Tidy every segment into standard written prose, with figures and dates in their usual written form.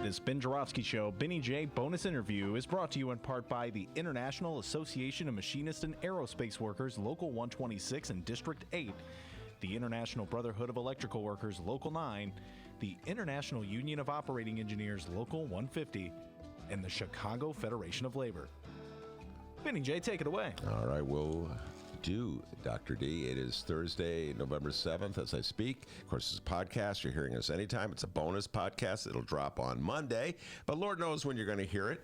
The Spin Joravsky Show Benny J bonus interview is brought to you in part by the International Association of Machinists and Aerospace Workers, Local 126 and District 8, the International Brotherhood of Electrical Workers, Local 9, the International Union of Operating Engineers, Local 150, and the Chicago Federation of Labor. Benny J, take it away. All right, we'll do, Dr. D. It is Thursday, November 7th as I speak. Of course, it's a podcast. You're hearing us anytime. It's a bonus podcast. It'll drop on Monday, but Lord knows when you're going to hear it.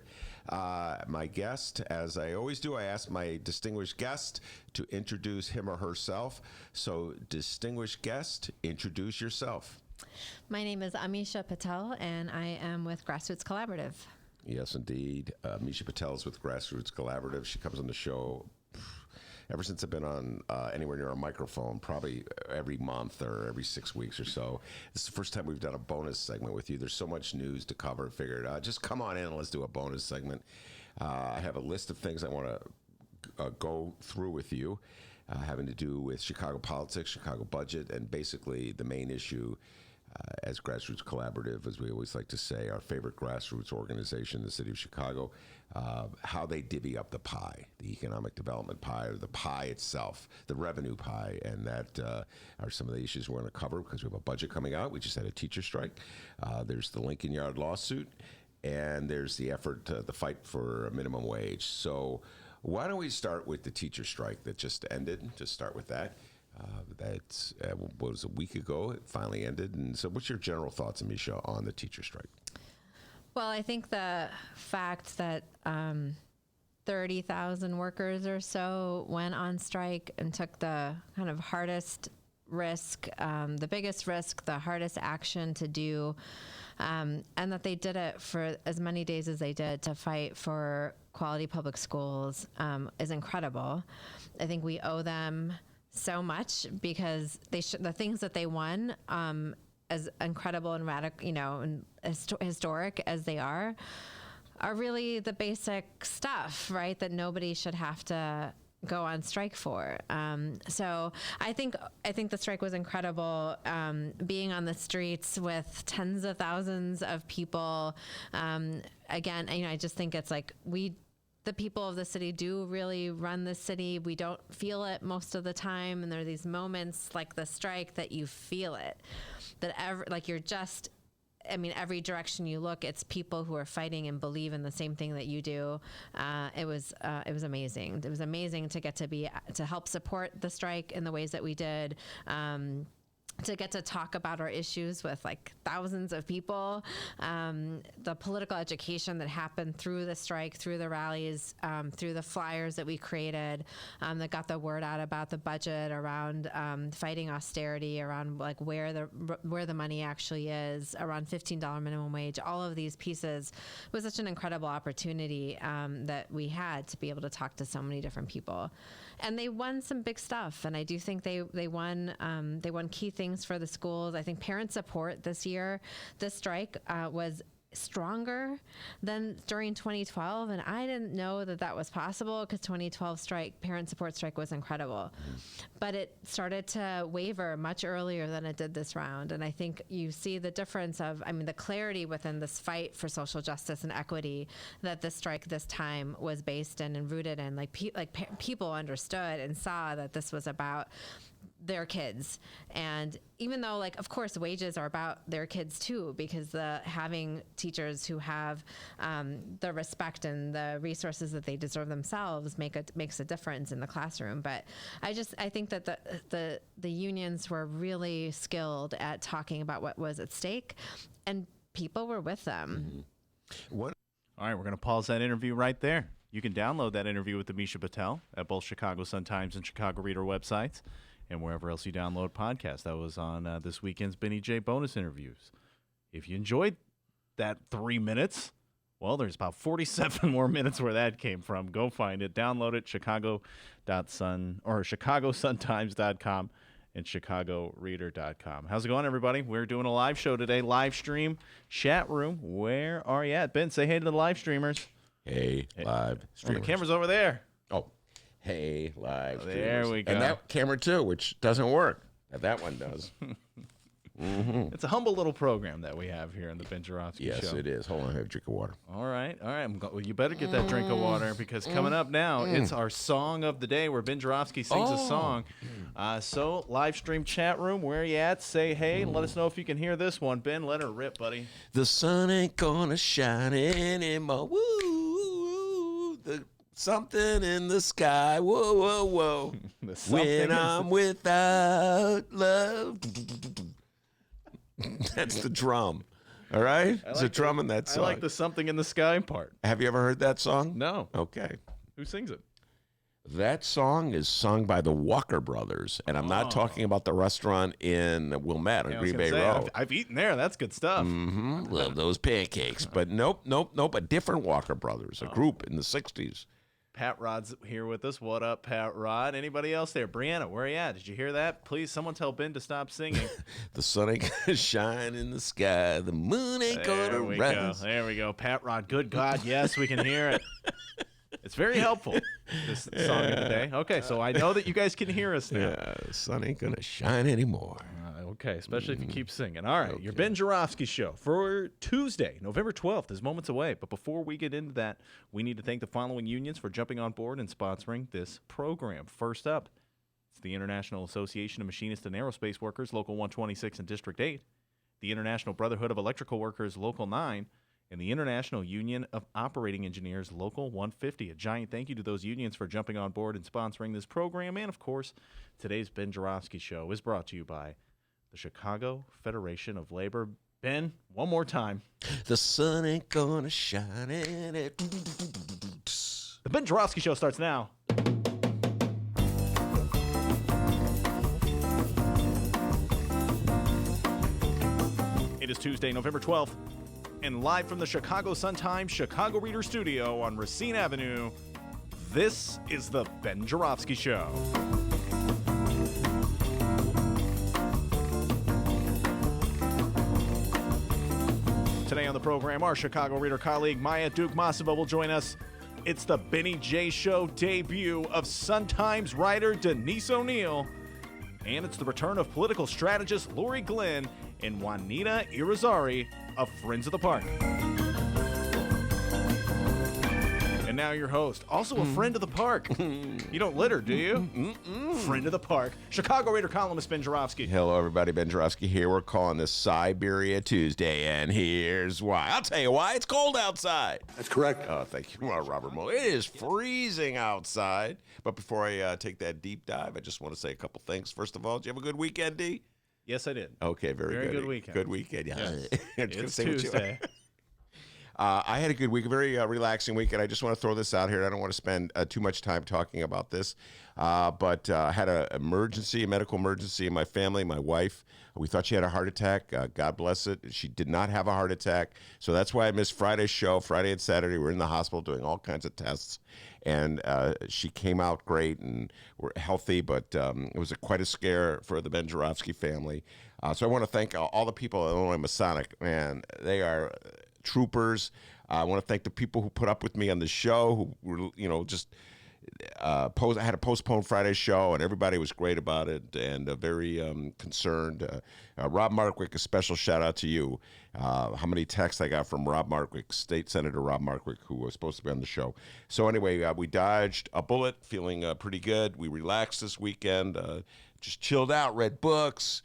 My guest, as I always do, I ask my distinguished guest to introduce him or herself. So, distinguished guest, introduce yourself. My name is Amisha Patel, and I am with Grassroots Collaborative. Yes, indeed. Misha Patel is with Grassroots Collaborative. She comes on the show ever since I've been on anywhere near a microphone, probably every month or every 6 weeks or so. This is the first time we've done a bonus segment with you. There's so much news to cover. Figured just come on in and let's do a bonus segment. I have a list of things I want to go through with you, having to do with Chicago politics, Chicago budget, and basically the main issue as Grassroots Collaborative, as we always like to say, our favorite grassroots organization in the city of Chicago, how they divvy up the pie, the economic development pie, or the pie itself, the revenue pie. And that are some of the issues we're going to cover because we have a budget coming out. We just had a teacher strike. There's the Lincoln Yard lawsuit, and there's the effort, the fight for a minimum wage. So why don't we start with the teacher strike that just ended? Just start with that. That was a week ago. It finally ended. And so what's your general thoughts, Amisha, on the teacher strike? Well, I think the fact that 30,000 workers or so went on strike and took the kind of hardest risk, the biggest risk, the hardest action to do, and that they did it for as many days as they did to fight for quality public schools is incredible. I think we owe them so much because the things that they won, as incredible and radical, and historic as they are really the basic stuff, right? That nobody should have to go on strike for. So I think the strike was incredible. Being on the streets with tens of thousands of people. Again, I just think it's like the people of the city do really run the city. We don't feel it most of the time. And there are these moments like the strike that you feel it, every direction you look, it's people who are fighting and believe in the same thing that you do. It was amazing. It was amazing to get to help support the strike in the ways that we did. To get to talk about our issues with like thousands of people, the political education that happened through the strike, through the rallies, through the flyers that we created, that got the word out about the budget, around fighting austerity, around like where the money actually is, around $15 minimum wage. All of these pieces was such an incredible opportunity that we had to be able to talk to so many different people. And they won some big stuff, and I do think they won key things for the schools. I think parent support this year, this strike was stronger than during 2012, and I didn't know that was possible because 2012 parent support strike was incredible, but it started to waver much earlier than it did this round. And I think you see the difference of, the clarity within this fight for social justice and equity that the strike this time was based in and rooted in. People understood and saw that this was about their kids. And even though, of course, wages are about their kids too, because having teachers who have the respect and the resources that they deserve themselves makes a difference in the classroom. But I think that the unions were really skilled at talking about what was at stake, and people were with them. Mm-hmm. All right, we're going to pause that interview right there. You can download that interview with Amisha Patel at both Chicago Sun-Times and Chicago Reader websites, and wherever else you download podcasts. That was on this weekend's Benny J bonus interviews. If you enjoyed that 3 minutes, well, there's about 47 more minutes where that came from. Go find it. Download it, chicago.sun or chicagosuntimes.com and chicagoreader.com. How's it going, everybody? We're doing a live show today, live stream, chat room. Where are you at? Ben, say hey to the live streamers. Hey, live streamers. The camera's over there. Oh, hey, live streamers. There we go. And that camera, too, which doesn't work. That one does. It's a humble little program that we have here in the Ben Joravsky Show. Yes, it is. Hold on, I have a drink of water. All right. Well, you better get that drink of water because coming up now, it's our song of the day where Ben Joravsky sings a song. So, live stream chat room, where you at? Say hey. Let us know if you can hear this one. Ben, let her rip, buddy. The sun ain't gonna shine anymore. Woo! Something in the sky. Whoa, whoa, whoa. When I'm without love. That's the drum. All right? There's a drum in that song. I like the something in the sky part. Have you ever heard that song? No. Okay. Who sings it? That song is sung by the Walker Brothers, and I'm not talking about the restaurant in Wilmette on Green Bay Road. I've eaten there. That's good stuff. Love those pancakes. But nope. A different Walker Brothers, a group in the 60s. Pat Rod's here with us. What up, Pat Rod? Anybody else there? Brianna, where are you at? Did you hear that? Please, someone tell Ben to stop singing. The sun ain't gonna shine in the sky. The moon ain't gonna rise. There we go. Pat Rod, good God. Yes, we can hear it. It's very helpful, this song of the day. Okay, so I know that you guys can hear us now. Yeah, the sun ain't gonna shine anymore. Okay, especially if you keep singing. All right, your Ben Joravsky Show for Tuesday, November 12th is moments away. But before we get into that, we need to thank the following unions for jumping on board and sponsoring this program. First up, it's the International Association of Machinists and Aerospace Workers, Local 126 and District 8, the International Brotherhood of Electrical Workers, Local 9, and the International Union of Operating Engineers, Local 150. A giant thank you to those unions for jumping on board and sponsoring this program. And, of course, today's Ben Joravsky Show is brought to you by the Chicago Federation of Labor. Ben, one more time. The sun ain't gonna shine in it. The Ben Joravsky Show starts now. It is Tuesday, November 12th, and live from the Chicago Sun-Times Chicago Reader Studio on Racine Avenue, this is the Ben Joravsky Show. Today on the program, our Chicago Reader colleague Maya Dukmasova will join us. It's the Benny J. Show debut of Sun-Times writer Denise O'Neil. And it's the return of political strategist Laurie Glenn and Juanita Irizarry of Friends of the Park. And now your host, also a friend of the park. You don't litter, do you? Friend of the park, Chicago Reader columnist Ben Joravsky. Hello, everybody. Ben Joravsky here. We're calling this Siberia Tuesday, and here's why. I'll tell you why. It's cold outside. That's correct. Oh, thank you, Robert Mueller. It is freezing outside. But before I take that deep dive, I just want to say a couple things. First of all, did you have a good weekend, D? Yes, I did. Okay, very good weekend. Good weekend, yeah. Yes. It's Tuesday. I had a good week, a very relaxing week, and I just want to throw this out here. I don't want to spend too much time talking about this, but I had a medical emergency in my family. My wife, we thought she had a heart attack. God bless it. She did not have a heart attack, so that's why I missed Friday's show. Friday and Saturday, we're in the hospital doing all kinds of tests, and she came out great and we're healthy, but it was quite a scare for the Ben Joravsky family. So I want to thank all the people at Illinois Masonic. Man, they are troopers. I want to thank the people who put up with me on the show, who were, just I had to postpone Friday's show, and everybody was great about it and very concerned. Rob Markwick, a special shout out to you. How many texts I got from Rob Markwick, State Senator Rob Markwick, who was supposed to be on the show. So anyway, we dodged a bullet, feeling pretty good. We relaxed this weekend, just chilled out, read books,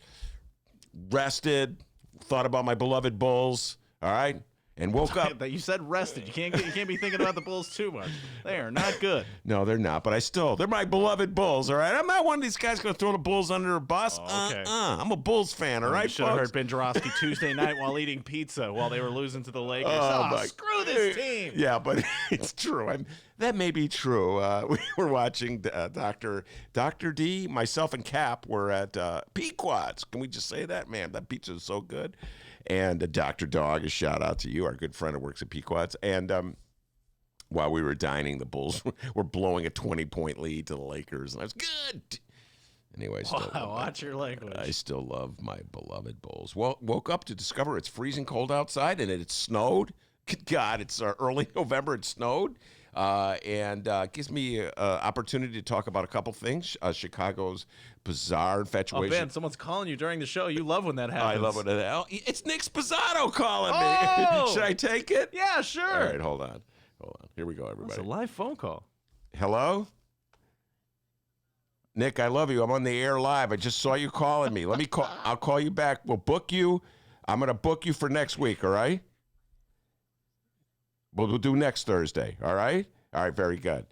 rested, thought about my beloved Bulls. All right. And woke up. You said rested. You can't be thinking about the Bulls too much. They are not good. No, they're not. But they're my beloved Bulls. All right. I'm not one of these guys going to throw the Bulls under a bus. Okay. I'm a Bulls fan. All right. You should have heard Ben Joravsky Tuesday night while eating pizza while they were losing to the Lakers. Screw this team. Yeah, but it's true. That may be true. We were watching Dr. D, myself, and Cap were at Pequod's. Can we just say that? Man, that pizza is so good. And Dr. Dog, a shout out to you, our good friend who works at Pequod's. And while we were dining, the Bulls were blowing a 20-point lead to the Lakers. And I was good. Anyway, watch your language. I still love my beloved Bulls. Well, woke up to discover it's freezing cold outside and it snowed. Good God, it's early November. It snowed. and gives me an opportunity to talk about a couple things. Chicago's bizarre infatuation. Oh, Ben, someone's calling you during the show. You love when that happens. I love it. It's Nick Spazzato calling Oh! me. Should I take it? Yeah, sure. All right, hold on. Here we go, everybody. It's a live phone call. Hello? Nick, I love you. I'm on the air live. I just saw you calling me. Let me call. I'll call you back. We'll book you. I'm going to book you for next week, all right? We'll do next Thursday, all right? All right, very good.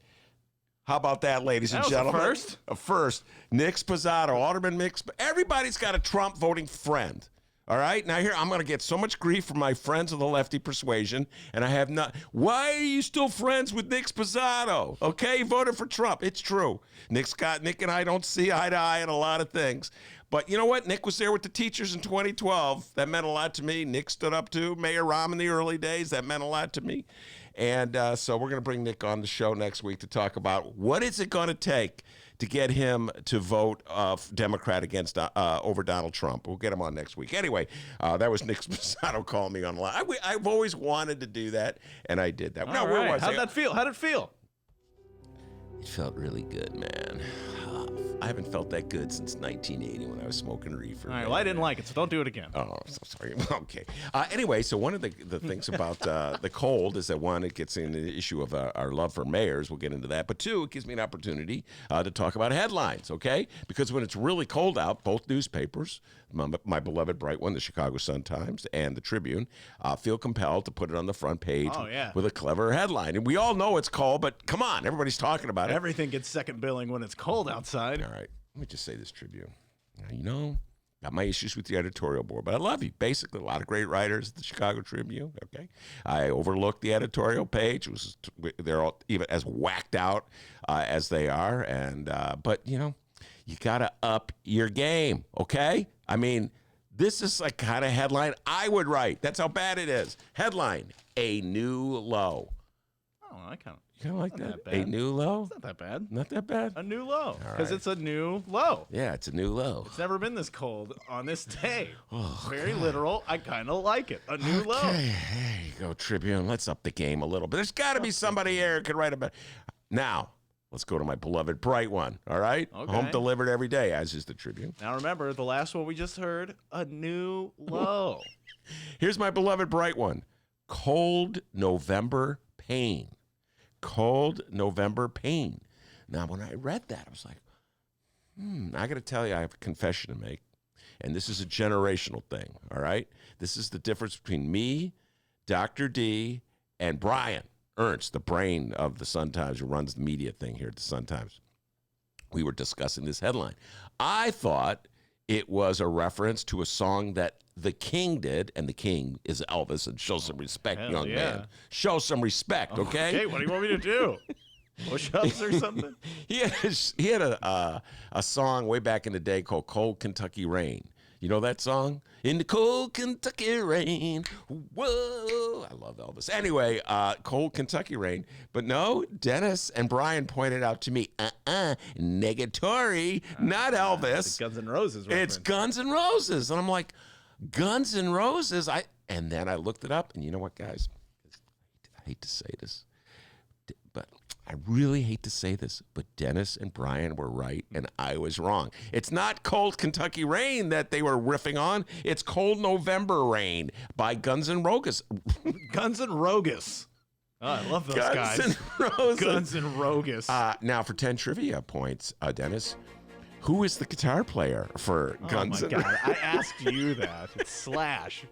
How about that, ladies and gentlemen? A first. Nick Spazzato, Alderman Nick. Everybody's got a Trump voting friend. All right? Now here, I'm going to get so much grief from my friends of the lefty persuasion, and I have not. Why are you still friends with Nick Spazzato? Okay? He voted for Trump. It's true. Nick and I don't see eye to eye on a lot of things. But you know what? Nick was there with the teachers in 2012. That meant a lot to me. Nick stood up to Mayor Rahm in the early days. That meant a lot to me. And so we're going to bring Nick on the show next week to talk about what is it going to take to get him to vote Democrat against over Donald Trump. We'll get him on next week. Anyway, that was Nick Spazzato calling me online. I've always wanted to do that, and I did that. Now, where was I? How'd that feel? How'd it feel? It felt really good, man. I haven't felt that good since 1980 when I was smoking reefer. All right, well, I didn't like it, so don't do it again. Oh, I'm so sorry. Okay. Anyway, so one of the things about the cold is that, one, it gets in the issue of our love for mayors. We'll get into that. But two, it gives me an opportunity to talk about headlines, okay? Because when it's really cold out, both newspapers, my beloved bright one, the Chicago Sun-Times and the Tribune, feel compelled to put it on the front page with a clever headline. And we all know it's cold, but come on, everybody's talking about it. Everything gets second billing when it's cold outside. All right, let me just say this, Tribune. Now, got my issues with the editorial board, but I love you. Basically, a lot of great writers at the Chicago Tribune, okay? I overlooked the editorial page. They're all even as whacked out as they are. But, you got to up your game, okay? I mean, this is like kind of headline I would write. That's how bad it is. Headline, a new low. Oh, I kind of. You kind of like that? A new low? It's not that bad. Not that bad? A new low. Because it's a new low. Yeah, it's a new low. It's never been this cold on this day. Very literal. I kind of like it. A new low. There you go, Tribune. Let's up the game a little bit. There's got to be somebody here who can write about it. Now, let's go to my beloved bright one, all right? Okay. Home delivered every day, as is the Tribune. Now remember, the last one we just heard, a new low. Here's my beloved bright one. Cold November pain. Cold November pain. Now, when I read that, I was like, I got to tell you, I have a confession to make. And this is a generational thing, all right? This is the difference between me, Dr. D, and Brian Ernst, the brain of the Sun-Times, who runs the media thing here at the Sun-Times. We were discussing this headline. I thought it was a reference to a song that the King did, and the King is Elvis, and show some respect, young man. Show some respect, okay? Okay, what do you want me to do? Push-ups or something? He had a song way back in the day called Cold Kentucky Rain. You know that song? In the cold Kentucky rain. Whoa. I love Elvis. Anyway, cold Kentucky rain. But no, Dennis and Brian pointed out to me, negatory, not Elvis. It's Guns N' Roses reference. It's Guns N' Roses. And I'm like, Guns N' Roses? And then I looked it up, and you know what, guys? I hate to say this, but I really hate to say this, but Dennis and Brian were right, and I was wrong. It's not Cold Kentucky Rain that they were riffing on. It's Cold November Rain by Guns N' Roses. Guns N' Roses. Oh, I love those guys. Guns N' Roses. Guns N' Roses. Now, for 10 trivia points, Dennis, who is the guitar player for Guns N' Roses? Oh, my God. I asked you that. It's Slash.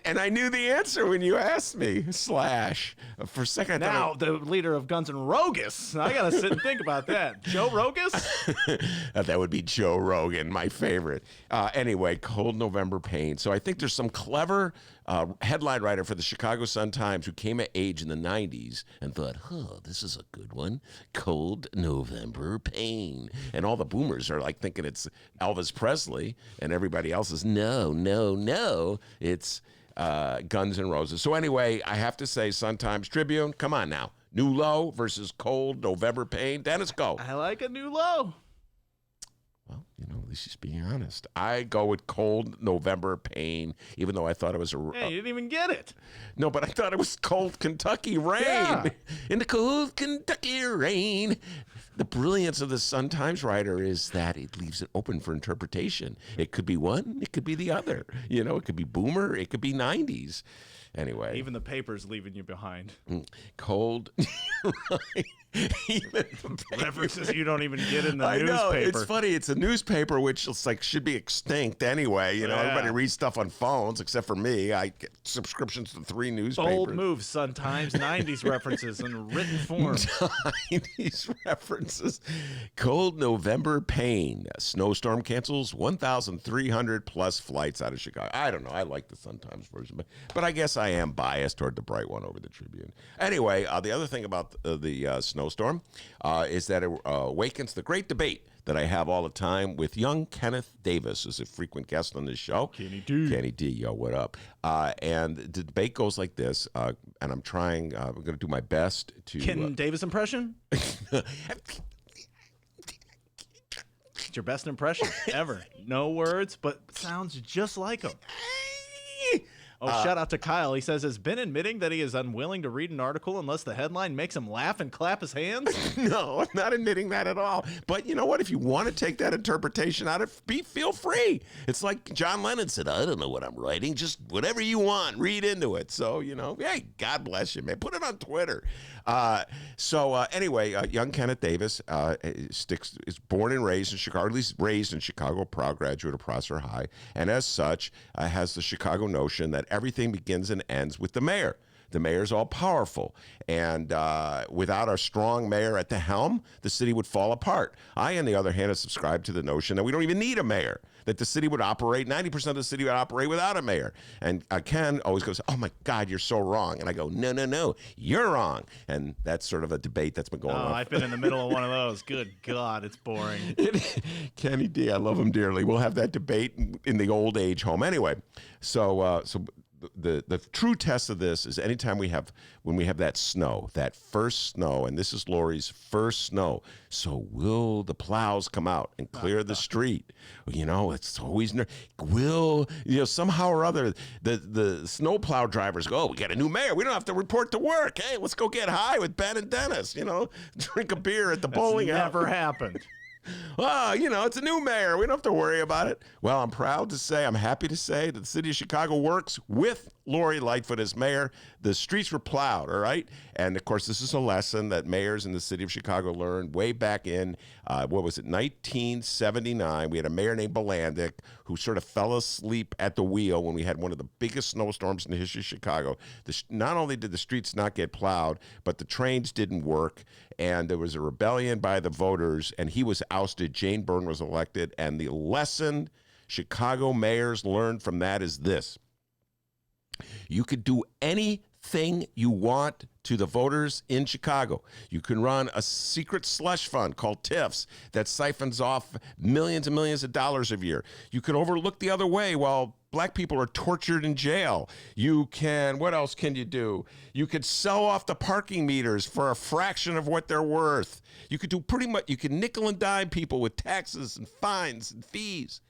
And I knew the answer when you asked me. Slash. For a second, I now thought the leader of Guns N' Roses. I gotta sit and think about that. Joe Rogus? That would be Joe Rogan, my favorite. Anyway, Cold November Pain. So I think there's some clever headline writer for the Chicago Sun-Times who came of age in the 90s and thought, this is a good one. Cold November Pain. And all the boomers are like thinking it's Elvis Presley, and everybody else is, no. It's Guns N' Roses. So anyway, I have to say, Sun-Times Tribune, come on now. New low versus Cold November Pain. Dennis, go. I like a new low. Well, at least she's being honest. I go with Cold November Pain, even though I thought it was a... Hey, you didn't even get it. No, but I thought it was Cold Kentucky Rain. Yeah. In the cold Kentucky rain. The brilliance of the Sun-Times writer is that it leaves it open for interpretation. It could be one, it could be the other. You know, it could be boomer, it could be 90s. Anyway. Even the paper's leaving you behind. Cold. Right. Even the References you don't even get in the I newspaper. know, it's funny. It's a newspaper which is like should be extinct anyway. You know, everybody reads stuff on phones except for me. I get subscriptions to 3 newspapers. Bold move, Sun-Times. 90s references in written form. 90s references. Cold November Pain. Snowstorm cancels 1,300 plus flights out of Chicago. I don't know. I like the Sun-Times version, but I guess I am biased toward the bright one over the Tribune. Anyway, the other thing about the snowstorm is that it awakens the great debate that I have all the time with young Kenneth Davis, who's a frequent guest on this show. Kenny D, yo, what up? And the debate goes like this, and I'm trying, I'm going to do my best to... Ken Davis impression? It's your best impression ever. No words, but sounds just like him. Oh, shout out to Kyle. He says, has been admitting that he is unwilling to read an article unless the headline makes him laugh and clap his hands? No, I'm not admitting that at all. But you know what? If you want to take that interpretation out of feel free. It's like John Lennon said, I don't know what I'm writing. Just whatever you want, read into it. So, you know, hey, God bless you, man. Put it on Twitter. Anyway, young Kenneth Davis is born and raised in Chicago, at least raised in Chicago, proud graduate of Prosser High, and as such has the Chicago notion that everything begins and ends with the mayor. The mayor's all powerful, and without a strong mayor at the helm, the city would fall apart. I, on the other hand, have subscribed to the notion that we don't even need a mayor, that the city would operate, 90% of the city would operate without a mayor. And Ken always goes, oh my God, you're so wrong. And I go, no, you're wrong. And that's sort of a debate that's been going on. I've been in the middle of one of those. Good God, it's boring. Kenny D, I love him dearly. We'll have that debate in the old age home. Anyway, so the true test of this is anytime when we have that snow, that first snow, and this is Laurie's first snow. So will the plows come out and clear the street? You know, it's always somehow or other the snow plow drivers go, oh, we got a new mayor. We don't have to report to work. Hey, let's go get high with Ben and Dennis. You know, drink a beer at the bowling alley. Never happened. You know, it's a new mayor. We don't have to worry about it. Well, I'm happy to say that the city of Chicago works with Laurie Lightfoot as mayor. The streets were plowed, all right? And, of course, this is a lesson that mayors in the city of Chicago learned way back in, 1979. We had a mayor named Belandic who sort of fell asleep at the wheel when we had one of the biggest snowstorms in the history of Chicago. Not only did the streets not get plowed, but the trains didn't work, and there was a rebellion by the voters, and he was ousted. Jane Byrne was elected, and the lesson Chicago mayors learned from that is this. You could do anything you want to the voters in Chicago. You can run a secret slush fund called TIFs that siphons off millions and millions of dollars a year. You can overlook the other way while black people are tortured in jail. What else can you do? You could sell off the parking meters for a fraction of what they're worth. You could do you can nickel and dime people with taxes and fines and fees.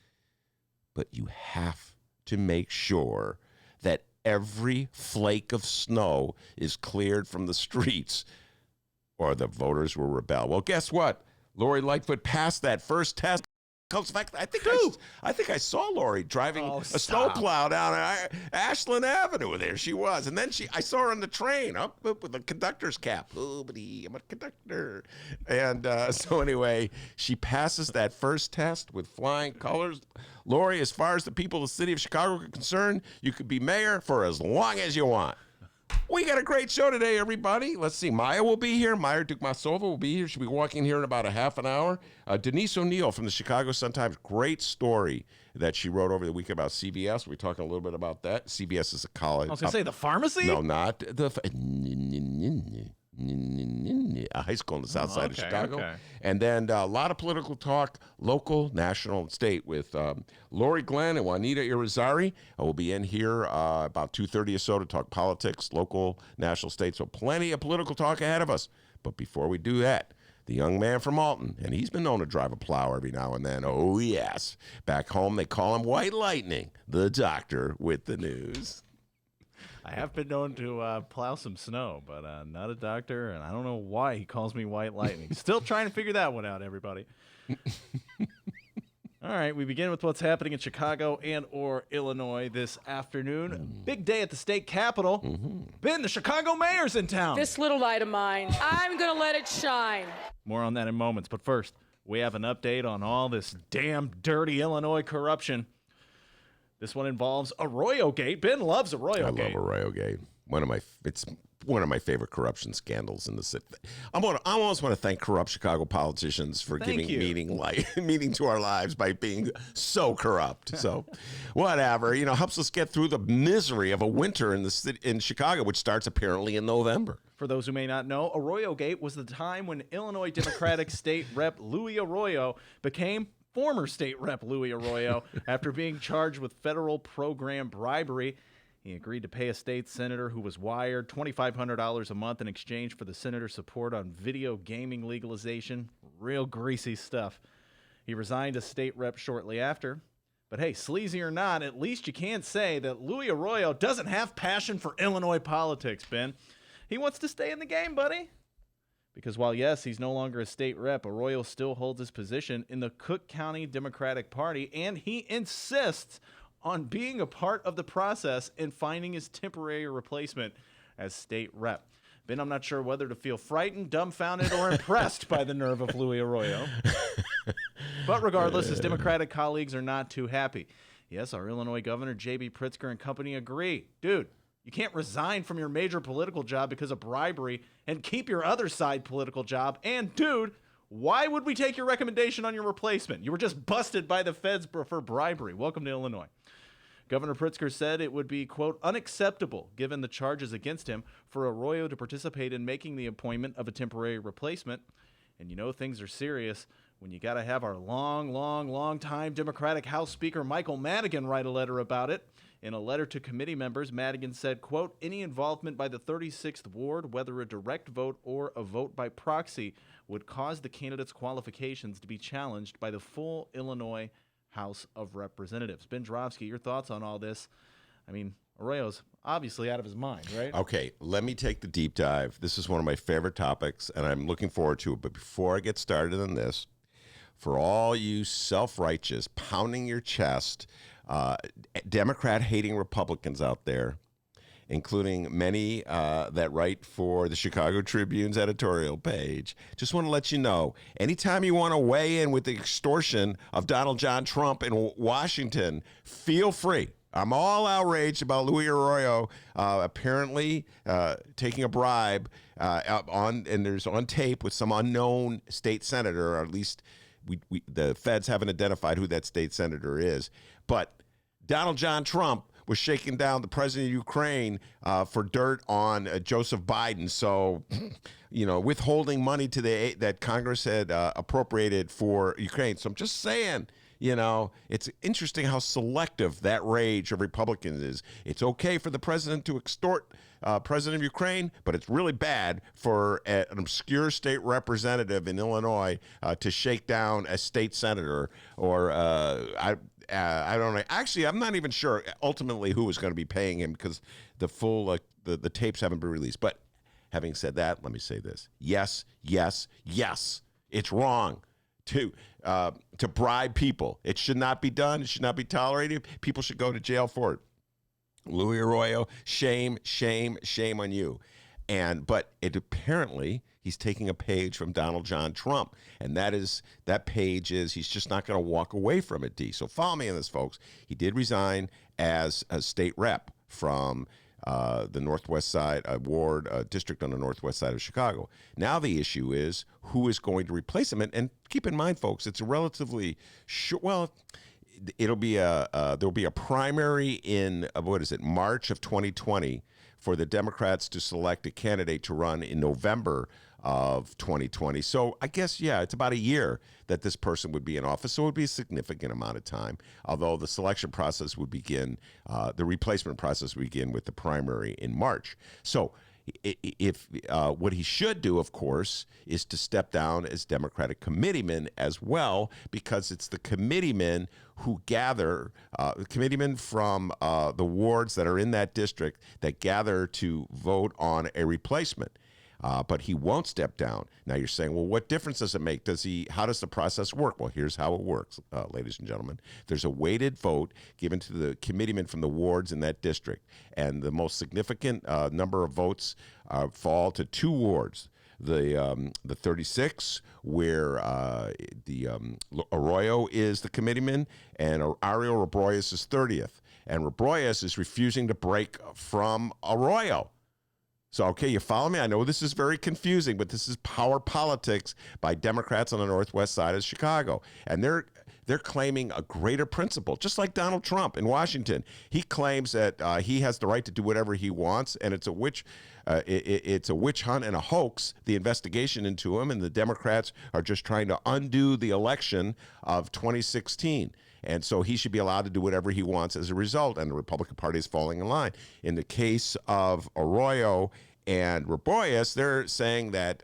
But you have to make sure that every flake of snow is cleared from the streets or the voters will rebel. Well, guess what? Laurie Lightfoot passed that first test. In fact, I think I saw Laurie driving a snowplow down Ashland Avenue. There she was. And then I saw her on the train up with a conductor's cap. Oh, buddy, I'm a conductor. And so anyway, she passes that first test with flying colors. Laurie, as far as the people of the city of Chicago are concerned, you could be mayor for as long as you want. We got a great show today, everybody. Let's see. Maya will be here. Maya Dukmasova will be here. She'll be walking here in about a half an hour. Denise O'Neill from the Chicago Sun-Times. Great story that she wrote over the weekend about CBS. We're talking a little bit about that. CBS is a college. I was going to say the pharmacy? No, not the... a high school in the south side of Chicago. Okay. And then a lot of political talk, local, national, and state with Laurie Glenn and Juanita Irizarry. We'll be in here about 2:30 or so to talk politics, local, national, state. So plenty of political talk ahead of us. But before we do that, the young man from Alton, and he's been known to drive a plow every now and then. Oh, yes. Back home, they call him White Lightning, the doctor with the news. I have been known to plow some snow, but not a doctor, and I don't know why he calls me White Lightning. Still trying to figure that one out, everybody. All right, we begin with what's happening in Chicago and or Illinois this afternoon. Big day at the state capitol. Ben, the Chicago mayor's in town. This little light of mine, I'm going to let it shine. More on that in moments, but first, we have an update on all this damn dirty Illinois corruption. This one involves Arroyo Gate. Ben loves Arroyo Gate. I love Arroyo Gate. It's one of my favorite corruption scandals in the city. I almost want to thank corrupt Chicago politicians for giving meaning to our lives by being so corrupt. So, whatever, helps us get through the misery of a winter in Chicago, which starts apparently in November. For those who may not know, Arroyo Gate was the time when Illinois Democratic State Rep Louis Arroyo became former State Rep Louis Arroyo after being charged with federal program bribery. He agreed to pay a state senator who was wired $2,500 a month in exchange for the senator's support on video gaming legalization. Real greasy stuff. He resigned as state rep shortly after. But hey, sleazy or not, at least you can't say that Louis Arroyo doesn't have passion for Illinois politics, Ben. He wants to stay in the game, buddy. Because while, yes, he's no longer a state rep, Arroyo still holds his position in the Cook County Democratic Party, and he insists on being a part of the process and finding his temporary replacement as state rep. Ben, I'm not sure whether to feel frightened, dumbfounded, or impressed by the nerve of Louis Arroyo. But regardless, his Democratic colleagues are not too happy. Yes, our Illinois Governor, J.B. Pritzker and company agree. Dude, you can't resign from your major political job because of bribery and keep your other side political job. And, dude, why would we take your recommendation on your replacement? You were just busted by the feds for bribery. Welcome to Illinois. Governor Pritzker said it would be, quote, unacceptable, given the charges against him, for Arroyo to participate in making the appointment of a temporary replacement. And things are serious when you got to have our long time Democratic House Speaker Michael Madigan write a letter about it. In a letter to committee members, Madigan said, quote, any involvement by the 36th Ward, whether a direct vote or a vote by proxy, would cause the candidate's qualifications to be challenged by the full Illinois House of Representatives. Ben Joravsky, your thoughts on all this? I mean, Arroyo's obviously out of his mind, right? Okay, let me take the deep dive. This is one of my favorite topics, and I'm looking forward to it. But before I get started on this, for all you self-righteous, pounding your chest, Democrat-hating Republicans out there, including many that write for the Chicago Tribune's editorial page, just want to let you know, anytime you want to weigh in with the extortion of Donald John Trump in Washington, feel free. I'm all outraged about Louis Arroyo apparently taking a bribe there's on tape with some unknown state senator, or at least the feds haven't identified who that state senator is. But Donald John Trump was shaking down the president of Ukraine for dirt on Joseph Biden. So, withholding money that Congress had appropriated for Ukraine. So I'm just saying, it's interesting how selective that rage of Republicans is. It's okay for the president to extort president of Ukraine, but it's really bad for an obscure state representative in Illinois to shake down a state senator or I don't know. Actually, I'm not even sure ultimately who was going to be paying him because the full the tapes haven't been released. But having said that, let me say this: yes, it's wrong to bribe people. It should not be done. It should not be tolerated. People should go to jail for it. Louis Arroyo, shame on you. But apparently he's taking a page from Donald John Trump, and that page is he's just not going to walk away from it, D. So follow me on this, folks. He did resign as a state rep from the Northwest Side ward district on the Northwest Side of Chicago. Now the issue is who is going to replace him, and keep in mind, folks, it's a relatively short. Well, there'll be a primary in March of 2020 for the Democrats to select a candidate to run in November of 2020. So I guess, it's about a year that this person would be in office. So it would be a significant amount of time, although the selection process would begin, the replacement process would begin with the primary in March. So if what he should do, of course, is to step down as Democratic committeeman as well, because it's the committeemen who gather, committeemen from the wards that are in that district that gather to vote on a replacement. But he won't step down. Now you're saying, well, what difference does it make? How does the process work? Well, here's how it works, ladies and gentlemen. There's a weighted vote given to the committeemen from the wards in that district. And the most significant number of votes fall to two wards. The 36, where Arroyo is the committeeman, and Ariel Rebrojos is 30th. And Rebrojos is refusing to break from Arroyo. So, okay, you follow me? I know this is very confusing, but this is power politics by Democrats on the northwest side of Chicago. And they're claiming a greater principle, just like Donald Trump in Washington. He claims that he has the right to do whatever he wants, and it's a witch hunt and a hoax, the investigation into him, and the Democrats are just trying to undo the election of 2016. And so he should be allowed to do whatever he wants as a result, and the Republican Party is falling in line. In the case of Arroyo and Rebrojos, they're saying that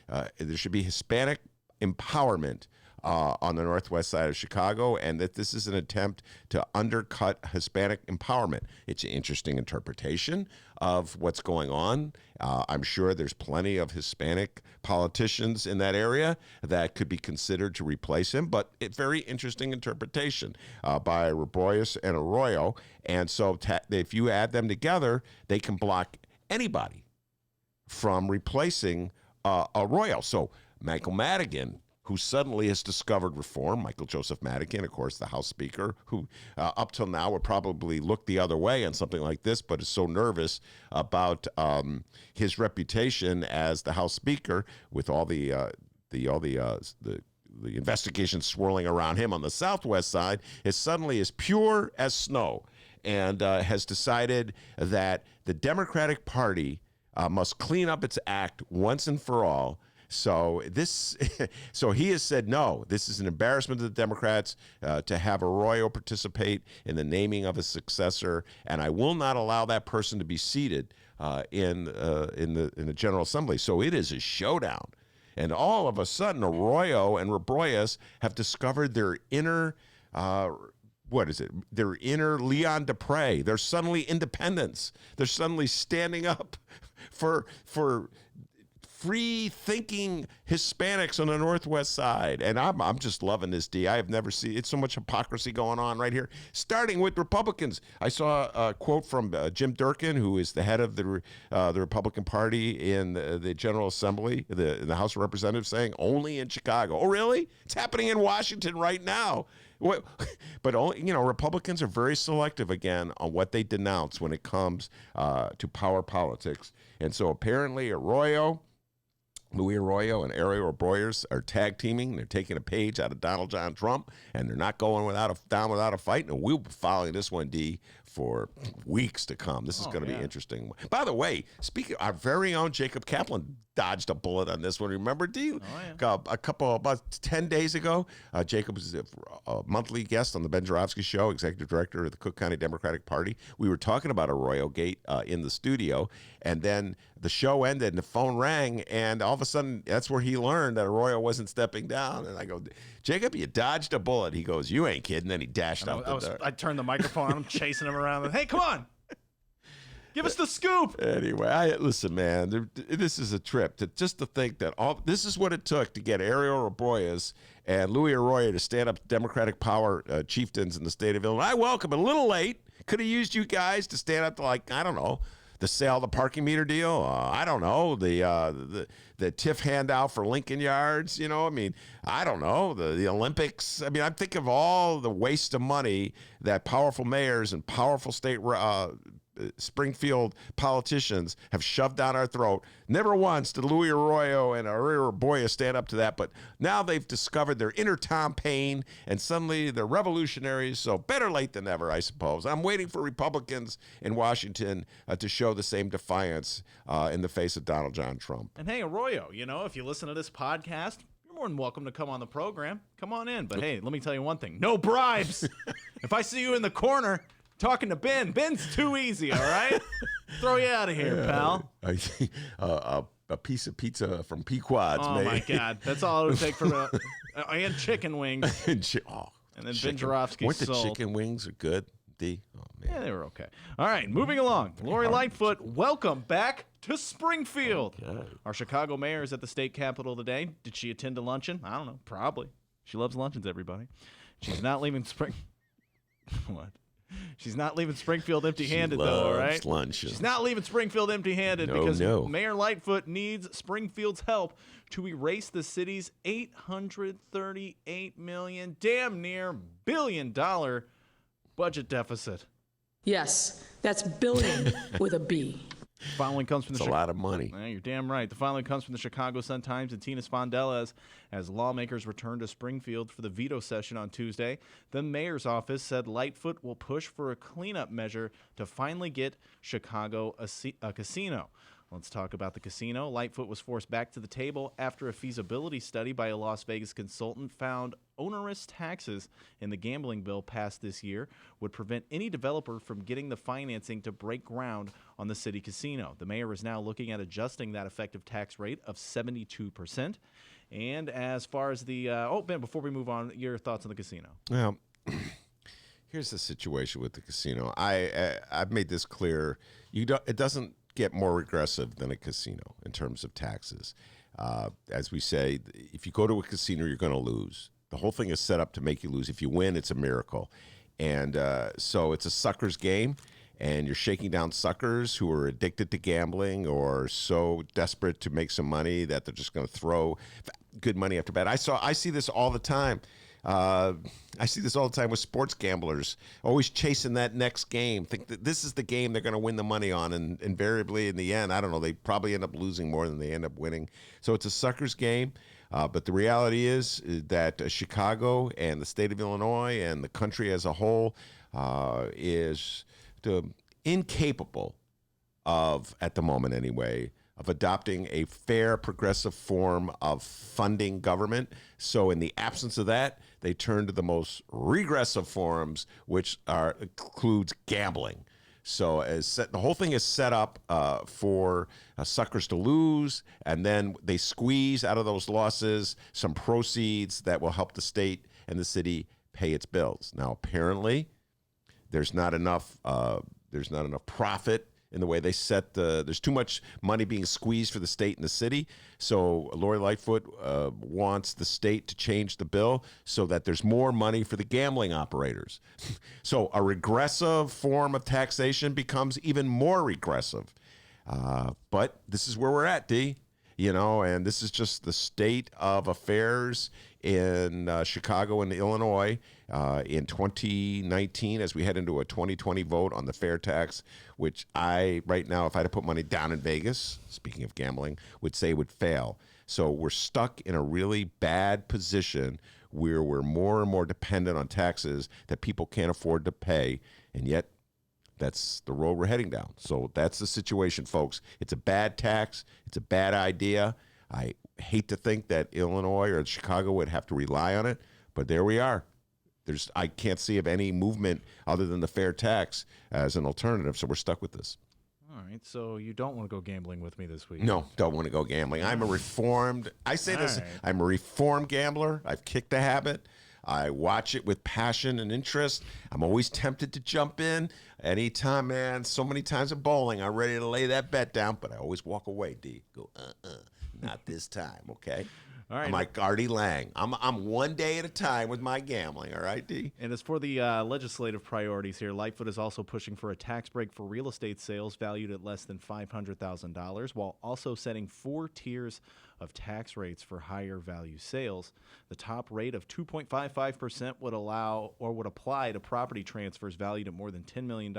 there should be Hispanic empowerment on the northwest side of Chicago, and that this is an attempt to undercut Hispanic empowerment. It's an interesting interpretation of what's going on. I'm sure there's plenty of Hispanic politicians in that area that could be considered to replace him, but a very interesting interpretation by Rebrojos and Arroyo. And so if you add them together, they can block anybody from replacing Arroyo. So Michael Madigan, who suddenly has discovered reform, Michael Joseph Madigan, of course, the House Speaker, who up till now would probably look the other way on something like this, but is so nervous about his reputation as the House Speaker with all the investigations swirling around him on the southwest side, is suddenly as pure as snow, and has decided that the Democratic Party must clean up its act once and for all. So he has said, no, this is an embarrassment to the Democrats to have Arroyo participate in the naming of a successor, and I will not allow that person to be seated in the General Assembly. So it is a showdown. And all of a sudden, Arroyo and Rebrojos have discovered their inner, their inner Leon Dupre. They're suddenly independents. They're suddenly standing up for free-thinking Hispanics on the northwest side. And I'm just loving this, D. I have never seen, it's so much hypocrisy going on right here, starting with Republicans. I saw a quote from Jim Durkin, who is the head of the Republican Party in the General Assembly, the House of Representatives, saying, only in Chicago. Oh, really? It's happening in Washington right now. But Republicans are very selective again on what they denounce when it comes to power politics. And so apparently Louis Arroyo and Ariel Rebrojos are tag teaming. They're taking a page out of Donald John Trump, and they're not going down without a fight. And we'll be following this one, D, for weeks to come. This is going to be interesting. By the way, speaking, our very own Jacob Kaplan dodged a bullet on this one. Remember, D? About 10 days ago, Jacob was a monthly guest on the Ben Joravsky Show, executive director of the Cook County Democratic Party. We were talking about Arroyo Gate in the studio, and then the show ended and the phone rang, and all of a sudden, that's where he learned that Arroyo wasn't stepping down. And I go, Jacob, you dodged a bullet. He goes, you ain't kidding. Then he dashed out the door. I turned the microphone on. I'm chasing him around. Hey, come on. Give us the scoop. Anyway, listen, man, this is a trip. Just to think that this is what it took to get Ariel Rebrojos and Louis Arroyo to stand up to Democratic power chieftains in the state of Illinois. I welcome it. A little late. Could have used you guys to stand up to, I don't know, the sale of the parking meter deal. I don't know, the TIF handout for Lincoln Yards. I don't know, the Olympics. I think of all the waste of money that powerful mayors and powerful state Springfield politicians have shoved down our throat. Never once did Louis Arroyo and Ariel Rebrojos stand up to that, but now they've discovered their inner Tom Paine, and suddenly they're revolutionaries, so better late than never, I suppose. I'm waiting for Republicans in Washington to show the same defiance in the face of Donald John Trump. And hey, Arroyo, if you listen to this podcast, you're more than welcome to come on the program. Come on in. But hey, let me tell you one thing. No bribes. If I see you in the corner talking to Ben. Ben's too easy, all right? Throw you out of here, pal. I think a piece of pizza from Pequod's, Oh, man. my God. That's all it would take for and chicken wings. And then Ben Joravsky Weren't the sold. chicken wings are good, D? Oh, man. Yeah, they were okay. All right, moving along. Laurie Lightfoot, welcome back to Springfield. Okay. Our Chicago mayor is at the state capitol today. Did she attend a luncheon? I don't know. Probably. She loves luncheons, everybody. She's not leaving What? She's not leaving Springfield empty-handed, though, all right? Luncheons. She's not leaving Springfield empty-handed because Mayor Lightfoot needs Springfield's help to erase the city's $838 million, damn near billion-dollar budget deficit. Yes, that's billion with a B. Following comes from That's a lot of money. You're damn right. The following comes from the Chicago Sun-Times and Tina Spondelas as lawmakers return to Springfield for the veto session on Tuesday. The mayor's office said Lightfoot will push for a cleanup measure to finally get Chicago a casino. Let's talk about the casino. Lightfoot was forced back to the table after a feasibility study by a Las Vegas consultant found onerous taxes in the gambling bill passed this year would prevent any developer from getting the financing to break ground on the city casino. The mayor is now looking at adjusting that effective tax rate of 72%. And as far as the Ben, before we move on, your thoughts on the casino? Well, here's the situation with the casino. I've made this clear. It doesn't get more regressive than a casino in terms of taxes. As we say, if you go to a casino, you're going to lose. The whole thing is set up to make you lose. If you win, it's a miracle. And so it's a sucker's game, and you're shaking down suckers who are addicted to gambling or so desperate to make some money that they're just going to throw good money after bad. I see this all the time. I see this all the time with sports gamblers, always chasing that next game. Think that this is the game they're going to win the money on, and invariably in the end, I don't know, they probably end up losing more than they end up winning. So it's a sucker's game. But the reality is that Chicago and the state of Illinois and the country as a whole is incapable of, at the moment anyway, of adopting a fair, progressive form of funding government. So in the absence of that, they turn to the most regressive forms, which includes gambling. So the whole thing is set up for suckers to lose, and then they squeeze out of those losses some proceeds that will help the state and the city pay its bills. Now, apparently, there's not enough profit in the way they set there's too much money being squeezed for the state and the city. So Laurie Lightfoot wants the state to change the bill so that there's more money for the gambling operators. So a regressive form of taxation becomes even more regressive. But this is where we're at, D. And this is just the state of affairs in Chicago and Illinois in 2019 as we head into a 2020 vote on the fair tax, which right now, if I had to put money down in Vegas, speaking of gambling, would say would fail. So we're stuck in a really bad position where we're more and more dependent on taxes that people can't afford to pay, and yet that's the road we're heading down. So that's the situation, folks. It's a bad tax. It's a bad idea. I hate to think that Illinois or Chicago would have to rely on it, but there we are. I can't see of any movement other than the fair tax as an alternative, so we're stuck with this. All right, so you don't want to go gambling with me this week? No, don't want to go gambling. I'm a reformed gambler. I've kicked the habit. I watch it with passion and interest. I'm always tempted to jump in anytime, man. So many times at bowling, I'm ready to lay that bet down, but I always walk away, D. Go, not this time, okay? All right. I'm like Artie Lang. I'm one day at a time with my gambling, all right, D? And as for the legislative priorities here, Lightfoot is also pushing for a tax break for real estate sales valued at less than $500,000, while also setting 4 tiers of tax rates for higher value sales. The top rate of 2.55% would apply to property transfers valued at more than $10 million.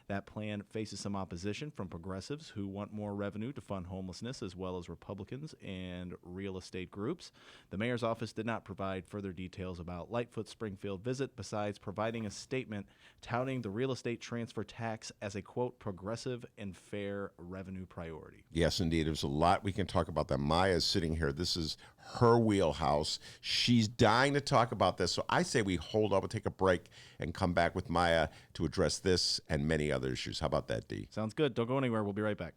That plan faces some opposition from progressives who want more revenue to fund homelessness, as well as Republicans and real estate groups. The mayor's office did not provide further details about Lightfoot's Springfield visit, besides providing a statement touting the real estate transfer tax as a, quote, progressive and fair revenue priority. Yes, indeed. There's a lot we can talk about that. My Maya's sitting here. This is her wheelhouse. She's dying to talk about this. So I say we hold up and take a break and come back with Maya to address this and many other issues. How about that, D? Sounds good. Don't go anywhere. We'll be right back.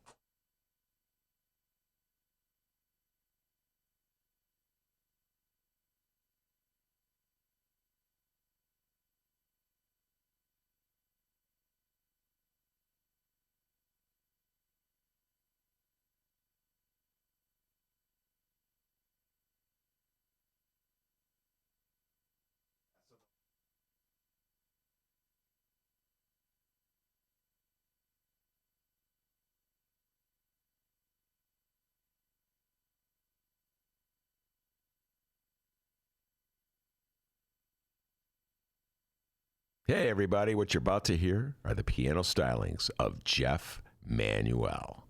Hey, everybody. What you're about to hear are the piano stylings of Jeff Manuel.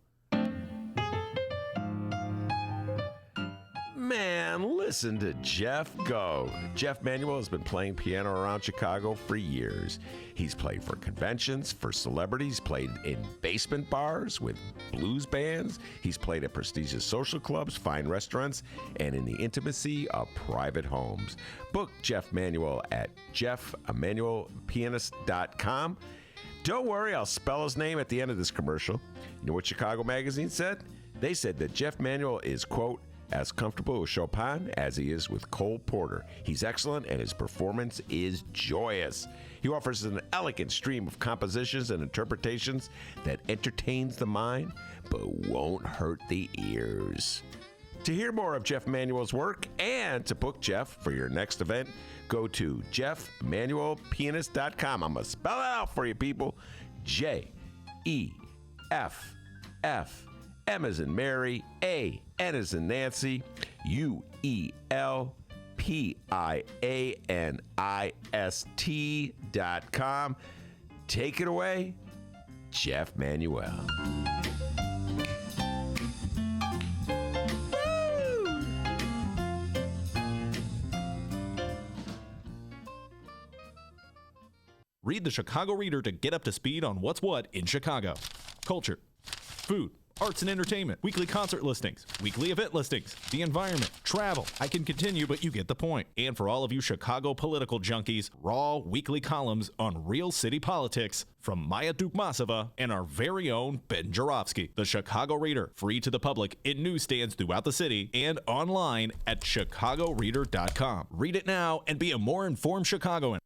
Man, listen to Jeff go. Jeff Manuel has been playing piano around Chicago for years. He's played for conventions, for celebrities, played in basement bars with blues bands. He's played at prestigious social clubs, fine restaurants, and in the intimacy of private homes. Book Jeff Manuel at jeffemanuelpianist.com. Don't worry, I'll spell his name at the end of this commercial. You know what Chicago Magazine said? They said that Jeff Manuel is, quote, as comfortable with Chopin as he is with Cole Porter. He's excellent and his performance is joyous. He offers an elegant stream of compositions and interpretations that entertains the mind but won't hurt the ears. To hear more of Jeff Manuel's work and to book Jeff for your next event, go to jeffmanuelpianist.com. I'm going to spell it out for you, people. J-E-F-F. M as in Mary, A, N as in Nancy, UELPIANIST.com. Take it away, Jeff Manuel. Read the Chicago Reader to get up to speed on what's what in Chicago. Culture, food, arts and entertainment, weekly concert listings, weekly event listings, the environment, travel. I can continue, but you get the point. And for all of you Chicago political junkies, raw weekly columns on real city politics from Maya Dukmasova and our very own Ben Joravsky. The Chicago Reader, free to the public in newsstands throughout the city and online at chicagoreader.com. Read it now and be a more informed Chicagoan.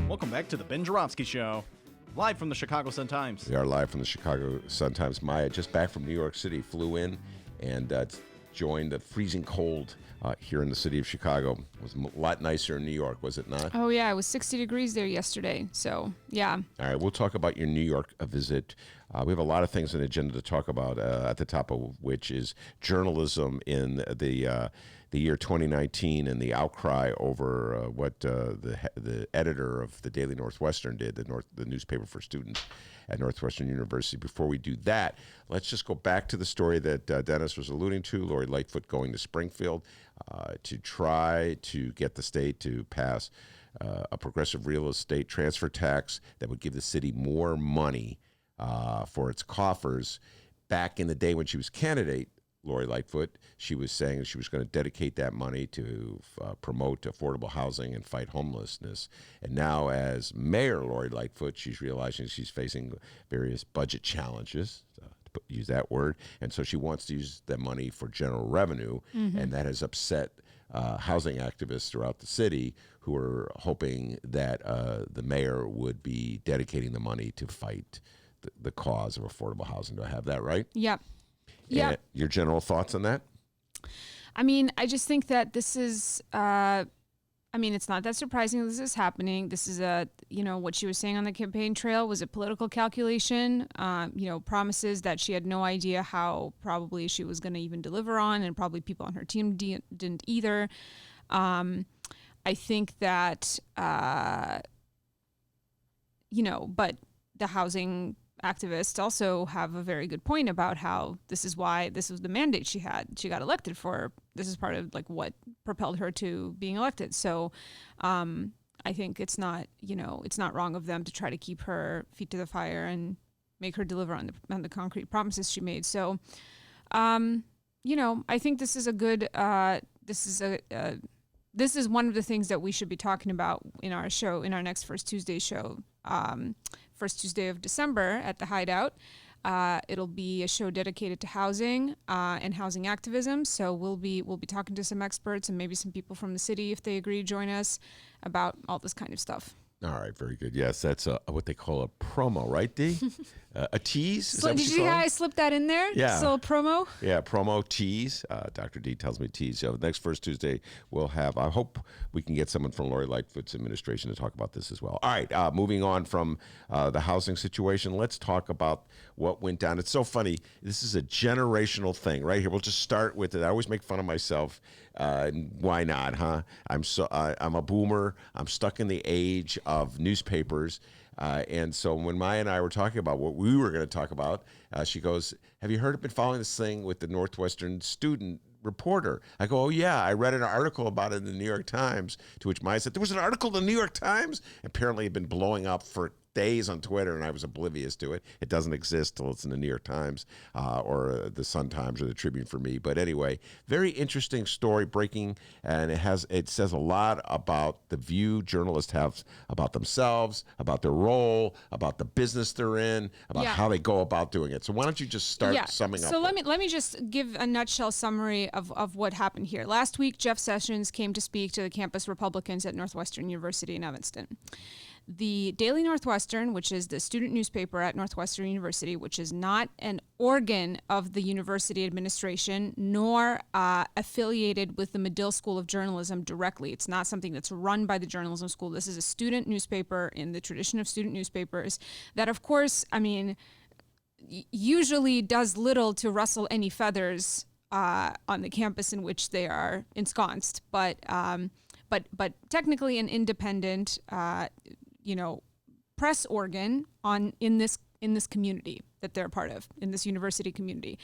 Welcome back to the Ben Joravsky Show, live from the Chicago Sun-Times. We are live from the Chicago Sun-Times. Maya, just back from New York City, flew in and joined the freezing cold here in the city of Chicago. It was a lot nicer in New York, was it not? Oh, yeah. It was 60 degrees there yesterday. So, yeah. All right. We'll talk about your New York visit. We have a lot of things on the agenda to talk about, at the top of which is journalism in the year 2019 and the outcry over what the editor of the Daily Northwestern did, the newspaper for students at Northwestern University. Before we do that, let's just go back to the story that Dennis was alluding to, Laurie Lightfoot going to Springfield to try to get the state to pass a progressive real estate transfer tax that would give the city more money for its coffers. Back in the day when she was candidate, Laurie Lightfoot, she was saying she was going to dedicate that money to promote affordable housing and fight homelessness. And now as Mayor Laurie Lightfoot, she's realizing she's facing various budget challenges, to use that word. And so she wants to use that money for general revenue. Mm-hmm. And that has upset housing activists throughout the city who are hoping that the mayor would be dedicating the money to fight the cause of affordable housing. Do I have that right? Yep. Yeah. Your general thoughts on that? I mean, I just think that this is, it's not that surprising this is happening. This is what she was saying on the campaign trail was a political calculation, promises that she had no idea how probably she was going to even deliver on, and probably people on her team didn't either. I think that, but the housing activists also have a very good point about how this is why this was the mandate she got elected for. This is part of like what propelled her to being elected. So I I think it's not, it's not wrong of them to try to keep her feet to the fire and make her deliver on the concrete promises she made. So, I think this is a good, this is one of the things that we should be talking about in our show, in our next First Tuesday show, first Tuesday of December at the Hideout. It'll be a show dedicated to housing and housing activism. So we'll be talking to some experts and maybe some people from the city, if they agree to join us, about all this kind of stuff. All right, very good. Yes, that's what they call a promo, right, Dee? A tease? Is that what Did you see how I slipped that in there? Yeah. Just a little promo? Yeah, promo, tease. Dr. D tells me tease. So next First Tuesday, we'll have, I hope we can get someone from Laurie Lightfoot's administration to talk about this as well. All right, moving on from the housing situation, let's talk about what went down. It's so funny. This is a generational thing right here. We'll just start with it. I always make fun of myself. Why not, huh? I'm a boomer. I'm stuck in the age of newspapers. And so when Maya and I were talking about what we were going to talk about, she goes, have you been following this thing with the Northwestern student reporter? I go, oh, yeah, I read an article about it in the New York Times, to which Maya said, there was an article in the New York Times? Apparently it had been blowing up for days on Twitter, and I was oblivious to it. It doesn't exist till it's in the New York Times or the Sun Times or the Tribune for me. But anyway, very interesting story breaking, and it says a lot about the view journalists have about themselves, about their role, about the business they're in, about how they go about doing it. So why don't you just start summing up? So let me just give a nutshell summary of what happened here. Last week, Jeff Sessions came to speak to the campus Republicans at Northwestern University in Evanston. The Daily Northwestern, which is the student newspaper at Northwestern University, which is not an organ of the university administration, nor affiliated with the Medill School of Journalism directly. It's not something that's run by the journalism school. This is a student newspaper in the tradition of student newspapers that, of course, usually does little to rustle any feathers on the campus in which they are ensconced, but technically an independent press organ in this community that they're a part of, in this university community.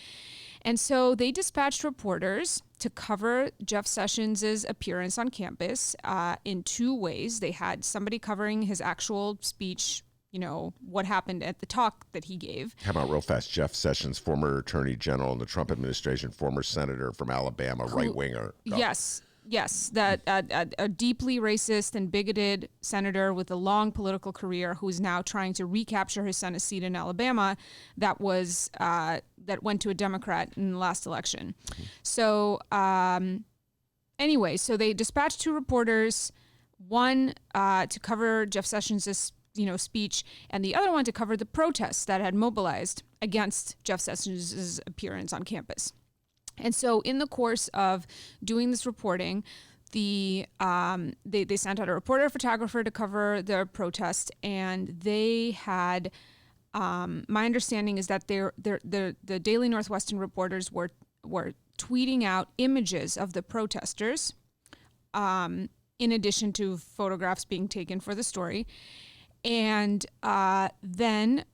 And so they dispatched reporters to cover Jeff Sessions' appearance on campus in two ways. They had somebody covering his actual speech, what happened at the talk that he gave. How about real fast? Jeff Sessions, former attorney general in the Trump administration, former senator from Alabama, right-winger. Yes, that a deeply racist and bigoted senator with a long political career who is now trying to recapture his Senate seat in Alabama that went to a Democrat in the last election. Mm-hmm. So anyway, so they dispatched two reporters, one to cover Jeff Sessions' speech, and the other one to cover the protests that had mobilized against Jeff Sessions' appearance on campus. And so in the course of doing this reporting, they sent out a reporter, photographer to cover the protest, and they had, my understanding is that the Daily Northwestern reporters were tweeting out images of the protesters, in addition to photographs being taken for the story. And then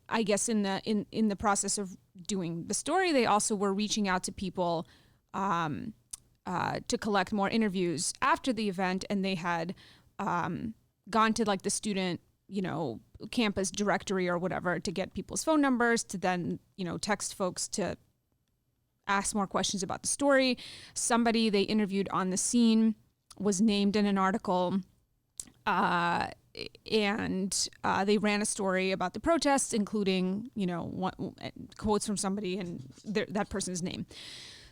I guess in the process of doing the story, they also were reaching out to people to collect more interviews after the event, and they had gone to like the student, campus directory or whatever to get people's phone numbers to then, text folks to ask more questions about the story. Somebody they interviewed on the scene was named in an article, and they ran a story about the protests, including, quotes from somebody and that person's name.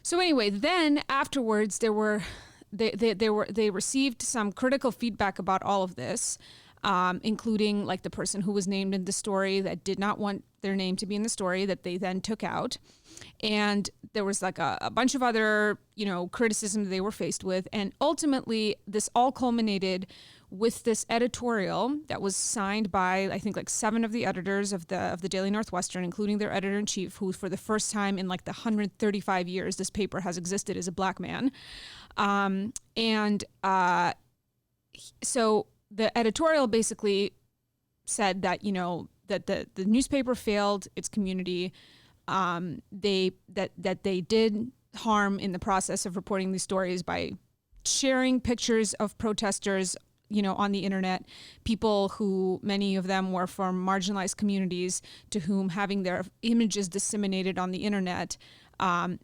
So anyway, then afterwards, they received some critical feedback about all of this, including like the person who was named in the story that did not want their name to be in the story that they then took out. And there was like a bunch of other, criticism that they were faced with. And ultimately, this all culminated with this editorial that was signed by, I think, like 7 of the editors of the Daily Northwestern, including their editor-in-chief, who for the first time in like the 135 years this paper has existed is a black man. So the editorial basically said that, that the newspaper failed its community. They did harm in the process of reporting these stories by sharing pictures of protesters on the internet, people who, many of them were from marginalized communities, to whom having their images disseminated on the internet, and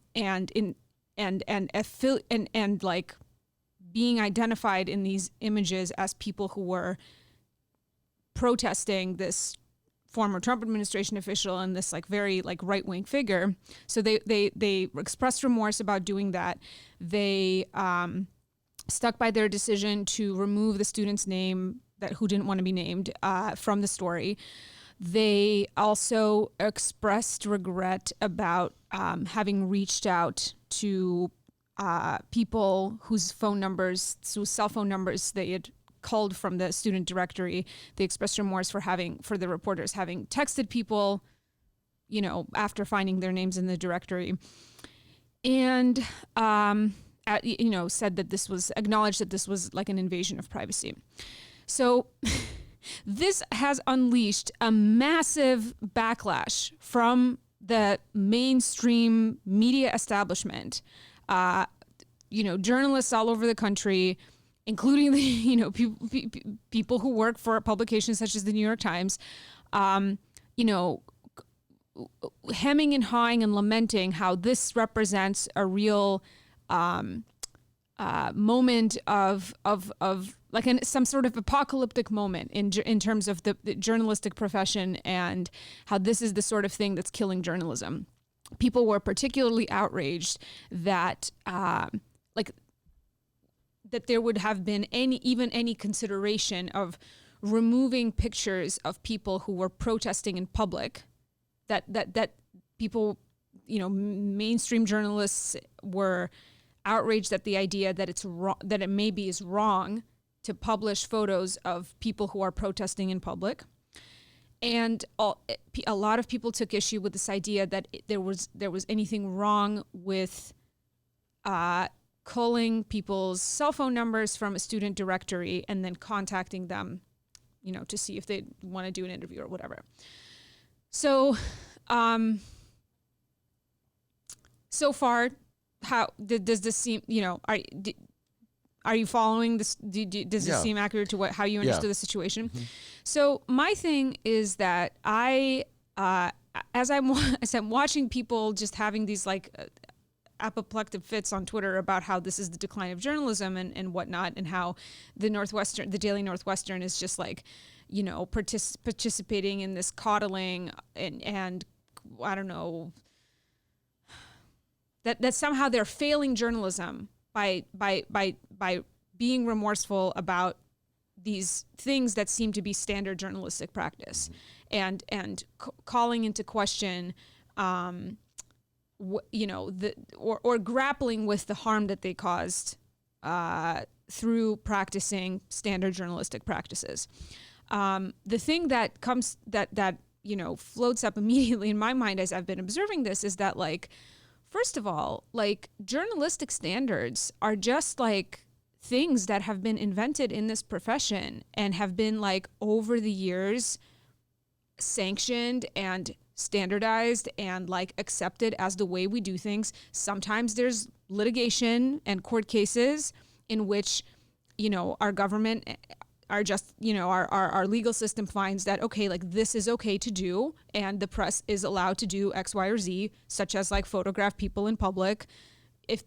like being identified in these images as people who were protesting this former Trump administration official and this like very like right-wing figure. So they expressed remorse about doing that. They stuck by their decision to remove the student's name who didn't want to be named from the story. They also expressed regret about having reached out to people whose cell phone numbers they had called from the student directory. They expressed remorse for the reporters having texted people, after finding their names in the directory, and said that acknowledged that this was like an invasion of privacy. So this has unleashed a massive backlash from the mainstream media establishment. Journalists all over the country, including the people who work for publications such as the New York Times, hemming and hawing and lamenting how this represents a real moment of like some sort of apocalyptic moment in terms of the journalistic profession, and how this is the sort of thing that's killing journalism. People were particularly outraged that that there would have been any consideration of removing pictures of people who were protesting in public. That people, mainstream journalists were outraged at the idea that it's wrong, that it maybe is wrong to publish photos of people who are protesting in public. And a lot of people took issue with this idea that there was anything wrong with calling people's cell phone numbers from a student directory and then contacting them, to see if they want to do an interview or whatever. So, so far, how does this seem? Are you following this? Does this seem accurate to how you understood the situation? Mm-hmm. So my thing is that as I'm watching people just having these like apoplectic fits on Twitter about how this is the decline of journalism and whatnot, and how the Daily Northwestern is just like, participating in this coddling and I don't know, that somehow they're failing journalism by being remorseful about these things that seem to be standard journalistic practice, and calling into question, or grappling with the harm that they caused through practicing standard journalistic practices. The thing that comes that floats up immediately in my mind as I've been observing this is that, like, first of all, like, journalistic standards are just like things that have been invented in this profession and have been, like, over the years sanctioned and standardized and, like, accepted as the way we do things. Sometimes there's litigation and court cases in which, our government are just, our legal system finds that, okay, like, this is okay to do, and the press is allowed to do X, Y, or Z, such as, like, photograph people in public. If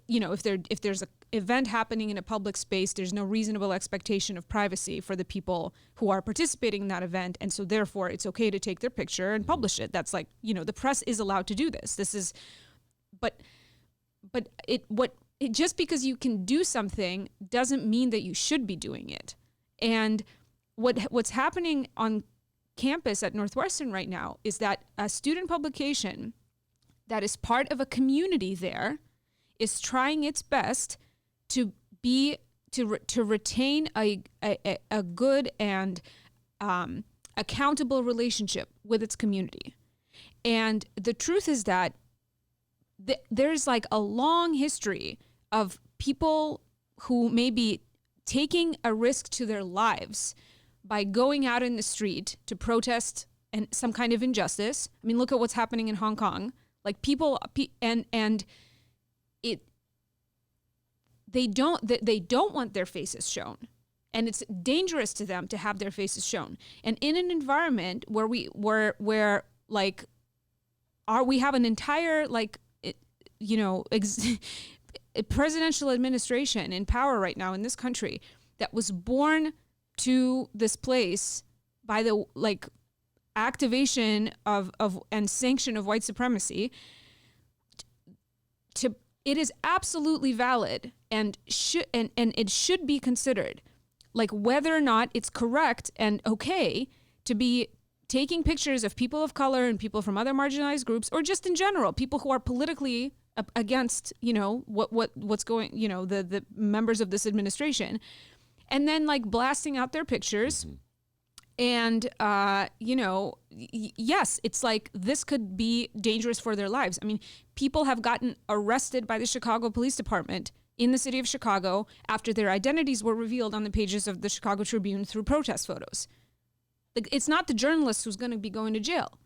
there's an event happening in a public space, there's no reasonable expectation of privacy for the people who are participating in that event, and so therefore it's okay to take their picture and publish it. That's like, the press is allowed to do this. Just because you can do something doesn't mean that you should be doing it. And what's happening on campus at Northwestern right now is that a student publication that is part of a community there is trying its best to retain a good and accountable relationship with its community. And the truth is that there's like a long history of people who may be taking a risk to their lives by going out in the street to protest some kind of injustice. I mean, look at what's happening in Hong Kong. Like, they don't want their faces shown, and it's dangerous to them to have their faces shown. And in an environment where we have an entire presidential administration in power right now in this country that was born to this place by the activation of and sanction of white supremacy, it is absolutely valid and it should be considered, like, whether or not it's correct and okay to be taking pictures of people of color and people from other marginalized groups, or just in general, people who are politically against, what's going, the members of this administration, and then blasting out their pictures. Mm-hmm. And, yes, it's like this could be dangerous for their lives. I mean, people have gotten arrested by the Chicago Police Department in the city of Chicago after their identities were revealed on the pages of the Chicago Tribune through protest photos. Like, it's not the journalist who's going to be going to jail.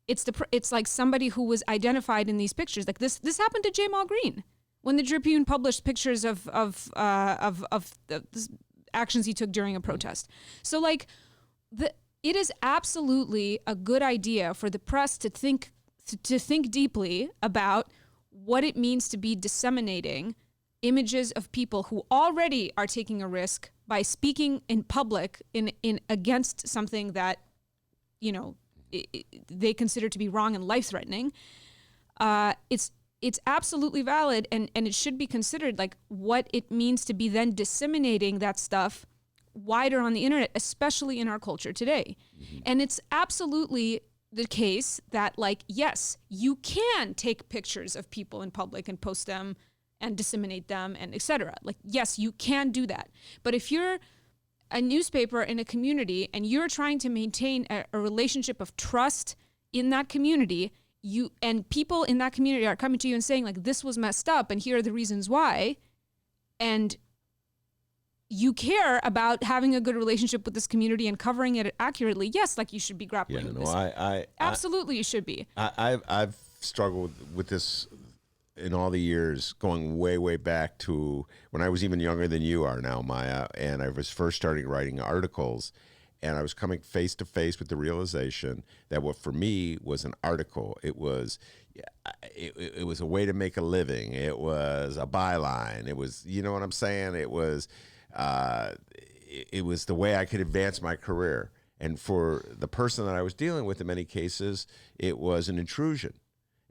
It's like somebody who was identified in these pictures. Like this happened to Jamal Green when the Tribune published pictures of the actions he took during a protest. So it is absolutely a good idea for the press to think deeply about what it means to be disseminating images of people who already are taking a risk by speaking in public in against something that they consider to be wrong and life-threatening. It's absolutely valid, and it should be considered, like, what it means to be then disseminating that stuff wider on the internet, especially in our culture today. Mm-hmm. And it's absolutely the case that, yes, you can take pictures of people in public and post them and disseminate them and etc. Yes, you can do that. But if you're a newspaper in a community and you're trying to maintain a relationship of trust in that community, and people in that community are coming to you and saying, this was messed up and here are the reasons why, and you care about having a good relationship with this community and covering it accurately, yes, you should be grappling with this. Absolutely, you should be. I've struggled with this in all the years, going way, way back to when I was even younger than you are now, Maya, and I was first starting writing articles, and I was coming face to face with the realization that what for me was an article, it was a way to make a living. It was a byline. It was, you know what I'm saying? It was the way I could advance my career. And for the person that I was dealing with, in many cases, it was an intrusion.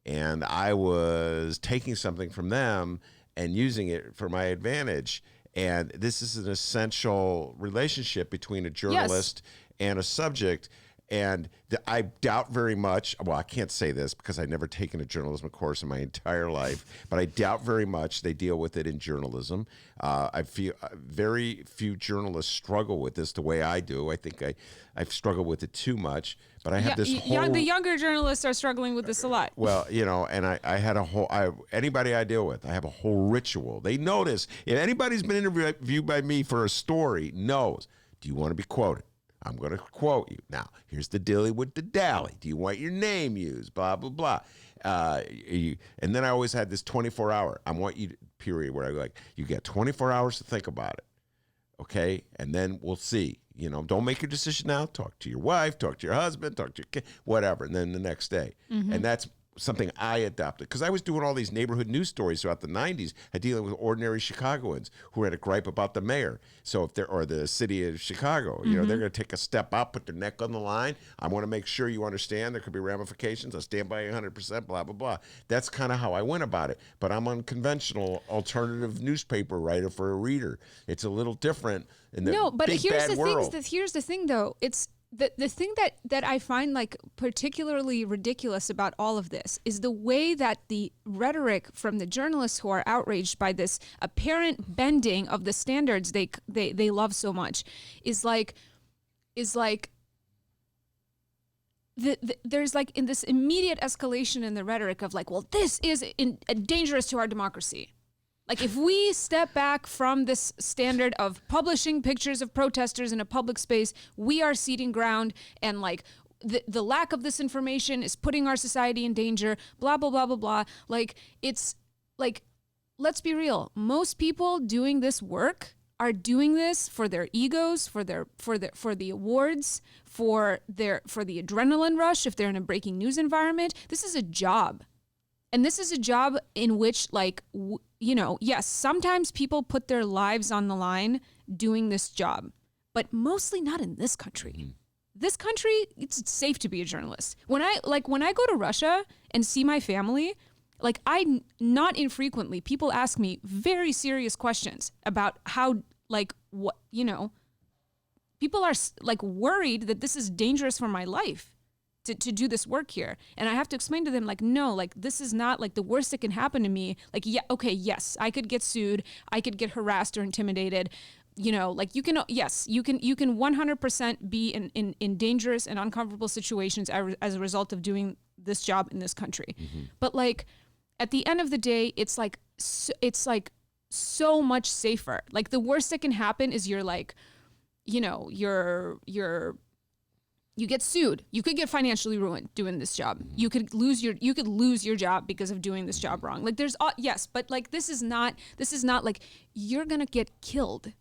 And I was taking something from them and using it for my advantage. And this is an essential relationship between a journalist and a subject. And I doubt very much, well, I can't say this because I've never taken a journalism course in my entire life, but I doubt very much they deal with it in journalism. I feel very few journalists struggle with this the way I do. I think I've struggled with it too much, but I have this whole... The younger journalists are struggling with this a lot. Well, and I had a whole... anybody I deal with, I have a whole ritual. They notice, if anybody's been interviewed by me for a story, knows, do you want to be quoted? I'm going to quote you. Now, here's the dilly with the dally. Do you want your name used? Blah, blah, blah. And then I always had this 24-hour. I want you to, period, where I you get 24 hours to think about it. Okay? And then we'll see. Don't make your decision now. Talk to your wife, talk to your husband, talk to your kid, whatever. And then the next day. Mm-hmm. And that's something I adopted, because I was doing all these neighborhood news stories throughout the 90s, dealing with ordinary Chicagoans who had a gripe about the mayor. So if or the city of Chicago, they're going to take a step up, put their neck on the line. I want to make sure you understand there could be ramifications. I stand by 100%, blah, blah, blah. That's kind of how I went about it. But I'm unconventional alternative newspaper writer for a reader. It's a little different in the big, bad world. Here's the thing, though. It's the thing that I find particularly ridiculous about all of this is the way that the rhetoric from the journalists who are outraged by this apparent bending of the standards they love so much is there's in this immediate escalation in the rhetoric of well, this is dangerous to our democracy. If we step back from this standard of publishing pictures of protesters in a public space, we are ceding ground, and the lack of this information is putting our society in danger, blah, blah, blah, blah, blah. It's let's be real. Most people doing this work are doing this for their egos, for the awards, for the adrenaline rush. If they're in a breaking news environment, this is a job, and this is a job in which, like, yes, sometimes people put their lives on the line doing this job, but mostly not in this country. Mm-hmm. This country, it's safe to be a journalist. When I go to Russia and see my family, like, I not infrequently, people ask me very serious questions about how, like, what, people are like worried that this is dangerous for my life to do this work here. And I have to explain to them, like, no, like, this is not like the worst that can happen to me. Like, yeah, okay, yes, I could get sued. I could get harassed or intimidated. Like, you can 100% be in dangerous and uncomfortable situations as a result of doing this job in this country. Mm-hmm. But, like, at the end of the day, it's like so much safer. Like, the worst that can happen is you're like, you get sued. You could get financially ruined doing this job. You could lose your job because of doing this job wrong. Like, there's yes, but, like, this is not like you're gonna get killed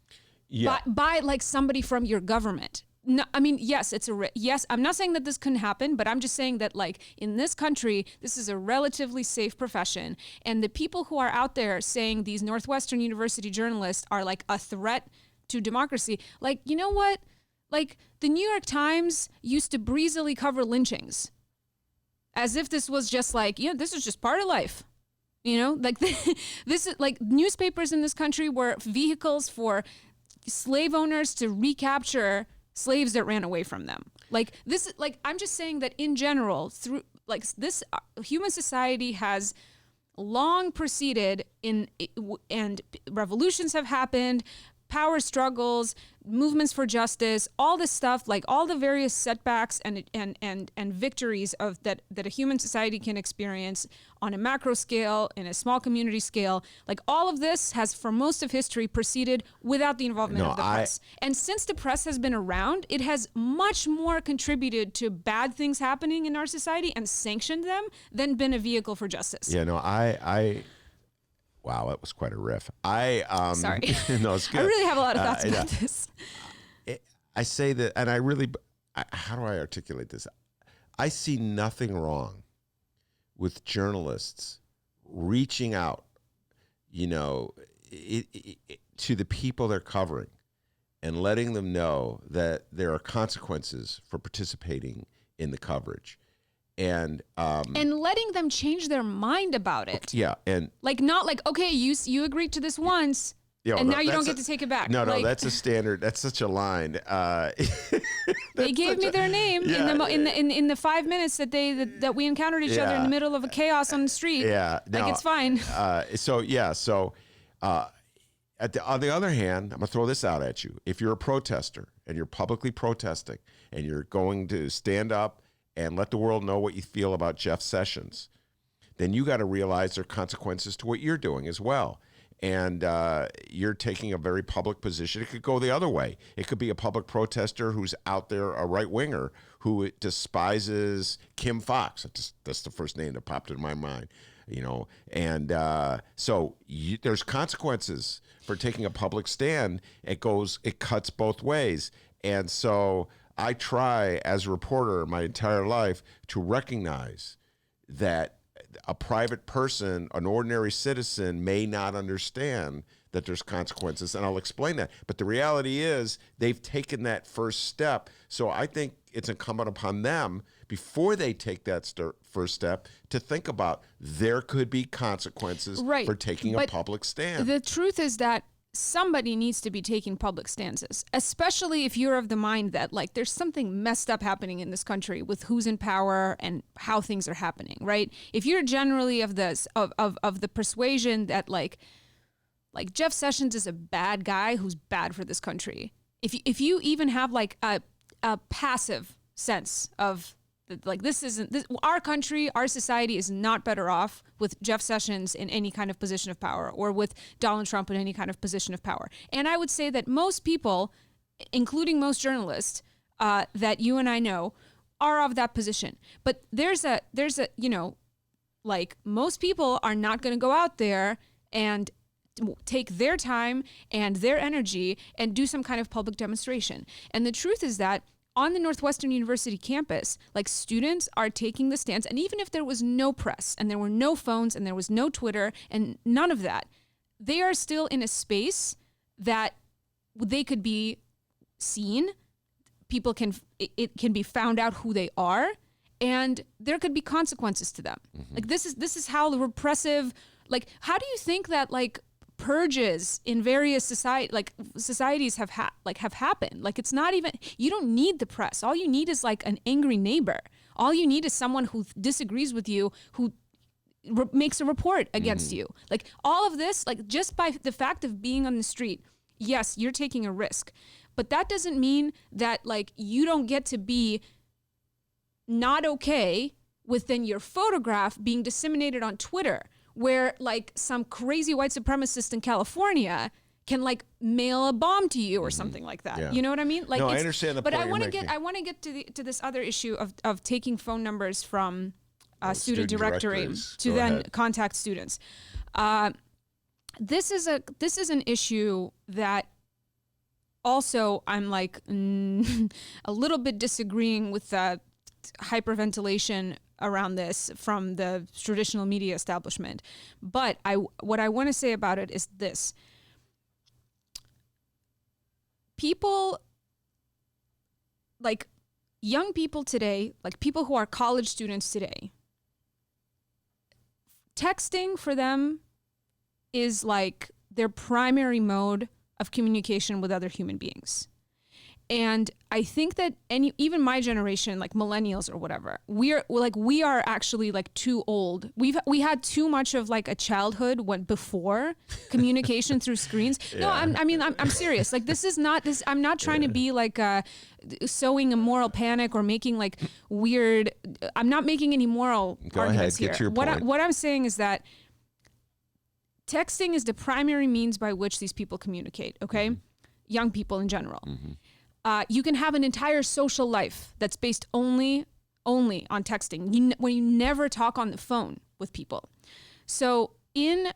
by like somebody from your government. No, I mean, yes, yes. I'm not saying that this couldn't happen, but I'm just saying that, like, in this country, this is a relatively safe profession. And the people who are out there saying these Northwestern University journalists are, like, a threat to democracy, like, you know what? Like, the New York Times used to breezily cover lynchings as if this was just like, this is just part of life. Like, this is like, newspapers in this country were vehicles for slave owners to recapture slaves that ran away from them. Like, this, like, I'm just saying that in general, through, like, this human society has long proceeded and revolutions have happened, power struggles, movements for justice, all this stuff, like, all the various setbacks and victories of that a human society can experience on a macro scale, in a small community scale, like, all of this has, for most of history, proceeded without the involvement of the press. And since the press has been around, it has much more contributed to bad things happening in our society and sanctioned them than been a vehicle for justice. Yeah, no, wow, that was quite a riff. Sorry. No, it's good. I really have a lot of thoughts about this. I say that, and how do I articulate this? I see nothing wrong with journalists reaching out, to the people they're covering and letting them know that there are consequences for participating in the coverage. And letting them change their mind about it. Yeah, and like, not like, okay, you agreed to this once, and now you don't get to take it back. No, like, that's a standard. That's such a line. They gave me their name in the 5 minutes that we encountered each other in the middle of a chaos on the street. Yeah, like, it's fine. On the other hand, I'm gonna throw this out at you. If you're a protester and you're publicly protesting and you're going to stand up and let the world know what you feel about Jeff Sessions, then you got to realize there are consequences to what you're doing as well. And you're taking a very public position. It could go the other way. It could be a public protester who's out there, a right-winger, who despises Kim Fox. That's the first name that popped into my mind. And so there's consequences for taking a public stand. It cuts both ways. And so I try, as a reporter my entire life, to recognize that a private person, an ordinary citizen, may not understand that there's consequences, and I'll explain that. But the reality is they've taken that first step. So I think it's incumbent upon them, before they take that first step, to think about there could be consequences for taking a public stand. The truth is that somebody needs to be taking public stances, especially if you're of the mind that, like, there's something messed up happening in this country with who's in power and how things are happening, right? If you're generally of the persuasion that like Jeff Sessions is a bad guy who's bad for this country, if you even have like a passive sense of like, our country, our society is not better off with Jeff Sessions in any kind of position of power, or with Donald Trump in any kind of position of power. And I would say that most people, including most journalists that you and I know, are of that position. But there's a like, most people are not going to go out there and take their time and their energy and do some kind of public demonstration. And the truth is that on the Northwestern University campus, like, students are taking the stance, and even if there was no press and there were no phones and there was no Twitter and none of that, they are still in a space that they could be seen. People it can be found out who they are, and there could be consequences to them. Like, this is how the repressive, like, how do you think that, like, purges in various societies have happened? Like, it's not even, you don't need the press. All you need is, like, an angry neighbor. All you need is someone who disagrees with you, who makes a report against you. Like, all of this, like, just by the fact of being on the street, yes, you're taking a risk, but that doesn't mean that, like, you don't get to be not okay with then your photograph being disseminated on Twitter, where, like, some crazy white supremacist in California can, like, mail a bomb to you or something like that. Yeah. You know what I mean? Like, no, I understand the but point I want to making. I want to get to this other issue of taking phone numbers from student directory to then contact students. This is an issue that also I'm, like, a little bit disagreeing with the hyperventilation around this from the traditional media establishment. But what I want to say about it is this. People, like, young people today, like, people who are college students today, texting for them is, like, their primary mode of communication with other human beings. And I think that even my generation, like millennials or whatever, we are actually, like, too old. We had too much of, like, a childhood before communication through screens. Yeah. No, I'm serious. Like, this is not this. I'm not trying to be, like, sowing a moral panic or making, like, weird. I'm not making any moral arguments here. Get to your point. What I'm saying is that texting is the primary means by which these people communicate. Okay, young people in general. You can have an entire social life that's based only on texting, when you never talk on the phone with people. So in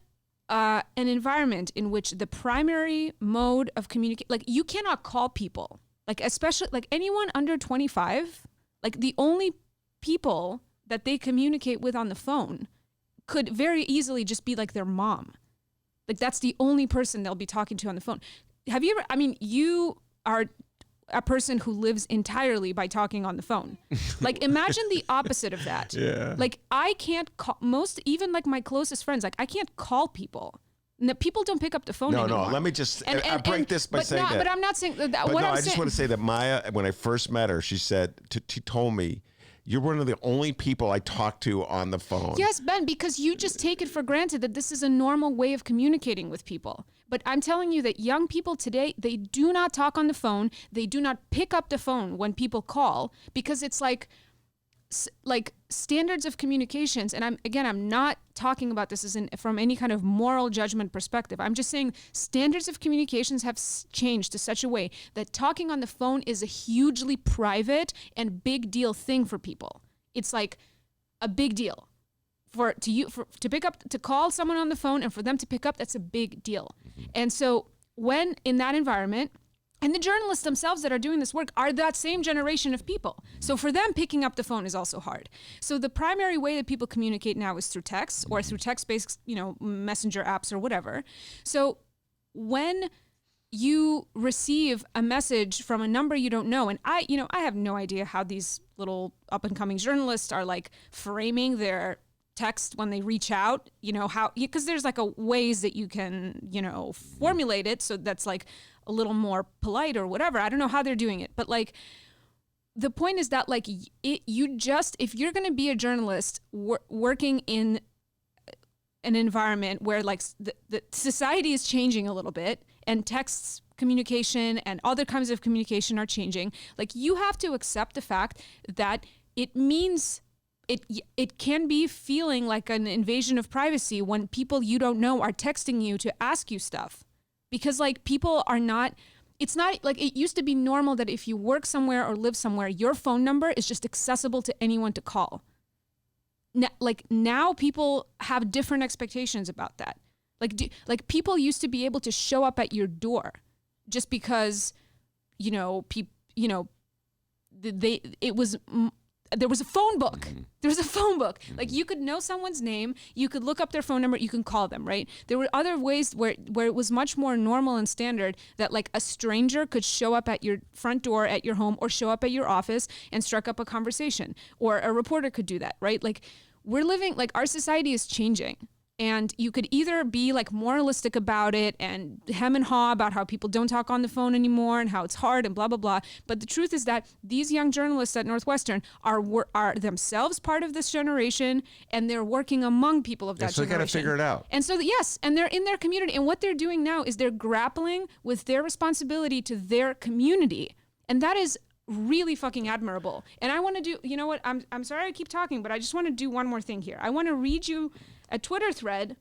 an environment in which the primary mode of communication, like, you cannot call people, like, especially, like, anyone under 25, like, the only people that they communicate with on the phone could very easily just be, like, their mom. Like, that's the only person they'll be talking to on the phone. Have you ever, you are a person who lives entirely by talking on the phone. Like, imagine the opposite of that. Yeah. Like, I can't call even, like, my closest friends, like, I can't call people. People don't pick up the phone anymore. No, let me just I break this by saying that. But I'm not saying that. I just want to say that Maya, when I first met her, she said, she told me, you're one of the only people I talk to on the phone. Yes, Ben, because you just take it for granted that this is a normal way of communicating with people. But I'm telling you that young people today, they do not talk on the phone. They do not pick up the phone when people call, because it's like standards of communications. And I'm not talking about this from any kind of moral judgment perspective. I'm just saying standards of communications have changed to such a way that talking on the phone is a hugely private and big deal thing for people. It's like a big deal to call someone on the phone, and for them to pick up, that's a big deal. And so when in that environment, and the journalists themselves that are doing this work are that same generation of people. So for them, picking up the phone is also hard. So the primary way that people communicate now is through text or through text-based, messenger apps or whatever. So when you receive a message from a number you don't know, and I have no idea how these little up-and-coming journalists are, like, framing their text when they reach out, because there's, like, a ways that you can, formulate it so that's, like, a little more polite or whatever. I don't know how they're doing it, but, like, the point is that, like, if you're going to be a journalist working in an environment where, like, the society is changing a little bit and text communication and other kinds of communication are changing, like, you have to accept the fact that it means it can be feeling like an invasion of privacy when people you don't know are texting you to ask you stuff. Because, like, people are not, it's not like it used to be normal that if you work somewhere or live somewhere, your phone number is just accessible to anyone to call. Now people have different expectations about that. Like people used to be able to show up at your door just because, there was a phone book. There was a phone book. Like you could know someone's name, you could look up their phone number, you can call them, right? There were other ways where it was much more normal and standard that like a stranger could show up at your front door at your home or show up at your office and strike up a conversation, or a reporter could do that, right? Like we're living, like our society is changing. And you could either be like moralistic about it and hem and haw about how people don't talk on the phone anymore and how it's hard and blah, blah, blah. But the truth is that these young journalists at Northwestern are themselves part of this generation, and they're working among people of that so generation. So they got to figure it out. And so, yes, and they're in their community. And what they're doing now is they're grappling with their responsibility to their community. And that is really fucking admirable. And I want to do, you know what, I'm sorry I keep talking, but I just want to do one more thing here. I want to read you a Twitter thread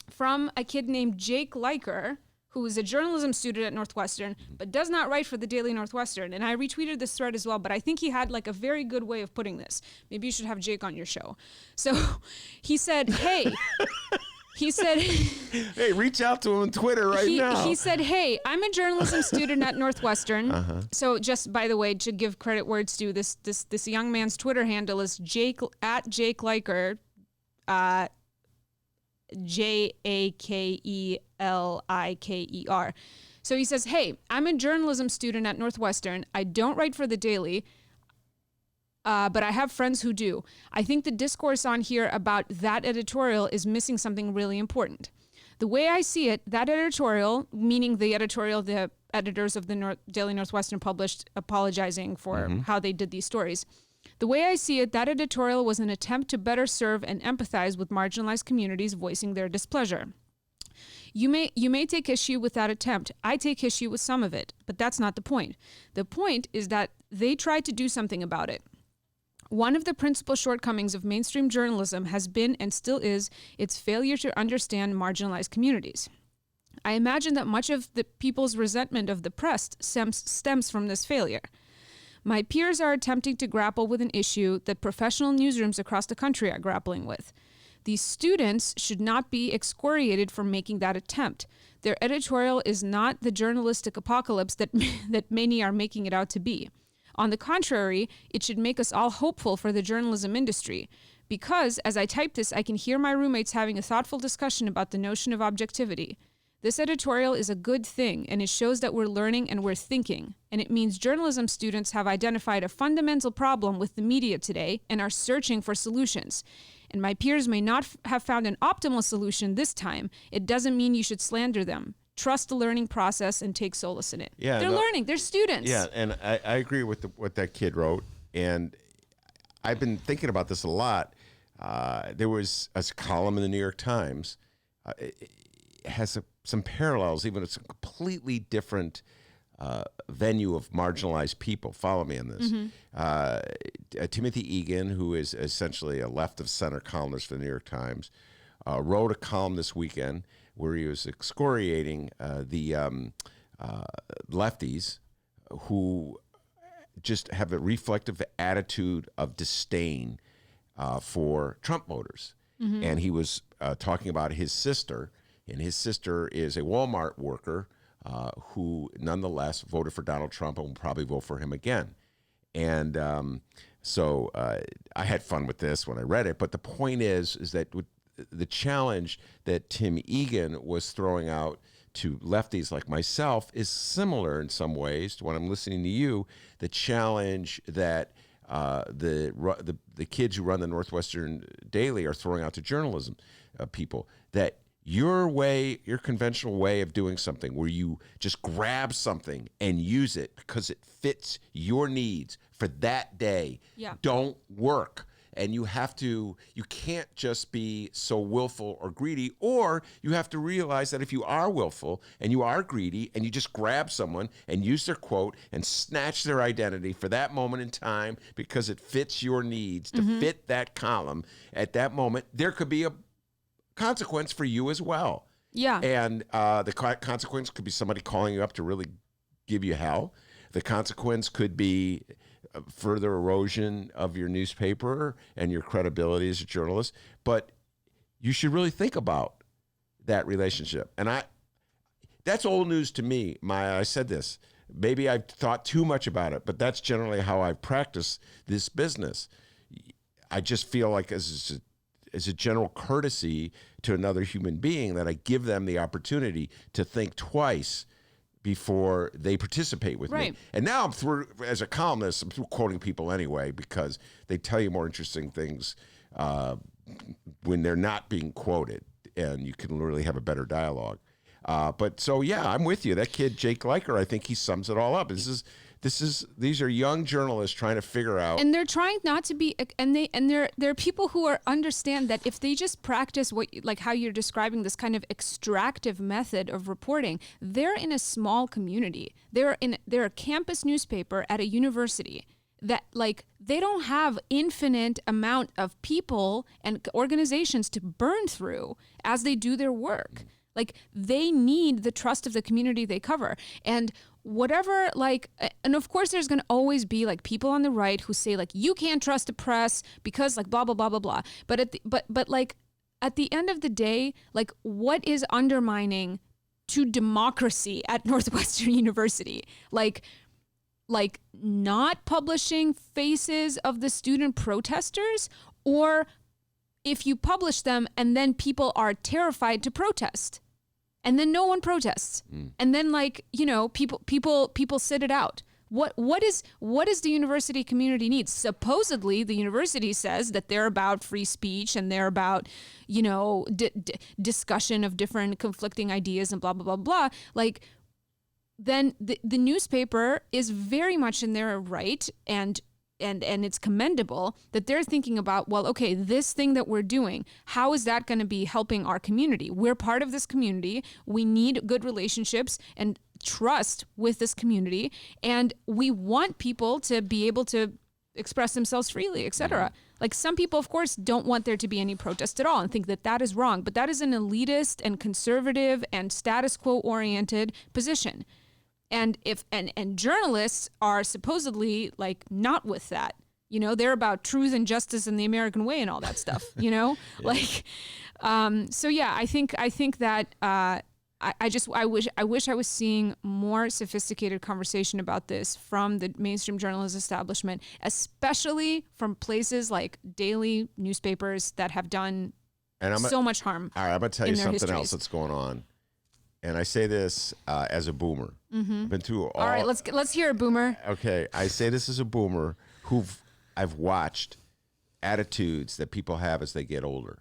from a kid named Jake Liker, who is a journalism student at Northwestern, but does not write for the Daily Northwestern. And I retweeted this thread as well, but I think he had like a very good way of putting this. Maybe you should have Jake on your show. So he said, hey, hey, reach out to him on Twitter now. He said, hey, I'm a journalism student at Northwestern. So just by the way, to give credit where it's due, this young man's Twitter handle is Jake Liker, JAKELIKER. So he says, hey, I'm a journalism student at Northwestern. I don't write for the Daily, but I have friends who do. I think the discourse on here about that editorial is missing something really important. The way I see it, that editorial, meaning the editorial the editors of the Daily Northwestern published apologizing for how they did these stories. The way I see it, that editorial was an attempt to better serve and empathize with marginalized communities voicing their displeasure. You may take issue with that attempt. I take issue with some of it, but that's not the point. The point is that they tried to do something about it. One of the principal shortcomings of mainstream journalism has been and still is its failure to understand marginalized communities. I imagine that much of the people's resentment of the press stems from this failure. My peers are attempting to grapple with an issue that professional newsrooms across the country are grappling with. These students should not be excoriated for making that attempt. Their editorial is not the journalistic apocalypse that many are making it out to be. On the contrary, it should make us all hopeful for the journalism industry. Because, as I type this, I can hear my roommates having a thoughtful discussion about the notion of objectivity. This editorial is a good thing, and it shows that we're learning and we're thinking. And it means journalism students have identified a fundamental problem with the media today and are searching for solutions. And my peers may not have found an optimal solution this time. It doesn't mean you should slander them. Trust the learning process and take solace in it. Yeah, they're learning. They're students. Yeah, and I agree with what that kid wrote. And I've been thinking about this a lot. There was a column in the New York Times. It has some parallels, even it's a completely different venue of marginalized people. Follow me on this. Timothy Egan, who is essentially a left-of-center columnist for the New York Times, wrote a column this weekend where he was excoriating the lefties who just have a reflective attitude of disdain for Trump voters. And he was talking about his sister, and his sister is a Walmart worker who nonetheless voted for Donald Trump and will probably vote for him again. And so I had fun with this when I read it. But the point is that the challenge that Tim Egan was throwing out to lefties like myself is similar in some ways to when I'm listening to you. The challenge that the kids who run the Northwestern Daily are throwing out to journalism people, that your conventional way of doing something where you just grab something and use it because it fits your needs for that day don't work. And you can't just be so willful or greedy, or you have to realize that if you are willful and you are greedy and you just grab someone and use their quote and snatch their identity for that moment in time because it fits your needs to fit that column at that moment, there could be a consequence for you as well. Yeah. And the consequence could be somebody calling you up to really give you hell. The consequence could be further erosion of your newspaper and your credibility as a journalist. But you should really think about that relationship. And that's old news to me. I said this. Maybe I've thought too much about it, but that's generally how I've practiced this business. I just feel like as a general courtesy to another human being that I give them the opportunity to think twice before they participate with me. And now I'm through, as a columnist, I'm through quoting people anyway, because they tell you more interesting things when they're not being quoted, and you can really have a better dialogue. But so, yeah, I'm with you. That kid, Jake Leiker, I think he sums it all up. These are young journalists trying to figure out, and they're trying not to be, and there are people who understand that if they just practice how you're describing this kind of extractive method of reporting, they're in a small community. They're a campus newspaper at a university that they don't have infinite amount of people and organizations to burn through as they do their work. They need the trust of the community they cover. And whatever, and of course there's going to always be people on the right who say you can't trust the press because blah, blah, blah, blah, blah. But at the end of the day, what is undermining to democracy at Northwestern University? Not publishing faces of the student protesters, or if you publish them and then people are terrified to protest, and then no one protests, and then people sit it out. What is the university community needs? Supposedly the university says that they're about free speech and they're about discussion of different conflicting ideas and blah blah blah blah. Then the newspaper is very much in their right, and it's commendable that they're thinking about, well, okay, this thing that we're doing, how is that going to be helping our community? We're part of this community. We need good relationships and trust with this community, and we want people to be able to express themselves freely, etc. Some people, of course, don't want there to be any protest at all and think that that is wrong, but that is an elitist and conservative and status quo oriented position. And journalists are supposedly not with that, they're about truth and justice and the American way and all that stuff, Yeah. So yeah, I think that I wish I was seeing more sophisticated conversation about this from the mainstream journalism establishment, especially from places like daily newspapers that have done so much harm. All right, I'm gonna tell you something histories. else that's going on. And I say this as a boomer. I've been through all right, let's hear it, boomer. Okay, I say this as a boomer I've watched attitudes that people have as they get older.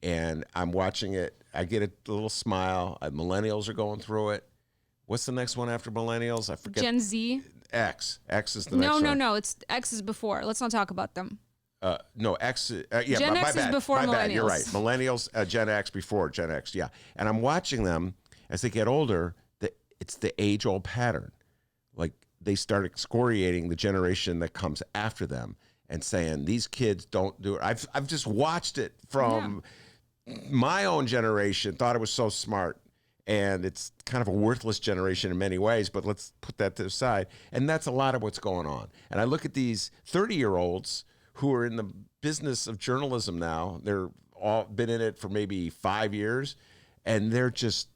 And I'm watching it. I get a little smile. Millennials are going through it. What's the next one after millennials? I forget. Gen Z. X. X is the next one. No. It's X is before. Let's not talk about them. No, X. Yeah, Gen my X bad. is before my millennials. Bad. You're right. Millennials, Gen X before Gen X. Yeah, and I'm watching them as they get older. It's the age-old pattern. They start excoriating the generation that comes after them and saying these kids don't do it. I've just watched it from my own generation. Thought it was so smart, and it's kind of a worthless generation in many ways. But let's put that to the side. And that's a lot of what's going on. And I look at these 30-year-olds who are in the business of journalism now. They're all been in it for maybe 5 years, and they're just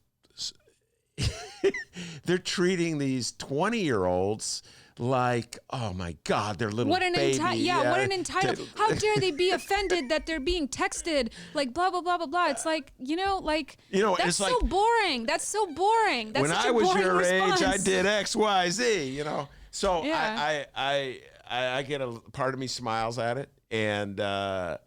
they're treating these 20-year-olds like, oh my God, they're little what an baby. What an entitled. How dare they be offended that they're being texted blah blah blah blah blah. It's that's it's so boring. That's so boring. That's when such I a was boring your response. age, I did X, Y, Z. So Yeah. I get a part of me smiles at it, and part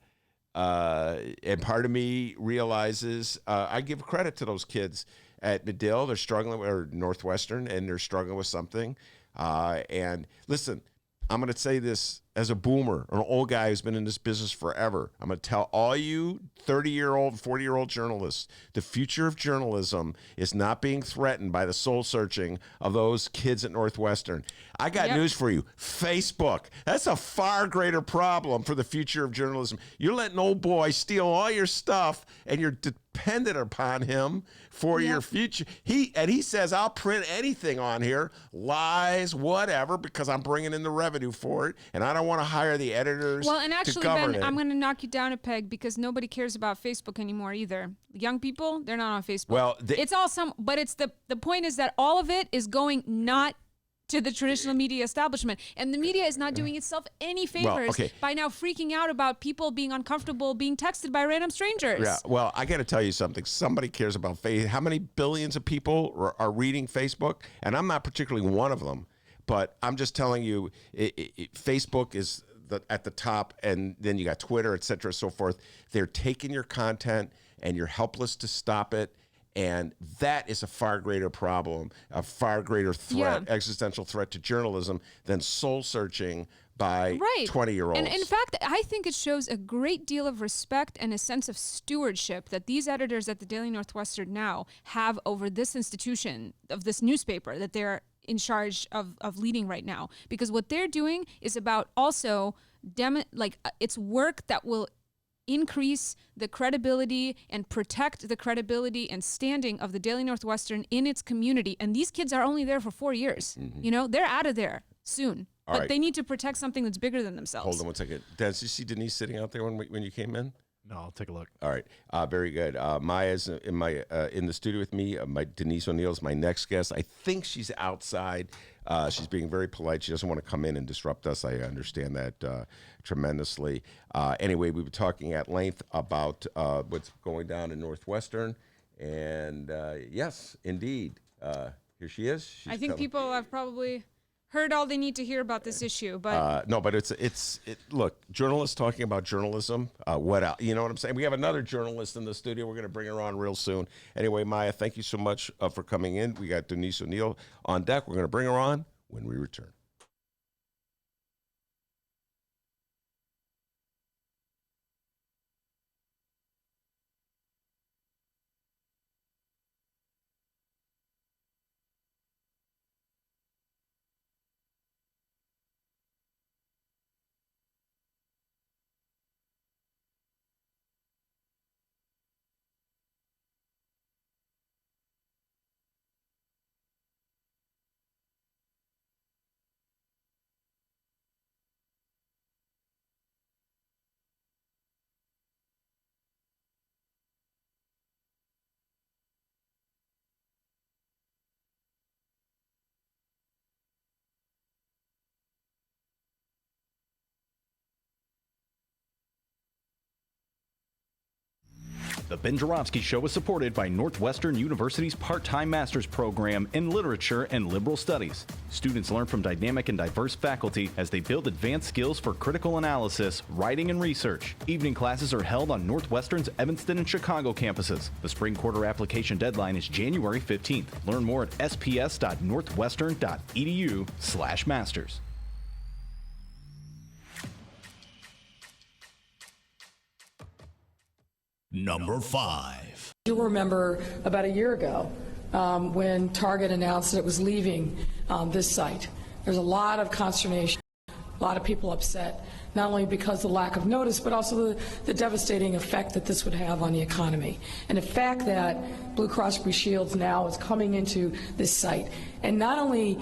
of me realizes I give credit to those kids at Medill. They're struggling, or Northwestern, and they're struggling with something. And listen, I'm going to say this as a boomer, an old guy who's been in this business forever. I'm going to tell all you 30-year-old, 40-year-old journalists, the future of journalism is not being threatened by the soul searching of those kids at Northwestern. I got news for you. Facebook. That's a far greater problem for the future of journalism. You're letting old boy steal all your stuff, and you're dependent upon him for your future. He says, I'll print anything on here, lies, whatever, because I'm bringing in the revenue for it, and I don't want to hire the editors Well, and to actually, govern Ben, it. I'm going to knock you down a peg because nobody cares about Facebook anymore either. Young people, they're not on Facebook. Well, it's all but it's the point is that all of it is going not to the traditional media establishment. And the media is not doing itself any favors by now freaking out about people being uncomfortable being texted by random strangers. Yeah, well, I got to tell you something. Somebody cares about Facebook. How many billions of people are reading Facebook? And I'm not particularly one of them, but I'm just telling you, Facebook is at the top, and then you got Twitter, et cetera, so forth. They're taking your content, and you're helpless to stop it. And that is a far greater problem, a far greater threat, existential threat to journalism than soul searching by 20-year-olds. And in fact, I think it shows a great deal of respect and a sense of stewardship that these editors at the Daily Northwestern now have over this institution, of this newspaper that they're in charge of leading right now. Because what they're doing is about also, it's work that will increase the credibility and protect the credibility and standing of the Daily Northwestern in its community. And these kids are only there for 4 years. You know, they're out of there soon. But they need to protect something that's bigger than themselves. Hold on 1 second. Did you see Denise sitting out there when you came in? No, I'll take a look. All right, very good. Maya's in the studio with me. Denise O'Neill is my next guest. I think she's outside. She's being very polite. She doesn't want to come in and disrupt us. I understand that tremendously. Anyway, we were talking at length about what's going down in Northwestern, and yes, indeed, here she is. I think people have probably heard all they need to hear about this issue, but no, but it's look, journalists talking about journalism. What else? You know what I'm saying? We have another journalist in the studio. We're going to bring her on real soon. Anyway, Maya, thank you so much for coming in. We got Denise O'Neill on deck. We're going to bring her on when we return. The Ben Joravsky Show is supported by Northwestern University's part-time master's program in literature and liberal studies. Students learn from dynamic and diverse faculty as they build advanced skills for critical analysis, writing, and research. Evening classes are held on Northwestern's Evanston and Chicago campuses. The spring quarter application deadline is January 15th. Learn more at sps.northwestern.edu/masters. Number 5. You remember about a year ago when Target announced that it was leaving this site. There's a lot of consternation, a lot of people upset, not only because of the lack of notice, but also the devastating effect that this would have on the economy. And the fact that Blue Cross Blue Shields now is coming into this site and not only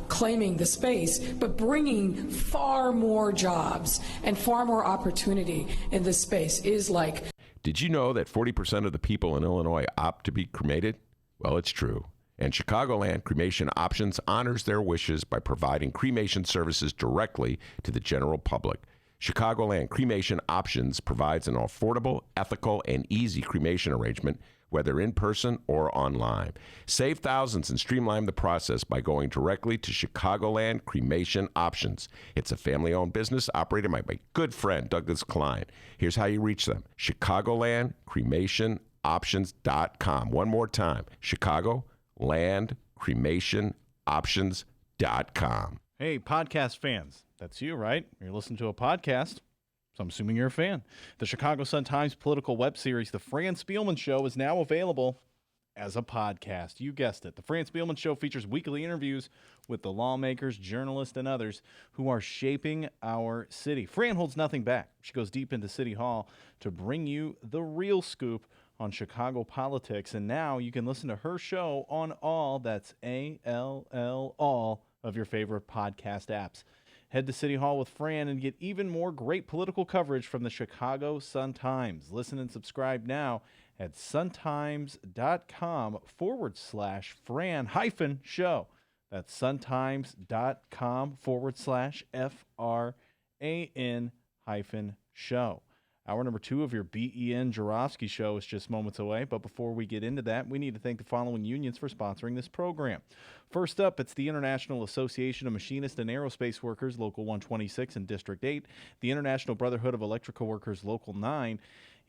claiming the space, but bringing far more jobs and far more opportunity in this space is like. Did you know that 40% of the people in Illinois opt to be cremated? Well, it's true. And Chicagoland Cremation Options honors their wishes by providing cremation services directly to the general public. Chicagoland Cremation Options provides an affordable, ethical, and easy cremation arrangement, whether in person or online. Save thousands and streamline the process by going directly to Chicagoland Cremation Options. It's a family-owned business operated by my good friend, Douglas Klein. Here's how you reach them. ChicagolandCremationOptions.com. One more time, ChicagolandCremationOptions.com. Hey, podcast fans. That's you, right? You're listening to a podcast, so I'm assuming you're a fan. The Chicago Sun-Times political web series, The Fran Spielman Show, is now available as a podcast. You guessed it. The Fran Spielman Show features weekly interviews with the lawmakers, journalists, and others who are shaping our city. Fran holds nothing back. She goes deep into City Hall to bring you the real scoop on Chicago politics. And now you can listen to her show on all, that's ALL, all of your favorite podcast apps. Head to City Hall with Fran and get even more great political coverage from the Chicago Sun-Times. Listen and subscribe now at suntimes.com/Fran-show. That's suntimes.com/FRAN-show. Hour number 2 of your BEN Joravsky show is just moments away, but before we get into that, we need to thank the following unions for sponsoring this program. First up, it's the International Association of Machinists and Aerospace Workers, Local 126 and District 8, the International Brotherhood of Electrical Workers, Local 9,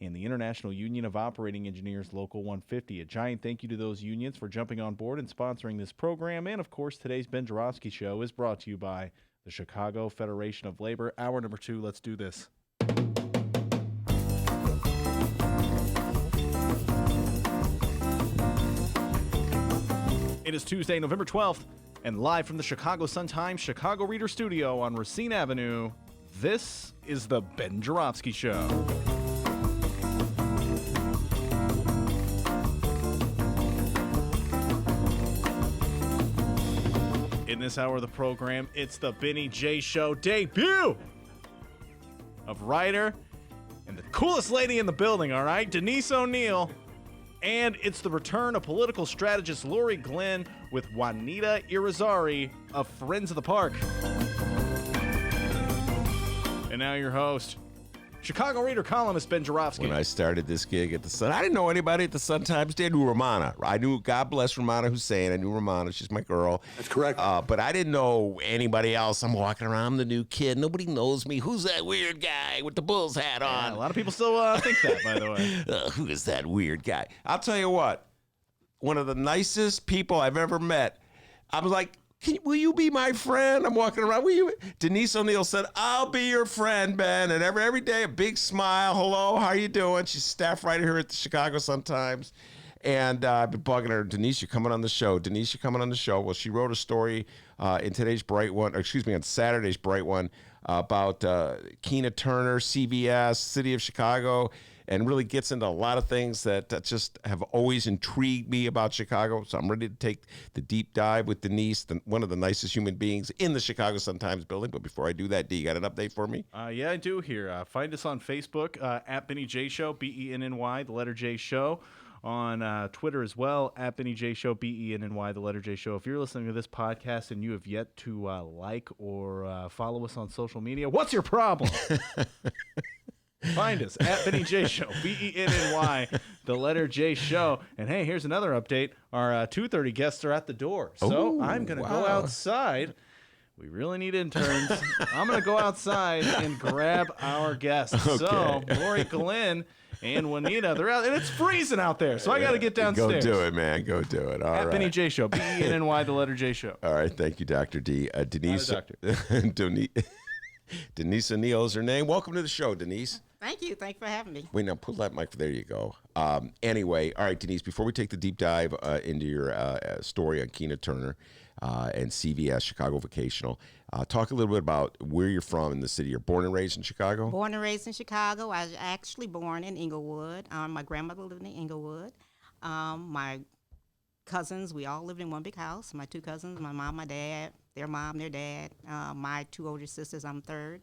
and the International Union of Operating Engineers, Local 150. A giant thank you to those unions for jumping on board and sponsoring this program. And, of course, today's Ben Joravsky show is brought to you by the Chicago Federation of Labor. Hour number 2, let's do this. It is Tuesday, November 12th, and live from the Chicago Sun-Times Chicago Reader Studio on Racine Avenue, this is the Ben Joravsky Show. In this hour of the program, it's the Benny J. Show debut of writer and the coolest lady in the building, all right, Denise O'Neil. And it's the return of political strategist Laurie Glenn with Juanita Irizarry of Friends of the Park. And now your host, Chicago Reader columnist Ben Joravsky. When I started this gig at the Sun, I didn't know anybody at the Sun-Times. I knew Romana. I knew, God bless Romana Hussein. I knew Romana. She's my girl. That's correct. But I didn't know anybody else. I'm walking around, I'm the new kid. Nobody knows me. Who's that weird guy with the Bulls hat on? Yeah, a lot of people still think that, by the way. Who is that weird guy? I'll tell you what. One of the nicest people I've ever met. I was like, will you be my friend? I'm walking around. Will you? Denise O'Neil said, I'll be your friend, Ben. And every day, a big smile. Hello, how you doing? She's staff writer here at the Chicago Sun-Times. And I've been bugging her, Denise, you're coming on the show. Denise, you're coming on the show. Well, she wrote a story in today's Bright One, on Saturday's Bright One about Keena Turner, CVS, City of Chicago, and really gets into a lot of things that just have always intrigued me about Chicago. So I'm ready to take the deep dive with Denise, one of the nicest human beings in the Chicago Sun-Times building. But before I do that, D, you got an update for me? Yeah, I do here. Find us on Facebook, at Benny J Show, BENNY, the letter J Show. On Twitter as well, at Benny J Show, BENNY, the letter J Show. If you're listening to this podcast and you have yet to like or follow us on social media, what's your problem? Find us at Benny J Show, BENNY, the letter J Show. And hey, here's another update. Our 2:30 guests are at the door. So I'm going to go outside. We really need interns. I'm going to go outside and grab our guests. Okay. So Laurie Glenn and Juanita, they're out, and it's freezing out there. So I got to get downstairs. Go do it, man. Go do it. All right. At Benny J Show, BENNY, the letter J Show. All right. Thank you, Dr. D. Denise. Denise O'Neil is her name. Welcome to the show, Denise. Thank you. Thanks for having me. Wait, now pull that mic. There you go. Anyway, all right, Denise, before we take the deep dive into your story on Keena Turner and CVS, Chicago Vocational, talk a little bit about where you're from in the city. You're born and raised in Chicago? Born and raised in Chicago. I was actually born in Inglewood. My grandmother lived in Inglewood. My cousins, we all lived in one big house. My two cousins, my mom, my dad, their mom, their dad, my two older sisters, I'm third.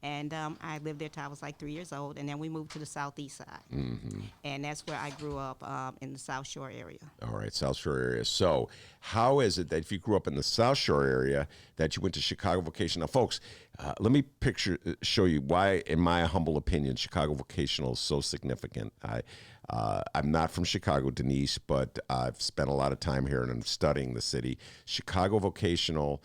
And I lived there till I was like 3 years old, and then we moved to the southeast side. Mm-hmm. And that's where I grew up in the South Shore area. All right, South Shore area. So how is it that if you grew up in the South Shore area that you went to Chicago Vocational? Now, folks, let me show you why, in my humble opinion, Chicago Vocational is so significant. I'm not from Chicago, Denise, but I've spent a lot of time here and I'm studying the city. Chicago Vocational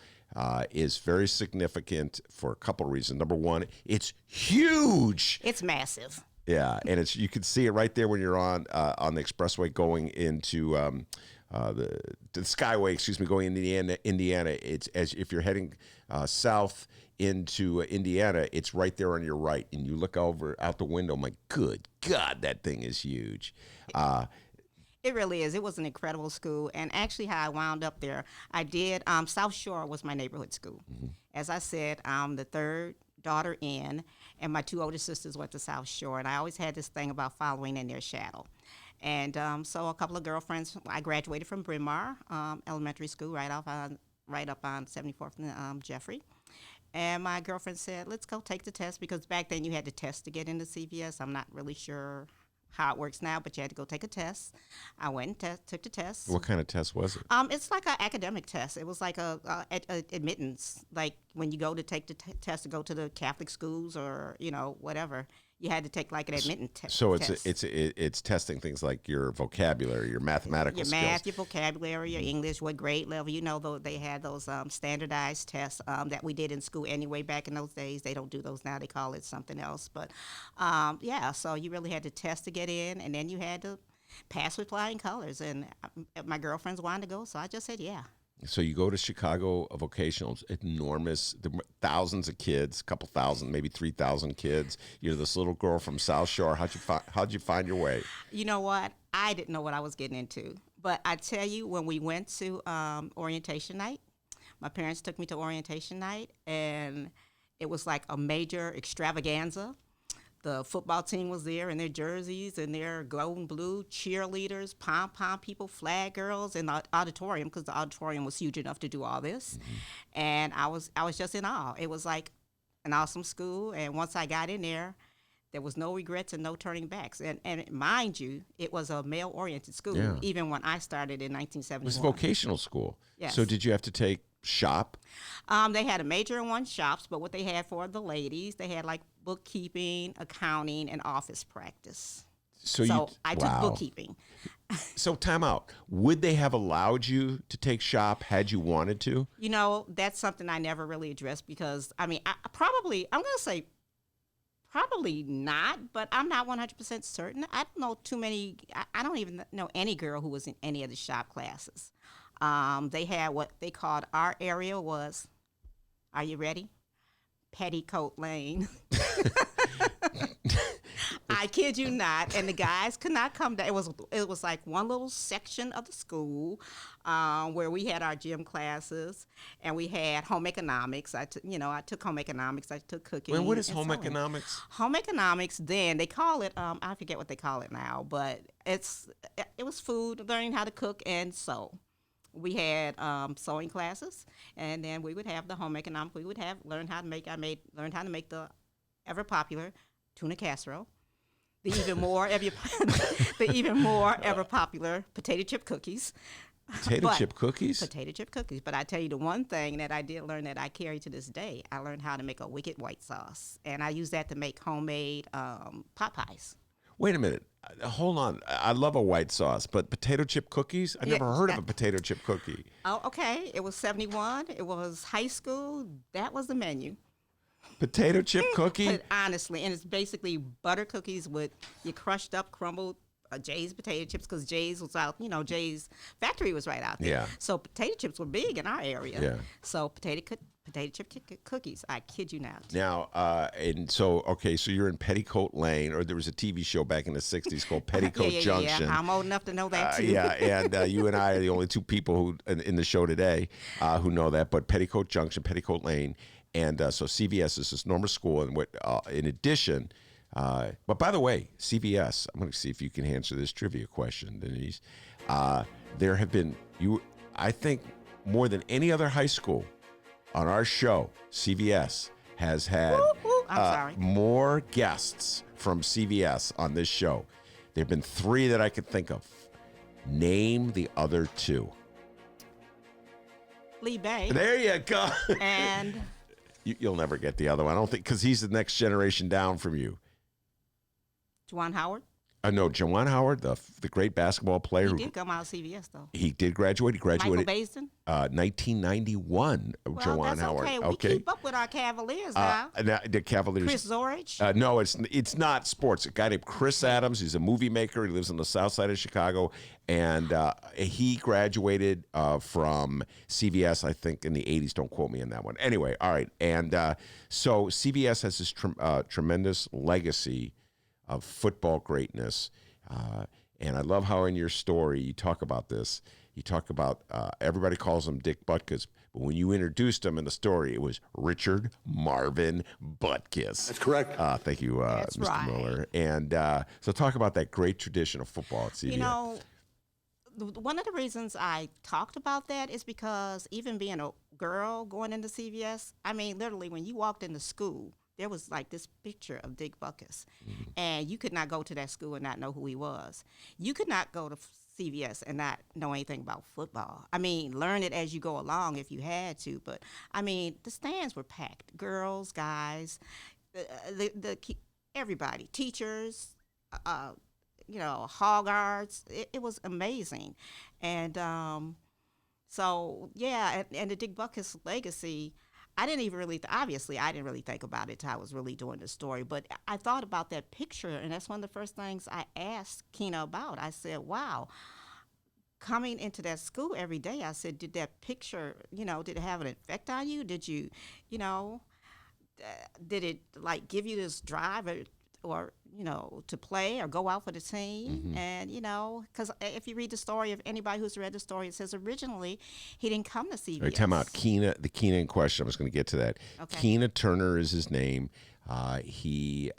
is very significant for a couple of reasons. Number one, it's huge. It's massive. Yeah, and you can see it right there when you're on the expressway going into the Skyway, going into Indiana. It's as if you're heading south into Indiana, it's right there on your right, and you look out the window. My good God, that thing is huge. It really is. It was an incredible school. And actually how I wound up there, I did, South Shore was my neighborhood school. Mm-hmm. As I said, I'm the third daughter in, and my two older sisters went to South Shore. And I always had this thing about following in their shadow. And so a couple of girlfriends, I graduated from Bryn Mawr Elementary School right up on 74th and Jeffrey. And my girlfriend said, let's go take the test, because back then you had to test to get into CVS. I'm not really sure how it works now, but you had to go take a test. I went and took the test. What kind of test was it? It's like an academic test. It was like a admittance, like when you go to take the test to go to the Catholic schools or whatever. You had to take like an admittance test. So it's testing things like your vocabulary, your mathematical skills. Your math, your vocabulary, your English, what grade level. Though they had those standardized tests that we did in school anyway back in those days. They don't do those now. They call it something else. But so you really had to test to get in, and then you had to pass with flying colors. And my girlfriends wanted to go, so I just said yeah. So you go to Chicago Vocational, enormous, thousands of kids, a couple thousand, maybe 3,000 kids. You're this little girl from South Shore. How'd you find your way? You know what? I didn't know what I was getting into. But I tell you, when we went to orientation night, my parents took me to orientation night, and it was like a major extravaganza. The football team was there in their jerseys and their gold and blue, cheerleaders, pom-pom people, flag girls in the auditorium, because the auditorium was huge enough to do all this. Mm-hmm. And I was just in awe. It was like an awesome school. And once I got in there was no regrets and no turning backs. And mind you, it was a male-oriented school, even when I started in 1971. It was a vocational school. Yes. So did you have to take shop? They had a major in one shops, but what they had for the ladies, they had like bookkeeping, accounting, and office practice. So I took bookkeeping. So time out. Would they have allowed you to take shop had you wanted to? That's something I never really addressed, because I'm going to say probably not, but I'm not 100% certain. I don't know too many. I don't even know any girl who was in any of the shop classes. They had what they called, our area was, are you ready? Petticoat Lane. I kid you not. And the guys could not come down. It was like one little section of the school where we had our gym classes, and we had home economics. I took home economics. I took cooking. Well, what is home economics? Home economics, then they call it, I forget what they call it now, but it was food, learning how to cook and sew. We had sewing classes, and then we would have the home economics. We would have learned how to make the ever popular tuna casserole, the even more ever popular potato chip cookies. Potato chip cookies? Potato chip cookies. But I tell you, the one thing that I did learn that I carry to this day, I learned how to make a wicked white sauce, and I use that to make homemade pot pies. Wait a minute. Hold on. I love a white sauce, but potato chip cookies? I never heard of a potato chip cookie. Oh, okay. It was 71. It was high school. That was the menu. Potato chip cookie? Honestly, and it's basically butter cookies with your crushed up, crumbled Jay's potato chips, because Jay's was out, Jay's factory was right out there. Yeah. So potato chips were big in our area. Yeah. So potato chip cookies. I kid you not. Now, so you're in Petticoat Lane, or there was a TV show back in the 60s called Petticoat Junction. Yeah, I'm old enough to know that too. And you and I are the only two people who in the show today who know that. But Petticoat Junction, Petticoat Lane, and so CVS is this normal school, and what in addition. But by the way, CVS, I'm going to see if you can answer this trivia question, Denise. There have been, I think, more than any other high school on our show, CVS has had more guests from CVS on this show. There have been 3 that I could think of. Name the other 2. Lee Bay. There you go. And you'll never get the other one, I don't think, because he's the next generation down from you. Juwan Howard? No, Juwan Howard, the great basketball player. He did come out of CVS, though. He did graduate. He graduated. Michael Baisden? 1991, Juwan Howard. Okay. We keep up with our Cavaliers now. The Cavaliers. Chris Zorich? No, it's not sports. A guy named Chris Adams. He's a movie maker. He lives on the south side of Chicago. And he graduated from CVS, I think, in the 80s. Don't quote me on that one. Anyway, all right. And so CVS has this tremendous legacy of football greatness. And I love how in your story you talk about this. You talk about, everybody calls him Dick Butkus, but when you introduced him in the story, it was Richard Marvin Butkus. That's correct. Thank you, That's Mr. right. Miller. And so talk about that great tradition of football at CVS. One of the reasons I talked about that is because even being a girl going into CVS, I mean, literally, when you walked into school, there was like this picture of Dick Buckus, and you could not go to that school and not know who he was. You could not go to CVS and not know anything about football. I mean, learn it as you go along if you had to, but I mean, the stands were packed. Girls, guys, everybody, teachers, hall guards. It was amazing, and so yeah, and the Dick Buckus legacy. I didn't even really, obviously, I didn't really think about it till I was really doing the story. But I thought about that picture, and that's one of the first things I asked Keena about. I said, wow, coming into that school every day, I said, did that picture, did it have an effect on you? Did you, you know, did it like give you this drive or to play or go out for the team? And because if you read the story, of anybody who's read the story, it says originally he didn't come to CBS. Right, time out. The Keena in question, I was going to get to that. Okay. Keena Turner is his name. He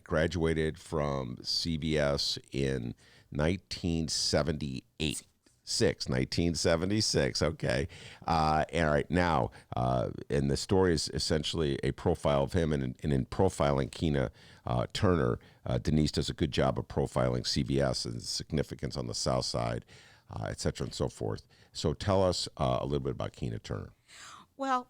graduated from CBS in 1978. 1976. Okay. All right. Now, and the story is essentially a profile of him. And in profiling Keena Turner, Denise does a good job of profiling CBS and its significance on the South Side, et cetera, and so forth. So tell us a little bit about Keena Turner. Well,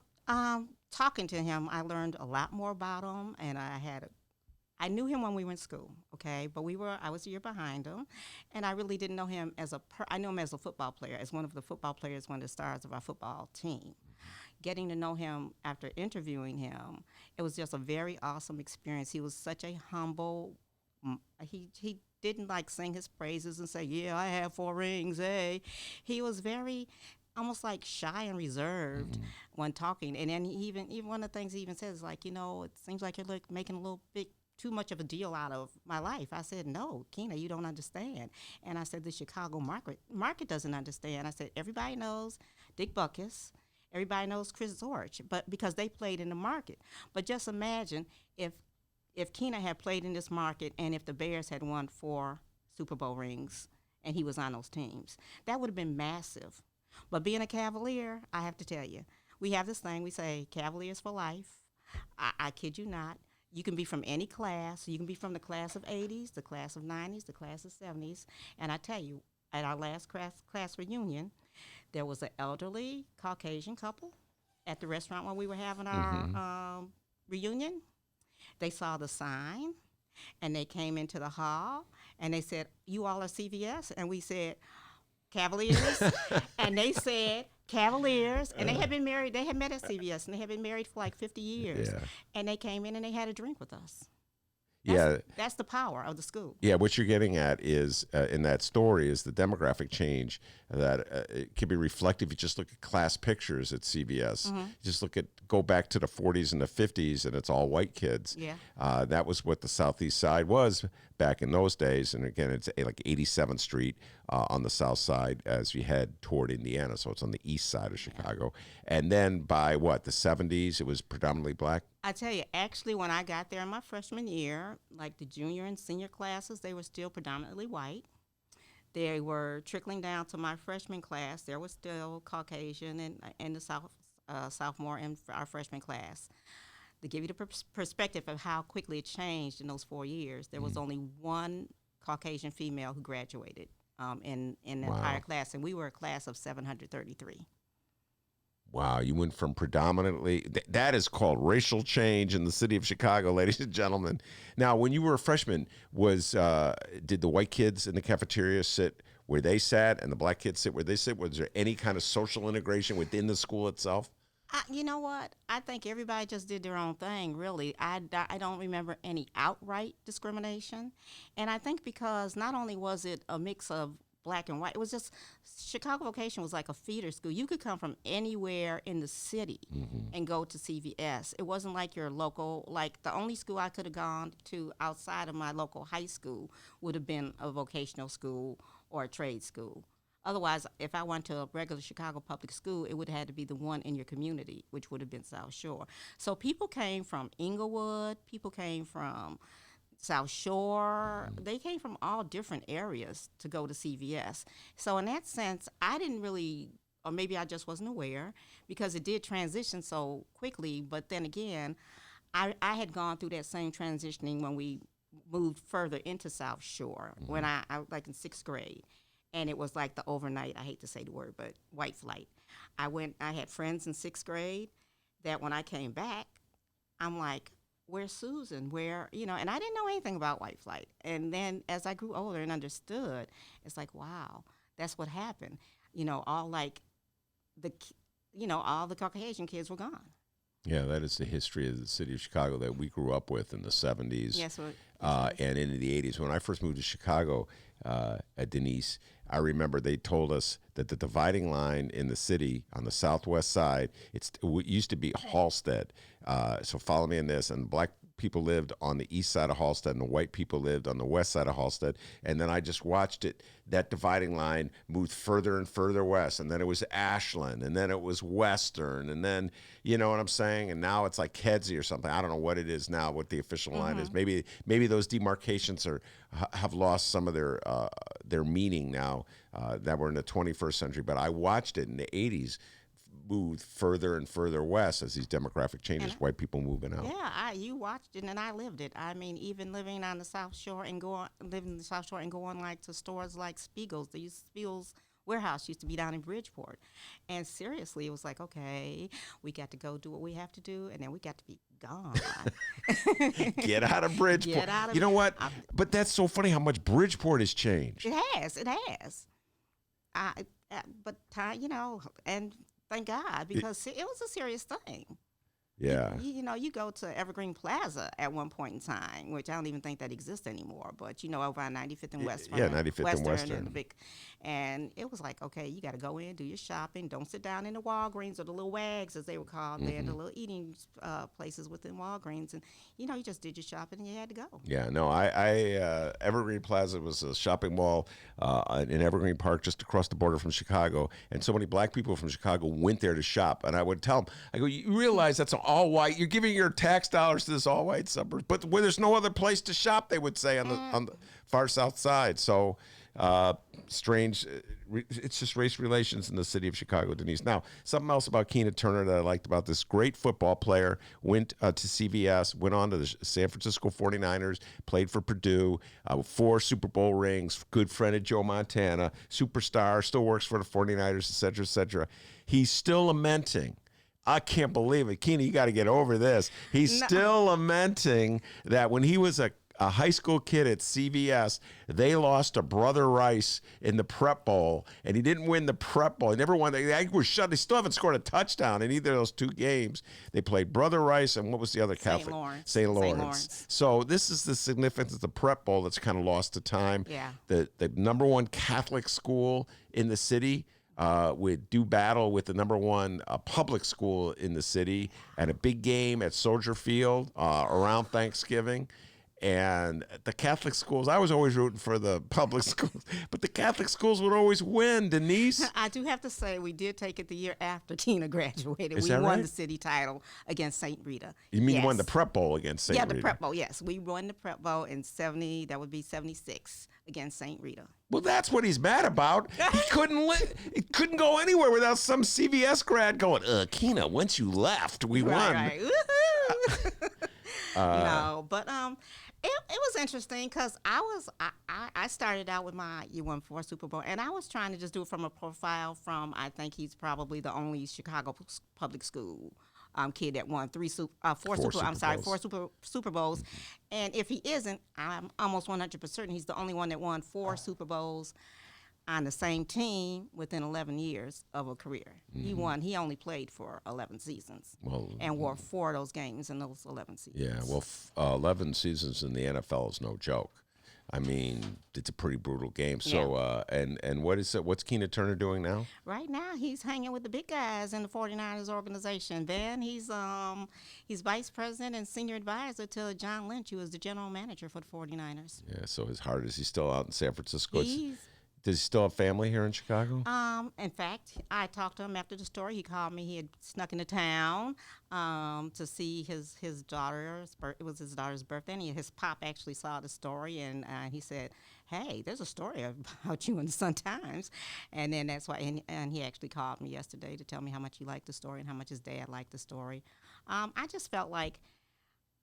talking to him, I learned a lot more about him, and I knew him when we were in school, okay, but I was a year behind him, and I really didn't know him I knew him as a football player, as one of the football players, one of the stars of our football team. Getting to know him after interviewing him, it was just a very awesome experience. He was such a humble, he didn't like sing his praises and say, yeah, I have 4 rings, hey. He was very almost like shy and reserved when talking, and then he even one of the things he even says, like, it seems like you're making a little bit too much of a deal out of my life. I said, no, Keena, you don't understand. And I said, the Chicago market doesn't understand. I said, everybody knows Dick Buckus. Everybody knows Chris Zorich, but because they played in the market. But just imagine if Keena had played in this market and if the Bears had won 4 Super Bowl rings and he was on those teams. That would have been massive. But being a Cavalier, I have to tell you, we have this thing, we say Cavaliers for life. I kid you not. You can be from any class. You can be from the class of 80s, the class of 90s, the class of 70s. And I tell you, at our last class reunion, there was an elderly Caucasian couple at the restaurant when we were having our reunion. They saw the sign, and they came into the hall, and they said, you all are CVS? And we said, Cavaliers. And they said, Cavaliers. And they had been married. They had met at CVS, and they had been married for like 50 years. Yeah. And they came in, and they had a drink with us. That's the power of the school. Yeah, what you're getting at is, in that story, is the demographic change that it can be reflected if you just look at class pictures at CVS. You just go back to the 40s and the 50s, and it's all white kids. Yeah. That was what the Southeast Side was back in those days. And again, it's like 87th Street on the South Side as you head toward Indiana. So it's on the east side of Chicago. And then by the 70s, it was predominantly black? I tell you, actually, when I got there in my freshman year, like the junior and senior classes, they were still predominantly white. They were trickling down to my freshman class. There was still Caucasian in the sophomore and our freshman class. To give you the perspective of how quickly it changed in those 4 years, there was only one Caucasian female who graduated in the entire class, and we were a class of 733. Wow, you went from predominantly, that is called racial change in the city of Chicago, ladies and gentlemen. Now, when you were a freshman, did the white kids in the cafeteria sit where they sat and the black kids sit where they sit? Was there any kind of social integration within the school itself? You know what? I think everybody just did their own thing, really. I don't remember any outright discrimination. And I think because not only was it a mix of black and white, it was just Chicago Vocation was like a feeder school. You could come from anywhere in the city and go to CVS. It wasn't like your local, like the only school I could have gone to outside of my local high school would have been a vocational school or a trade school. Otherwise, if I went to a regular Chicago public school, it would have had to be the one in your community, which would have been South Shore. So people came from Inglewood, people came from South Shore. They came from all different areas to go to CVS. So in that sense, I didn't really, or maybe I just wasn't aware, because it did transition so quickly. But then again, I had gone through that same transitioning when we moved further into South Shore, when I like in 6th grade. And it was like the overnight, I hate to say the word, but white flight. I had friends in 6th grade that when I came back, I'm like, where's Susan? And I didn't know anything about white flight. And then as I grew older and understood, it's like, wow, that's what happened. All the Caucasian kids were gone. Yeah, that is the history of the city of Chicago that we grew up with in the 70s. Yes, and into the 80s. When I first moved to Chicago, Denise, I remember they told us that the dividing line in the city on the southwest side, it used to be Halsted. So follow me in this. And black people lived on the east side of Halsted, and the white people lived on the west side of Halsted. And then I just watched that dividing line moved further and further west. And then it was Ashland, and then it was Western, and then, you know what I'm saying? And now it's like Kedzie or something. I don't know what it is now, what the official line is. Maybe those demarcations have lost some of their meaning now that we're in the 21st century. But I watched it in the 80s moved further and further west as these demographic changes, white people moving out. Yeah, you watched it and I lived it. I mean, even living on the South Shore and going like to stores like Spiegel's. Spiegel's warehouse used to be down in Bridgeport. And seriously, it was like, okay, we got to go do what we have to do, and then we got to be gone. Get out of Bridgeport. You know what? But that's so funny how much Bridgeport has changed. It has. But and thank God, because it was a serious thing. Yeah. You go to Evergreen Plaza at one point in time, which I don't even think that exists anymore, but over on 95th and Western. Yeah, 95th and Western. And it was like, okay, you got to go in, do your shopping. Don't sit down in the Walgreens or the little wags, as they were called there, the little eating places within Walgreens. And, you just did your shopping and you had to go. Yeah, no, Evergreen Plaza was a shopping mall in Evergreen Park just across the border from Chicago. And so many black people from Chicago went there to shop. And I would tell them, I go, you realize that's an all white, you're giving your tax dollars to this all white suburb, but where there's no other place to shop, they would say on the far south side. So strange. It's just race relations in the city of Chicago, Denise. Now, something else about Keena Turner that I liked about this great football player, went to CVS, went on to the San Francisco 49ers, played for Purdue, 4 Super Bowl rings, good friend of Joe Montana, superstar, still works for the 49ers, et cetera, et cetera. He's still lamenting. I can't believe it. Keena, you got to get over this. He's still lamenting that when he was a high school kid at CVS, they lost to Brother Rice in the Prep Bowl, and he didn't win the Prep Bowl. He never won. They were shut. They still haven't scored a touchdown in either of those 2 games. They played Brother Rice, and what was the other Catholic? St. Lawrence. So this is the significance of the Prep Bowl that's kind of lost to time. Yeah. The number 1 Catholic school in the city would do battle with the number 1 public school in the city at a big game at Soldier Field around Thanksgiving. And the Catholic schools, I was always rooting for the public schools, but the Catholic schools would always win, Denise. I do have to say, we did take it the year after Keena graduated. Is we that won right? the city title against St. Rita. You mean yes. you won the Prep Bowl against St. Rita? Yeah, the Prep Bowl, yes. We won the Prep Bowl in 70, that would be 76, against St. Rita. Well, that's what he's mad about. He couldn't go anywhere without some CVS grad going, Keena, once you left, we won. Right. But it was interesting because I started out with my You Won 4 Super Bowl, and I was trying to just do it from a profile from, I think he's probably the only Chicago public school kid that won 4 Super Bowls. And if he isn't, I'm almost 100% certain he's the only one that won 4 Super Bowls on the same team within 11 years of a career. He only played for 11 seasons and won 4 of those games in those 11 seasons. Yeah, well, 11 seasons in the NFL is no joke. I mean, it's a pretty brutal game. So, and what's Keena Turner doing now? Right now, he's hanging with the big guys in the 49ers organization. Then he's vice president and senior advisor to John Lynch, who is the general manager for the 49ers. Yeah, so his heart is he still out in San Francisco? Does he still have family here in Chicago? In fact, I talked to him after the story. He called me. He had snuck into town to see his daughter's. It was his daughter's birthday, and his pop actually saw the story, and he said, "Hey, there's a story about you in the Sun Times," and then that's why. And he actually called me yesterday to tell me how much he liked the story and how much his dad liked the story. I just felt like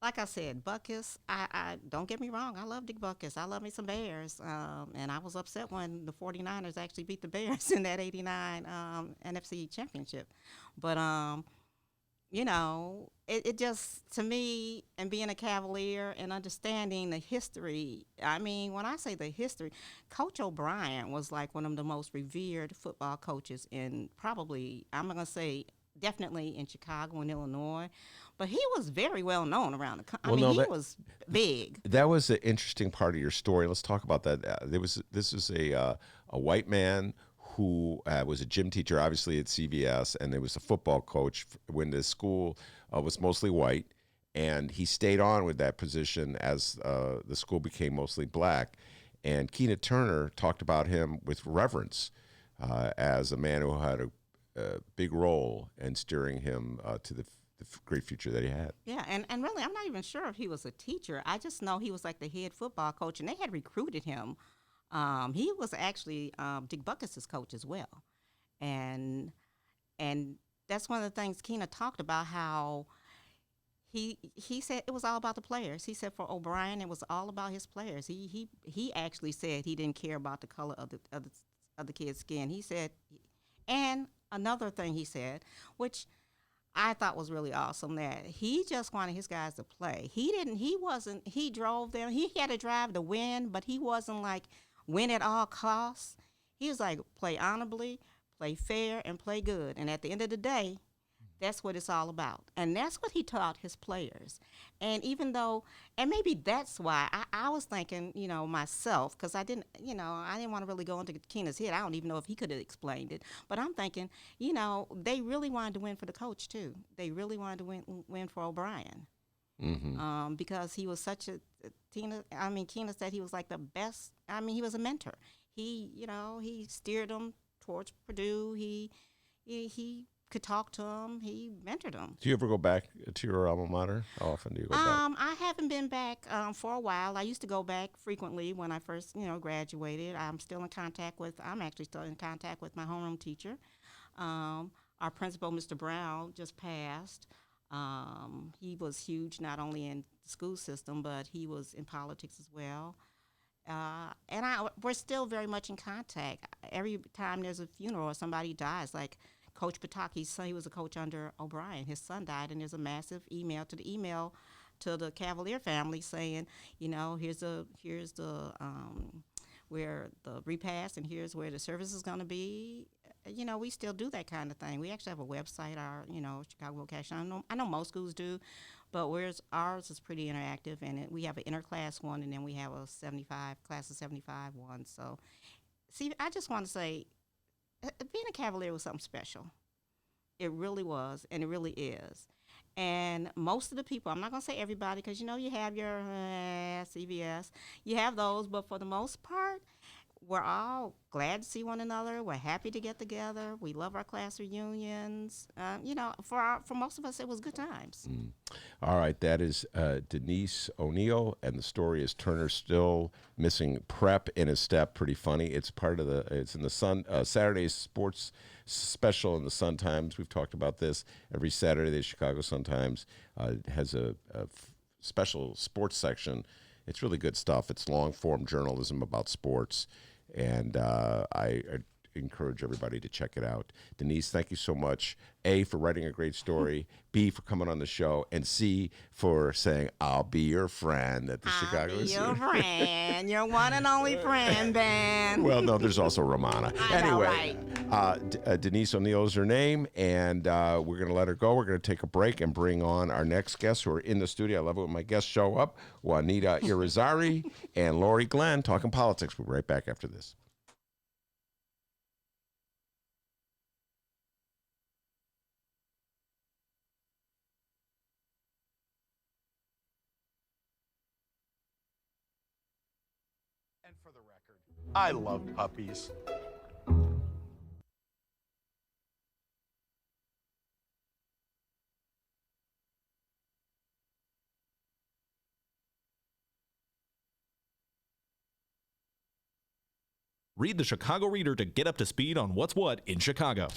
I said, Buckus, I don't get me wrong, I love Dick Buckus. I love me some Bears. And I was upset when the 49ers actually beat the Bears in that 89 NFC championship. But, it just, to me, and being a Cavalier and understanding the history, I mean, when I say the history, Coach O'Brien was like one of the most revered football coaches in probably, I'm going to say, definitely in Chicago and Illinois, but he was very well known around the country. He was big. That was an interesting part of your story. Let's talk about that. This was a white man who was a gym teacher, obviously at CVS, and there was a football coach when the school was mostly white, and he stayed on with that position as the school became mostly black. And Keena Turner talked about him with reverence as a man who had a big role in steering him to the great future that he had. Yeah, and really, I'm not even sure if he was a teacher. I just know he was like the head football coach, and they had recruited him. He was actually Dick Buckus' coach as well, and that's one of the things Keena talked about, how he said it was all about the players. He said for O'Brien, it was all about his players. He actually said he didn't care about the color of the kid's skin. He said, and another thing he said, which I thought was really awesome, that he just wanted his guys to play. He drove them. He had to drive to win, but he wasn't like win at all costs. He was like play honorably, play fair, and play good. And at the end of the day, that's what it's all about. And that's what he taught his players. And even though, and maybe that's why I was thinking, myself, because I didn't want to really go into Keena's head. I don't even know if he could have explained it. But I'm thinking, they really wanted to win for the coach, too. They really wanted to win for O'Brien. Mm-hmm. Because he was such Keena said he was like the best. He was a mentor. He steered them towards Purdue. He could talk to him. He mentored him. Do you ever go back to your alma mater? How often do you go back? I haven't been back for a while. I used to go back frequently when I first, graduated. I'm actually still in contact with my homeroom teacher. Our principal, Mr. Brown, just passed. He was huge not only in the school system, but he was in politics as well. We're still very much in contact. Every time there's a funeral or somebody dies, like Coach Pataki's son, he was a coach under O'Brien. His son died, and there's a massive email to the Cavalier family saying, here's the where the repast, and here's where the service is going to be. We still do that kind of thing. We actually have a website, our Chicago Vocation. I know most schools do, but ours is pretty interactive, and we have an interclass one, and then we have a class of 75 one. So, see, I just want to say, being a Cavalier was something special. It really was, and it really is. And most of the people, I'm not going to say everybody, because, you have your CVS. You have those, but for the most part, we're all glad to see one another. We're happy to get together. We love our class reunions. For most of us, it was good times. Mm. All right, that is Denise O'Neill, and the story is Turner still missing prep in his step. Pretty funny. It's it's in the Sun Saturday's sports special in the Sun Times. We've talked about this every Saturday. The Chicago Sun Times has a special sports section. It's really good stuff. It's long-form journalism about sports, and I encourage everybody to check it out. Denise, thank you so much, A, for writing a great story, B, for coming on the show, and C, for saying, I'll be your friend at the Chicago. I'll be your friend, your one and only friend, Ben. Well, no, there's also Romana. Anyway, Denise O'Neill is her name, and we're going to let her go. We're going to take a break and bring on our next guests who are in the studio. I love it when my guests show up. Juanita Irizarry and Laurie Glenn talking politics. We'll be right back after this. And for the record, I love puppies. Read the Chicago Reader to get up to speed on what's what in Chicago.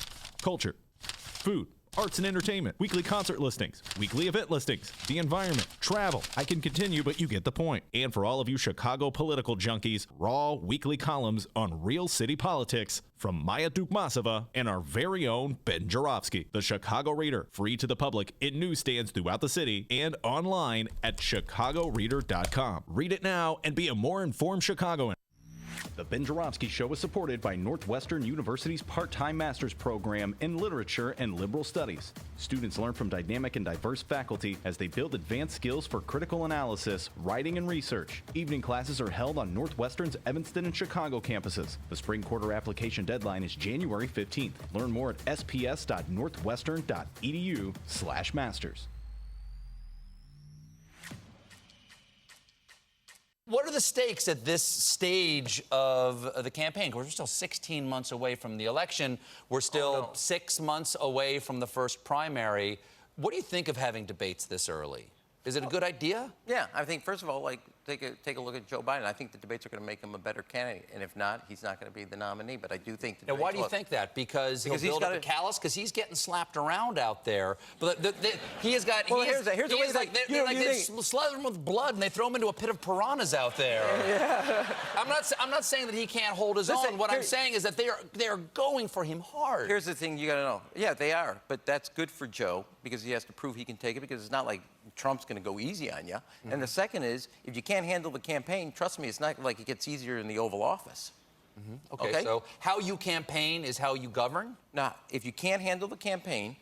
Culture, food, arts and entertainment, weekly concert listings, weekly event listings, the environment, travel. I can continue, but you get the point. And for all of you Chicago political junkies, raw weekly columns on real city politics from Maya Dukmasova and our very own Ben Joravsky. The Chicago Reader, free to the public in newsstands throughout the city and online at chicagoreader.com. Read it now and be a more informed Chicagoan. The Ben Joravsky Show is supported by Northwestern University's part-time master's program in literature and liberal studies. Students learn from dynamic and diverse faculty as they build advanced skills for critical analysis, writing, and research. Evening classes are held on Northwestern's Evanston and Chicago campuses. The spring quarter application deadline is January 15th. Learn more at sps.northwestern.edu/masters. What are the stakes at this stage of the campaign? Because we're still 16 months away from the election. We're still 6 months away from the first primary. What do you think of having debates this early? Is it a good idea? Yeah, I think, first of all, like, take a look at Joe Biden. I think the debates are going to make him a better candidate. And if not, he's not going to be the nominee. But I do think the Now, why do you think that? Because he'll build up a callus? Because he's getting slapped around out there. But he has got... Well, here's the way like, they slather him with blood and they throw him into a pit of piranhas out there. Yeah. I'm not saying that he can't hold his own. What I'm saying is that they are going for him hard. Here's the thing you got to know. Yeah, they are. But that's good for Joe because he has to prove he can take it because it's not like Trump's going to go easy on you. Mm-hmm. And the second is, if you can't handle the campaign, trust me, it's not like it gets easier in the Oval Office. Mm-hmm. Okay, so how you campaign is how you govern? Now, if you can't handle the campaign,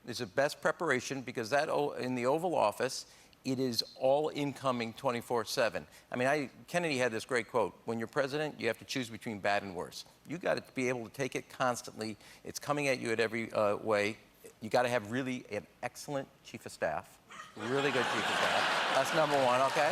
there's a best preparation because that in the Oval Office, it is all incoming 24/7. I mean, Kennedy had this great quote, when you're president, you have to choose between bad and worse. You got to be able to take it constantly. It's coming at you at every way. You got to have really an excellent chief of staff. Really good chief of staff. That's number one, okay?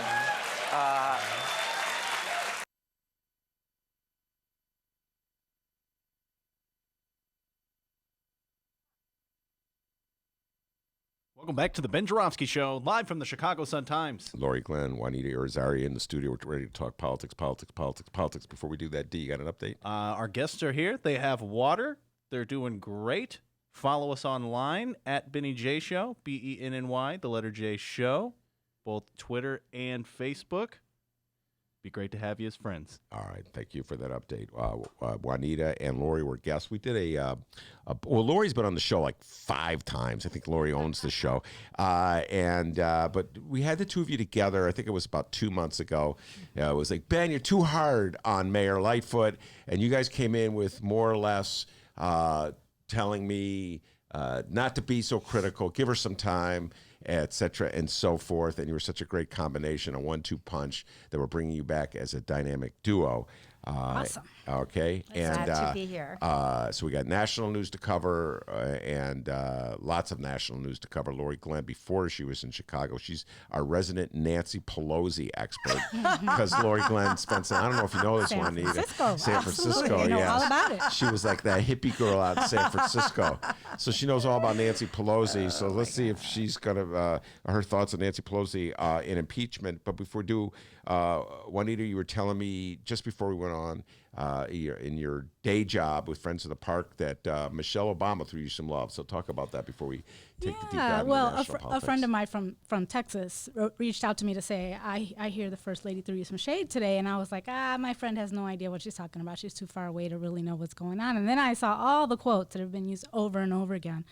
Welcome back to the Ben Joravsky Show, live from the Chicago Sun-Times. Laurie, Glenn, Juanita, Irizarry in the studio. We're ready to talk politics. Before we do that, D, you got an update? Our guests are here. They have water. They're doing great. Follow us online at Benny J Show, BENNY, the letter J Show, both Twitter and Facebook. Be great to have you as friends. All right, thank you for that update. Juanita and Laurie were guests. We did well, Laurie's been on the show like 5 times. I think Laurie owns the show. But we had the two of you together, I think it was about 2 months ago. It was like, Ben, you're too hard on Mayor Lightfoot. And you guys came in with more or less telling me not to be so critical, give her some time, etc., and so forth. And you were such a great combination, a 1-2 punch that we're bringing you back as a dynamic duo. Awesome. Okay. Glad to be here. So we got national news to cover and lots of national news to cover. Laurie Glenn, before she was in Chicago, she's our resident Nancy Pelosi expert because Laurie Glenn spent some, I don't know if you know this one, Anita. San Francisco. I know all about it. She was like that hippie girl out in San Francisco. So she knows all about Nancy Pelosi. So let's see if she's going to, her thoughts on Nancy Pelosi in impeachment. But before we do, Juanita, you were telling me just before we went on, in your day job with Friends of the Park that Michelle Obama threw you some love. So talk about that before we take the deep dive into national politics. A friend of mine from Texas reached out to me to say, I hear the First Lady threw you some shade today. And I was like, my friend has no idea what she's talking about. She's too far away to really know what's going on. And then I saw all the quotes that have been used over and over again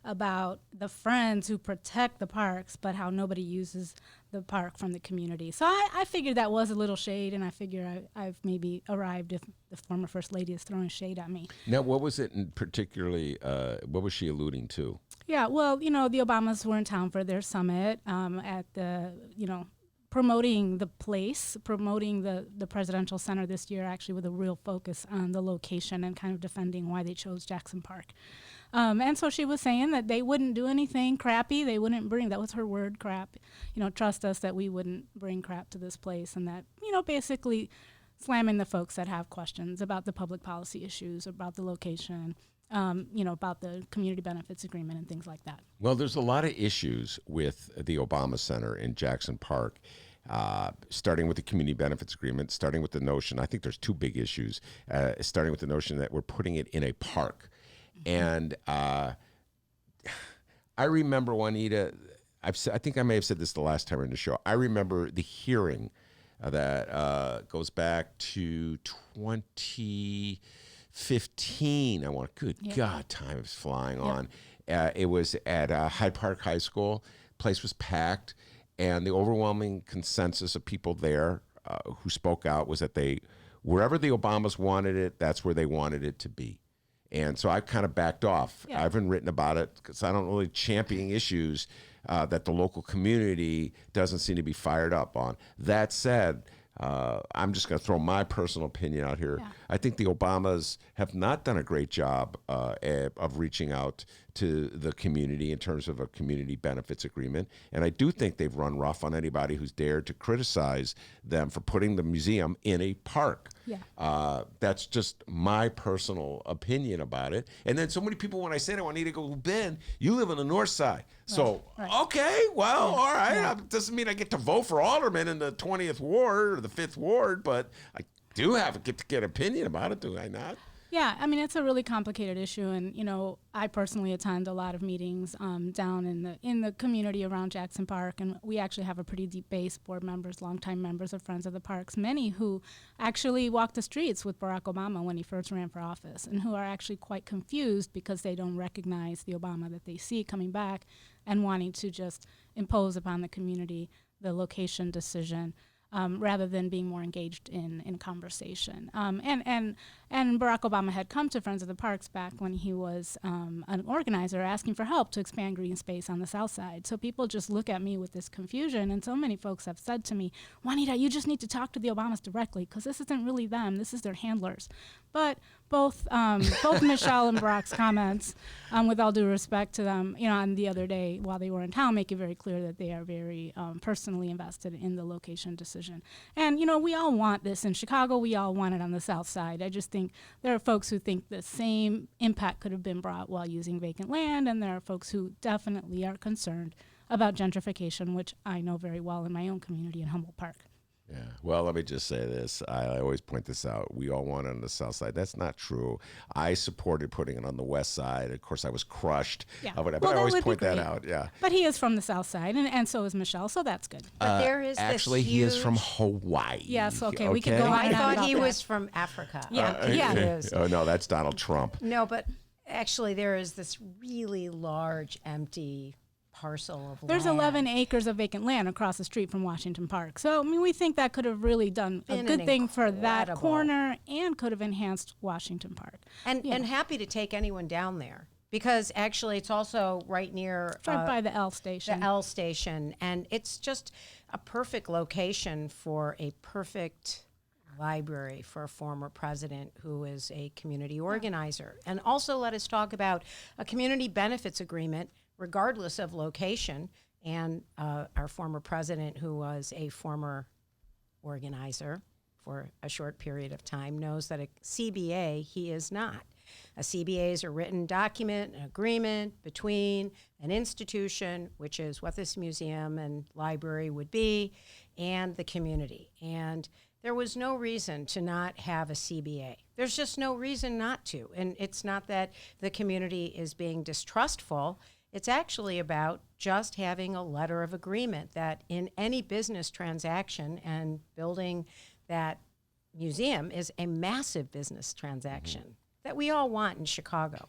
about the friends who protect the parks, but how nobody uses the park from the community. So I figured that was a little shade, and I figure I've maybe arrived if the former First Lady is throwing shade at me. Now, what was it in particularly, what was she alluding to? Yeah, well, the Obamas were in town for their summit at the, promoting the place, promoting the presidential center this year, actually with a real focus on the location and kind of defending why they chose Jackson Park. And so she was saying that they wouldn't do anything crappy. They wouldn't bring, that was her word, crap. Trust us that we wouldn't bring crap to this place. And that, basically slamming the folks that have questions about the public policy issues, about the location, about the community benefits agreement and things like that. Well, there's a lot of issues with the Obama Center in Jackson Park, starting with the community benefits agreement, starting with the notion, I think there's two big issues, starting with the notion that we're putting it in a park. And I remember, Juanita, I think I may have said this the last time in the show, I remember the hearing that goes back to 2015. God, time is flying on. It was at Hyde Park High School. Place was packed, and the overwhelming consensus of people there who spoke out was that wherever the Obamas wanted it, that's where they wanted it to be. And so I kind of backed off. I haven't written about it because I don't really champion issues that the local community doesn't seem to be fired up on. That said, I'm just going to throw my personal opinion out here. I think the Obamas have not done a great job of reaching out to the community in terms of a community benefits agreement. And I do think they've run rough on anybody who's dared to criticize them for putting the museum in a park. That's just my personal opinion about it. And then so many people, when I say that, I need to go, Ben, you live on the north side. So, okay, well, all right. Doesn't mean I get to vote for alderman in the 20th ward or the 5th ward, but I do get to get opinion about it, do I not? Yeah, I mean, it's a really complicated issue, and I personally attend a lot of meetings down in the community around Jackson Park, and we actually have a pretty deep base, board members, longtime members of Friends of the Parks, many who actually walked the streets with Barack Obama when he first ran for office, and who are actually quite confused because they don't recognize the Obama that they see coming back and wanting to just impose upon the community the location decision. Rather than being more engaged in conversation. And Barack Obama had come to Friends of the Parks back when he was an organizer asking for help to expand green space on the south side. So people just look at me with this confusion, and so many folks have said to me, Juanita, you just need to talk to the Obamas directly because this isn't really them, this is their handlers. But both Michelle and Barack's comments, with all due respect to them, on the other day while they were in town, make it very clear that they are very personally invested in the location decision. And, we all want this in Chicago. We all want it on the south side. I just think there are folks who think the same impact could have been brought while using vacant land, and there are folks who definitely are concerned about gentrification, which I know very well in my own community in Humboldt Park. Yeah. Well, let me just say this. I always point this out. We all want it on the south side. That's not true. I supported putting it on the west side. Of course, I was crushed. Yeah. But I always point that out. Yeah. But he is from the south side, and so is Michelle, so that's good. But there is actually, this he is from Hawaii. Yes, okay. We can go on I and on thought about he that. was from Africa. Yeah, He yeah. is. Oh, no, that's Donald Trump. No, but actually there is this really large empty parcel of There's land. 11 acres of vacant land across the street from Washington Park. So, we think that could have really done a Been good an thing for that incredible- corner and could have enhanced Washington Park. And happy to take anyone down there because actually it's also right near It's right by the L station. the L station, and it's just a perfect location for a perfect library for a former president who is a community organizer. And also let us talk about a community benefits agreement regardless of location, and our former president, who was a former organizer for a short period of time, knows that a CBA he is not. A CBA is a written document, an agreement between an institution, which is what this museum and library would be, and the community. And there was no reason to not have a CBA. There's just no reason not to. And it's not that the community is being distrustful. It's actually about just having a letter of agreement that in any business transaction, and building that museum is a massive business transaction that we all want in Chicago.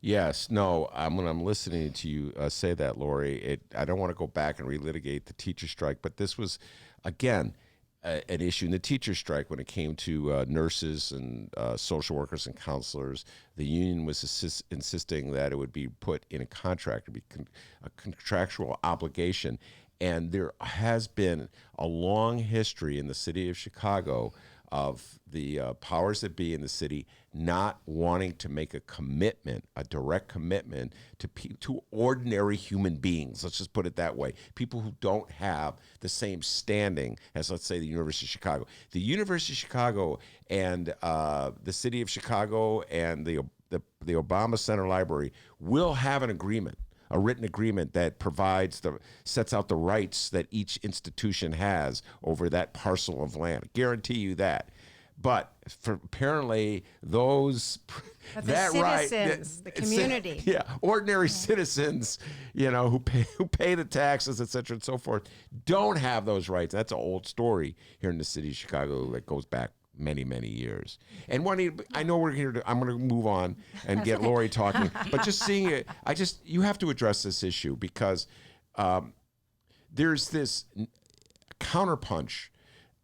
Yes. No, when I'm listening to you say that, Laurie, I don't want to go back and relitigate the teacher strike, but this was, again, an issue in the teacher strike when it came to nurses and social workers and counselors. The union was insisting that it would be put in a contract, it would be a contractual obligation. And there has been a long history in the city of Chicago of the powers that be in the city not wanting to make a commitment, a direct commitment to ordinary human beings. Let's just put it that way. People who don't have the same standing as, let's say, the University of Chicago. The University of Chicago and the city of Chicago and the Obama Center Library will have an agreement, a written agreement that sets out the rights that each institution has over that parcel of land. Guarantee you that. But apparently those But that the right, citizens, the community. ordinary citizens, who pay the taxes, et cetera, and so forth, don't have those rights. That's an old story here in the city of Chicago that goes back many, many years. And Juanita, I know we're here I'm going to move on and get Laurie talking, but just seeing it, you have to address this issue because there's this counterpunch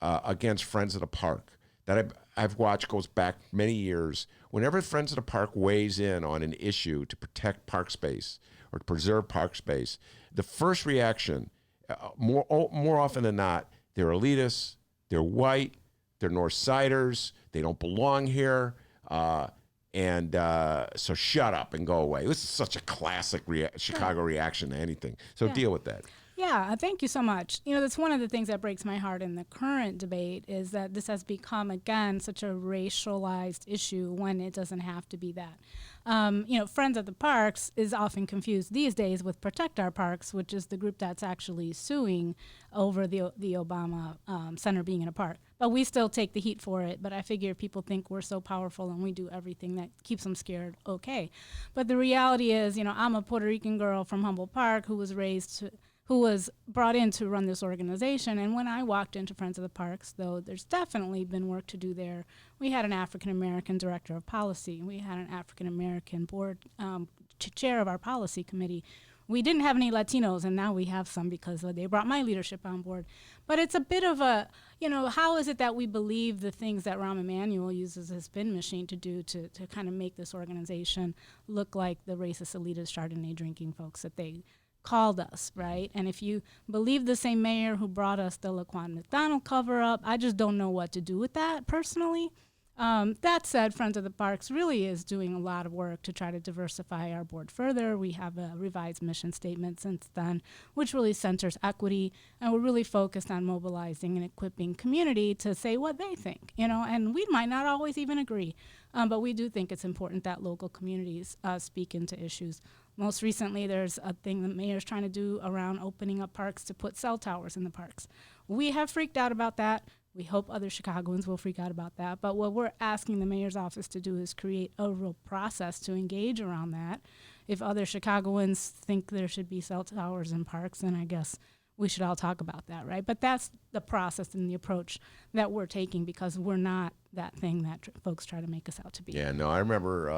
against Friends of the Park that I've watched goes back many years. Whenever Friends of the Park weighs in on an issue to protect park space or to preserve park space, the first reaction, more often than not, they're elitists, they're white, they're North Siders, they don't belong here, and so shut up and go away. This is such a classic Chicago reaction to anything. So deal with that. Yeah, thank you so much. That's one of the things that breaks my heart in the current debate is that this has become, again, such a racialized issue when it doesn't have to be that. Friends of the Parks is often confused these days with Protect Our Parks, which is the group that's actually suing over the Obama Center being in a park. But we still take the heat for it. But I figure people think we're so powerful and we do everything that keeps them scared. Okay. But the reality is, I'm a Puerto Rican girl from Humboldt Park who was brought in to run this organization. And when I walked into Friends of the Parks, though there's definitely been work to do there, we had an African-American director of policy. We had an African-American board chair of our policy committee. We didn't have any Latinos, and now we have some because they brought my leadership on board. But it's a bit of a, how is it that we believe the things that Rahm Emanuel uses his spin machine to do to kind of make this organization look like the racist, elitist, Chardonnay drinking folks that they called us, right? And if you believe the same mayor who brought us the Laquan McDonald cover-up, I just don't know what to do with that personally. That said, Friends of the Parks really is doing a lot of work to try to diversify our board further. We have a revised mission statement since then, which really centers equity, and we're really focused on mobilizing and equipping community to say what they think, and we might not always even agree, but we do think it's important that local communities speak into issues. Most recently, there's a thing the mayor's trying to do around opening up parks to put cell towers in the parks. We have freaked out about that. We hope other Chicagoans will freak out about that. But what we're asking the mayor's office to do is create a real process to engage around that. If other Chicagoans think there should be cell towers in parks, then I guess we should all talk about that, right? But that's the process and the approach that we're taking because we're not that thing that folks try to make us out to be. Yeah, no, I remember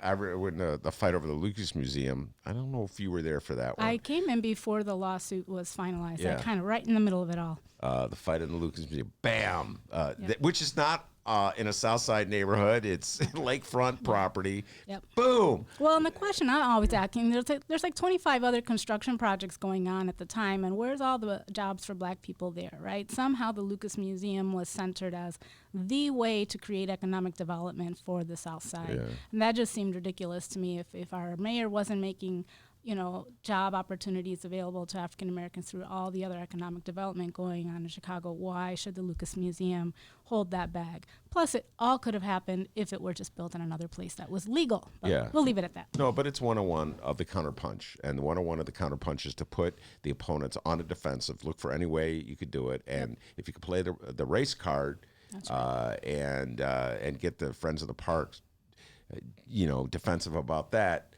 when the fight over the Lucas Museum. I don't know if you were there for that one. I came in before the lawsuit was finalized. Yeah. Kind of right in the middle of it all. The fight in the Lucas Museum, bam, which is not in a South Side neighborhood. It's lakefront property. Yep. Boom. Well, and the question I'm always asking, there's like 25 other construction projects going on at the time, and where's all the jobs for black people there, right? Somehow the Lucas Museum was centered as the way to create economic development for the South Side. Yeah. And that just seemed ridiculous to me. If our mayor wasn't making job opportunities available to African Americans through all the other economic development going on in Chicago, why should the Lucas Museum hold that bag? Plus, it all could have happened if it were just built in another place that was legal. But Yeah. we'll leave it at that. No, but it's 101 of the counterpunch. And the 101 of the counterpunch is to put the opponents on the defensive, look for any way you could do it. And if you could play the race card and get the Friends of the Parks, defensive about that,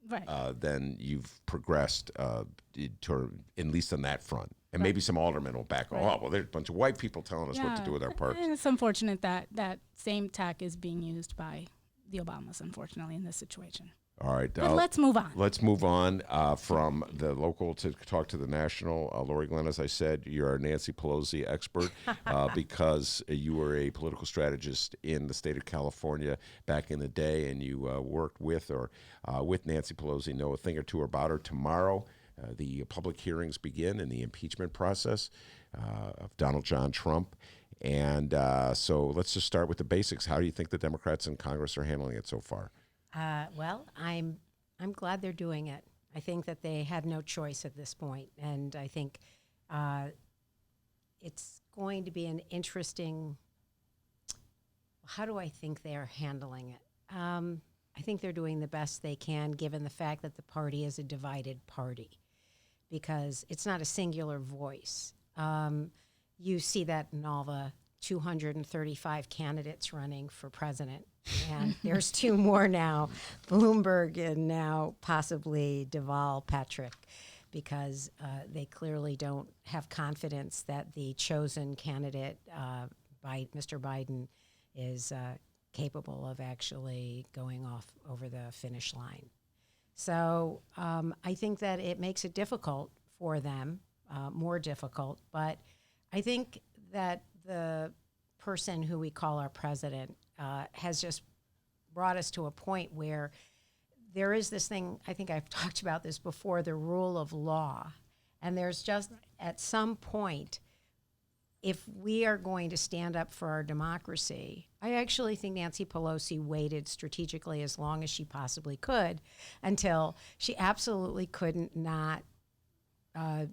Right. then you've progressed to at least on that front. And maybe some aldermen will back, well, there's a bunch of white people telling us what to do with our parks. And it's unfortunate that that same tack is being used by the Obamas, unfortunately, in this situation. All right. But let's move on. Let's move on from the local to talk to the national. Laurie Glenn, as I said, you're a Nancy Pelosi expert because you were a political strategist in the state of California back in the day, and you worked with Nancy Pelosi, know a thing or two about her. Tomorrow, the public hearings begin in the impeachment process of Donald John Trump. And so let's just start with the basics. How do you think the Democrats in Congress are handling it so far? Well, I'm glad they're doing it. I think that they had no choice at this point, and I think it's going to be an interesting. How do I think they are handling it? I think they're doing the best they can, given the fact that the party is a divided party, because it's not a singular voice. You see that in all the 235 candidates running for president, and there's two more now, Bloomberg and now possibly Deval Patrick, because they clearly don't have confidence that the chosen candidate, Mr. Biden, is capable of actually going off over the finish line. So I think that it makes it difficult for them, more difficult, but I think that the person who we call our president has just brought us to a point where there is this thing, I think I've talked about this before, the rule of law. And there's just, at some point, if we are going to stand up for our democracy, I actually think Nancy Pelosi waited strategically as long as she possibly could until she absolutely couldn't not, I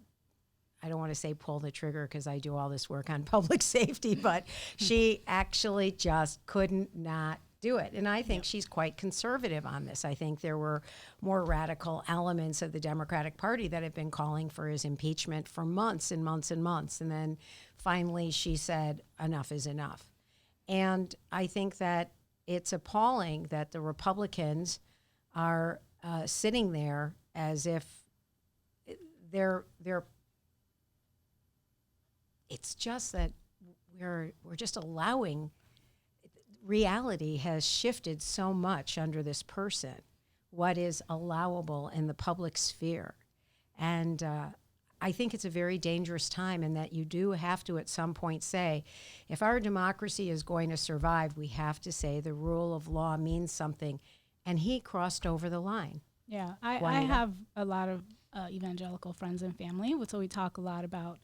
don't want to say pull the trigger because I do all this work on public safety, but she actually just couldn't not do it. And I think she's quite conservative on this. I think there were more radical elements of the Democratic Party that have been calling for his impeachment for months and months and months. And then finally she said, enough is enough. And I think that it's appalling that the Republicans are sitting there as if they're it's just that we're just allowing. Reality has shifted so much under this person, what is allowable in the public sphere. And I think it's a very dangerous time, and that you do have to at some point say, if our democracy is going to survive, we have to say the rule of law means something. And he crossed over the line. Yeah, I have a lot of evangelical friends and family, so we talk a lot about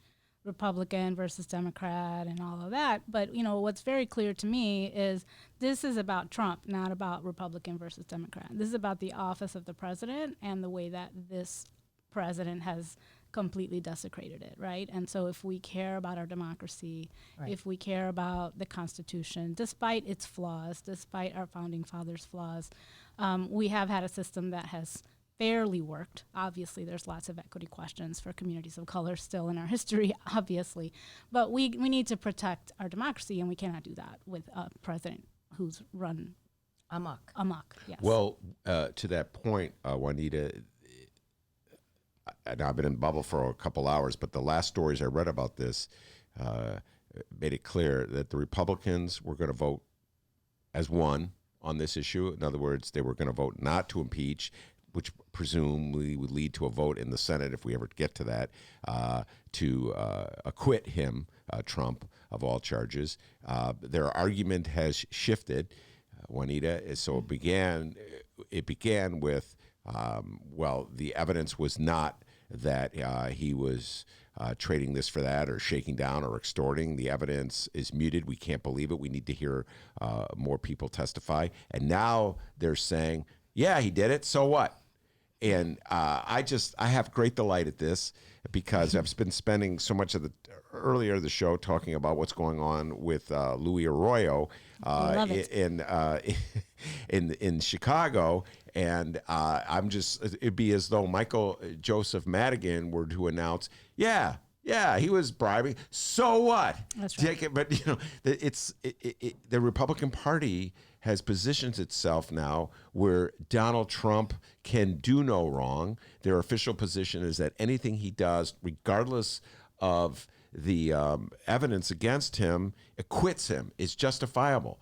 Republican versus Democrat and all of that. But, you know, what's very clear to me is this is about Trump, not about Republican versus Democrat. This is about the office of the president and the way that this president has completely desecrated it, right? And so if we care about our democracy, if we care about the Constitution, despite its flaws, despite our founding fathers' flaws, we have had a system that has fairly worked. Obviously, there's lots of equity questions for communities of color still in our history, obviously. But we need to protect our democracy, and we cannot do that with a president who's run amok, yes. Well, to that point, Juanita, and I've been in bubble for a couple hours, but the last stories I read about this made it clear that the Republicans were going to vote as one on this issue. In other words, they were going to vote not to impeach, which presumably would lead to a vote in the Senate, if we ever get to that, to acquit him, Trump, of all charges. Their argument has shifted, Juanita. So it began with, well, the evidence was not that he was trading this for that or shaking down or extorting. The evidence is muted. We can't believe it. We need to hear more people testify. And now they're saying, yeah, he did it. So what? And I have great delight at this because I've been spending so much of the earlier the show talking about what's going on with Louis Arroyo in Chicago, and it'd be as though Michael Joseph Madigan were to announce, yeah, he was bribing. So what? That's right. But you know, the Republican Party has positioned itself now where Donald Trump can do no wrong. Their official position is that anything he does, regardless of the evidence against him, acquits him, is justifiable.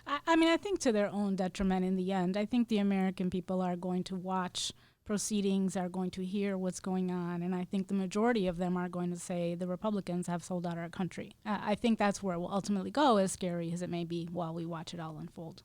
I mean, I think to their own detriment in the end. I think the American people are going to watch proceedings, are going to hear what's going on, and I think the majority of them are going to say the Republicans have sold out our country. I think that's where it will ultimately go, as scary as it may be, while we watch it all unfold.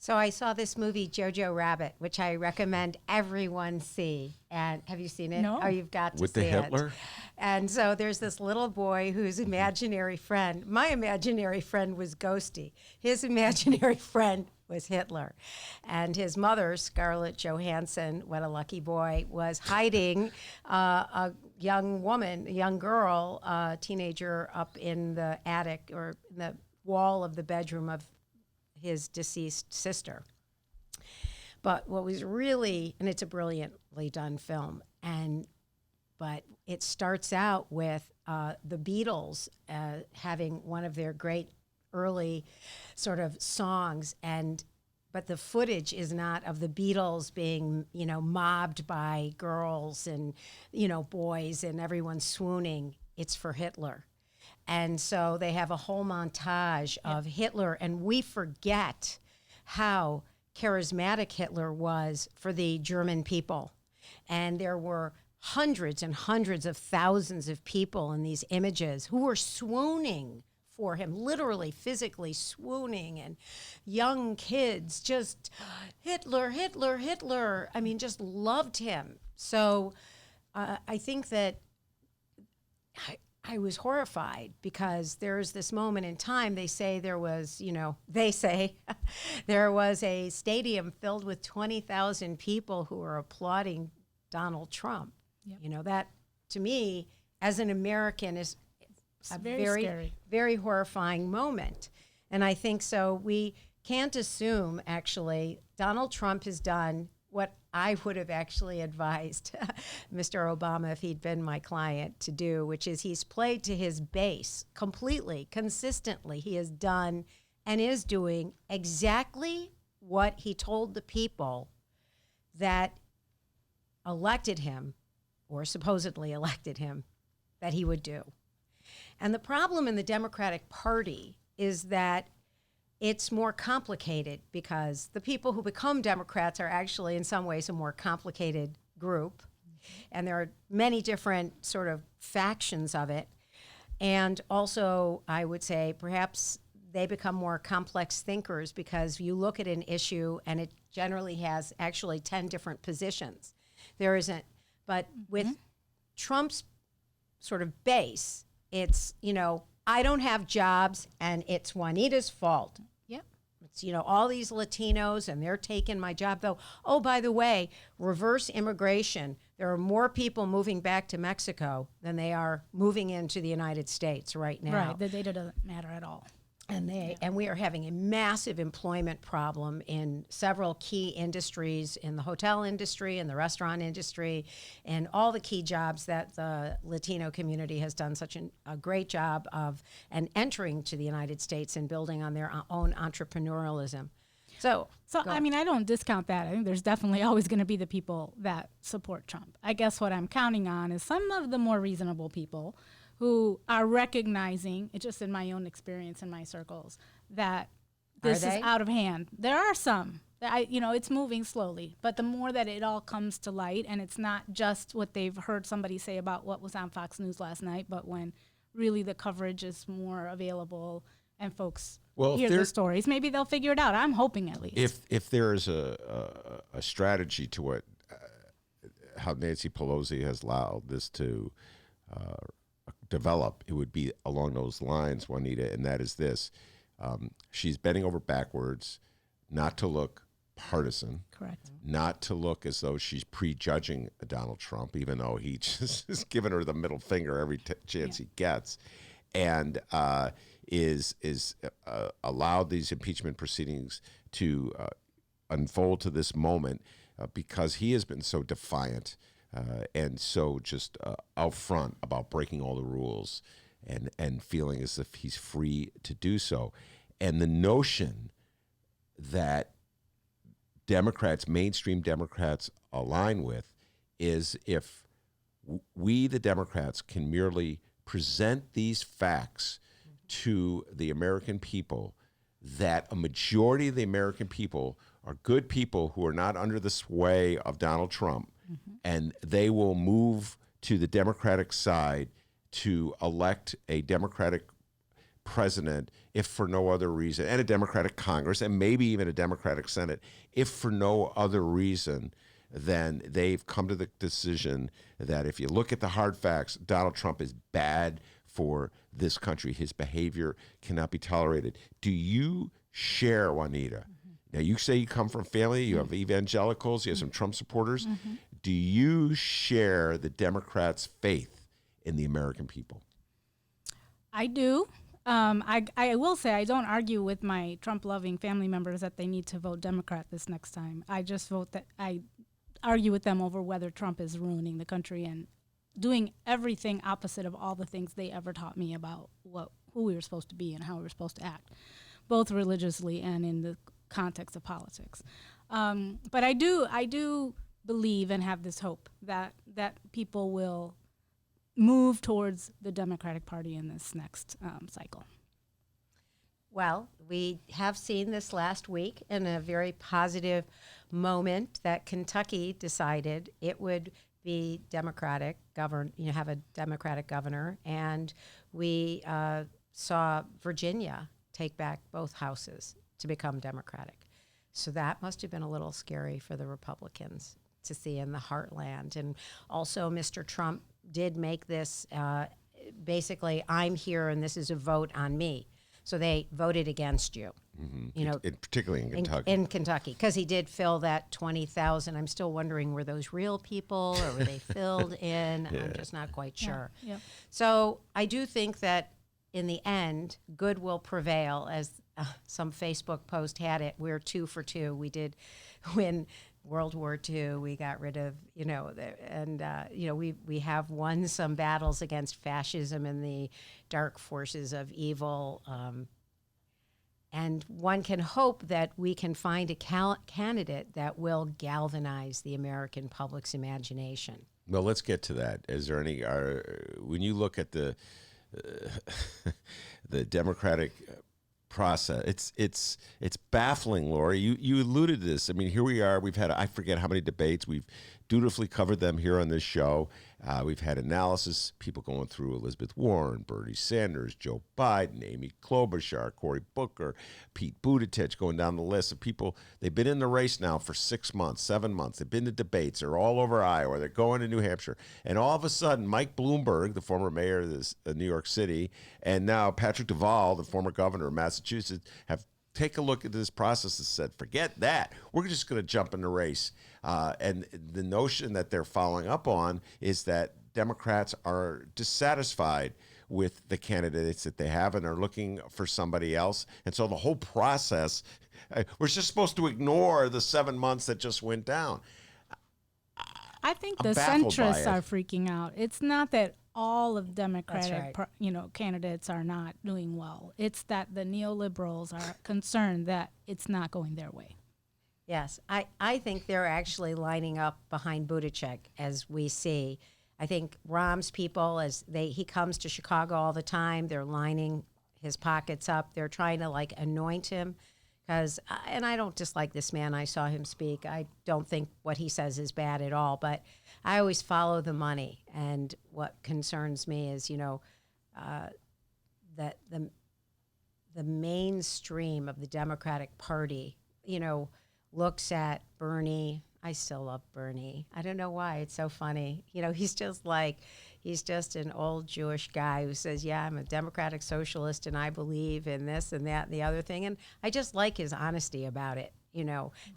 So I saw this movie, Jojo Rabbit, which I recommend everyone see. And have you seen it? No. Oh, you've got to With see the Hitler? it. And so there's this little boy whose imaginary friend, my imaginary friend was Ghosty. His imaginary friend was Hitler. And his mother, Scarlett Johansson, what a lucky boy, was hiding a young woman, a young girl, a teenager up in the attic or in the wall of the bedroom of his deceased sister. But what was really, and it's a brilliantly done film, but it starts out with the Beatles having one of their great early sort of songs, but the footage is not of the Beatles being, mobbed by girls and, boys and everyone swooning. It's for Hitler. And so they have a whole montage of Hitler, and we forget how charismatic Hitler was for the German people. And there were hundreds and hundreds of thousands of people in these images who were swooning for him, literally, physically swooning, and young kids just, Hitler, Hitler, Hitler. I mean, just loved him. So I think that I was horrified because there's this moment in time, they say there was a stadium filled with 20,000 people who were applauding Donald Trump. Yep. That to me, as an American, is a very, scary. very horrifying moment. And I think so we can't assume, actually, Donald Trump has done what I would have actually advised Mr. Obama, if he'd been my client, to do, which is he's played to his base completely, consistently. He has done and is doing exactly what he told the people that elected him, or supposedly elected him, that he would do. And the problem in the Democratic Party is that it's more complicated because the people who become Democrats are actually in some ways a more complicated group. And there are many different sort of factions of it. And also, I would say perhaps they become more complex thinkers because you look at an issue and it generally has actually 10 different positions. There isn't, but with Trump's sort of base, it's, I don't have jobs and it's Juanita's fault. Yep. It's, all these Latinos and they're taking my job though. Oh, by the way, reverse immigration. There are more people moving back to Mexico than they are moving into the United States right now. Right. The data doesn't matter at all. And we are having a massive employment problem in several key industries, in the hotel industry, in the restaurant industry, and all the key jobs that the Latino community has done such a great job of and entering to the United States and building on their own entrepreneurialism. So I mean, I don't discount that. I think there's definitely always going to be the people that support Trump. I guess what I'm counting on is some of the more reasonable people who are recognizing, it's just in my own experience in my circles, that this is out of hand. There are some. It's moving slowly, but the more that it all comes to light, and it's not just what they've heard somebody say about what was on Fox News last night, but when really the coverage is more available and folks hear the stories, maybe they'll figure it out. I'm hoping at least. If there is a strategy to what how Nancy Pelosi has allowed this to develop, it would be along those lines, Juanita, and that is this. She's bending over backwards not to look partisan. Correct. Not to look as though she's prejudging Donald Trump, even though he just is giving her the middle finger every chance he gets, and is allowed these impeachment proceedings to unfold to this moment because he has been so defiant and so just out front about breaking all the rules and feeling as if he's free to do so. And the notion that Democrats, mainstream Democrats, align with is if we, the Democrats, can merely present these facts to the American people, that a majority of the American people are good people who are not under the sway of Donald Trump, and they will move to the Democratic side to elect a Democratic president if for no other reason, and a Democratic Congress, and maybe even a Democratic Senate, if for no other reason than they've come to the decision that if you look at the hard facts, Donald Trump is bad for this country. His behavior cannot be tolerated. Do you share, Juanita? Now, you say you come from family, you have evangelicals, you have some Trump supporters. Do you share the Democrats' faith in the American people? I do. I will say I don't argue with my Trump-loving family members that they need to vote Democrat this next time. I just vote that I argue with them over whether Trump is ruining the country and doing everything opposite of all the things they ever taught me about who we were supposed to be and how we were supposed to act, both religiously and in the context of politics. But I do believe and have this hope that people will move towards the Democratic Party in this next cycle. Well, we have seen this last week in a very positive moment that Kentucky decided it would be Democratic have a Democratic governor, and we saw Virginia take back both houses to become Democratic. So that must have been a little scary for the Republicans to see in the heartland. And also, Mr. Trump did make this basically, I'm here and this is a vote on me. So they voted against you. You know, particularly in Kentucky. In Kentucky, because he did fill that 20,000. I'm still wondering, were those real people or were they filled in? I'm just not quite sure. Yeah. So I do think that in the end, good will prevail, as some Facebook post had it. We're 2 for 2. We did win World War II. We got rid of, we have won some battles against fascism and the dark forces of evil. And one can hope that we can find a candidate that will galvanize the American public's imagination. Well, let's get to that. Is there any, when you look at the Democratic process, it's baffling, Laurie. You alluded to this. I mean, here we are. We've had, I forget how many debates. We've dutifully covered them here on this show. We've had analysis, people going through Elizabeth Warren, Bernie Sanders, Joe Biden, Amy Klobuchar, Cory Booker, Pete Buttigieg, going down the list of people. They've been in the race now for 6 months, 7 months. They've been to debates. They're all over Iowa. They're going to New Hampshire. And all of a sudden, Mike Bloomberg, the former mayor of New York City, and now Patrick Deval, the former governor of Massachusetts, have take a look at this process and said, forget that. We're just going to jump in the race. And the notion that they're following up on is that Democrats are dissatisfied with the candidates that they have and are looking for somebody else. And so the whole process, we're just supposed to ignore the 7 months that just went down. I think I'm the baffled by centrists it. are freaking out. It's not that all of Democratic, right. candidates are not doing well. It's that the neoliberals are concerned that it's not going their way. Yes, I think they're actually lining up behind Buttigieg, as we see. I think Rahm's people, he comes to Chicago all the time, they're lining his pockets up. They're trying to anoint him. And I don't dislike this man. I saw him speak. I don't think what he says is bad at all, but I always follow the money. And what concerns me is, that the mainstream of the Democratic Party, looks at Bernie. I still love Bernie. I don't know why. It's so funny. He's just an old Jewish guy who says, yeah, I'm a democratic socialist and I believe in this and that and the other thing. And I just like his honesty about it,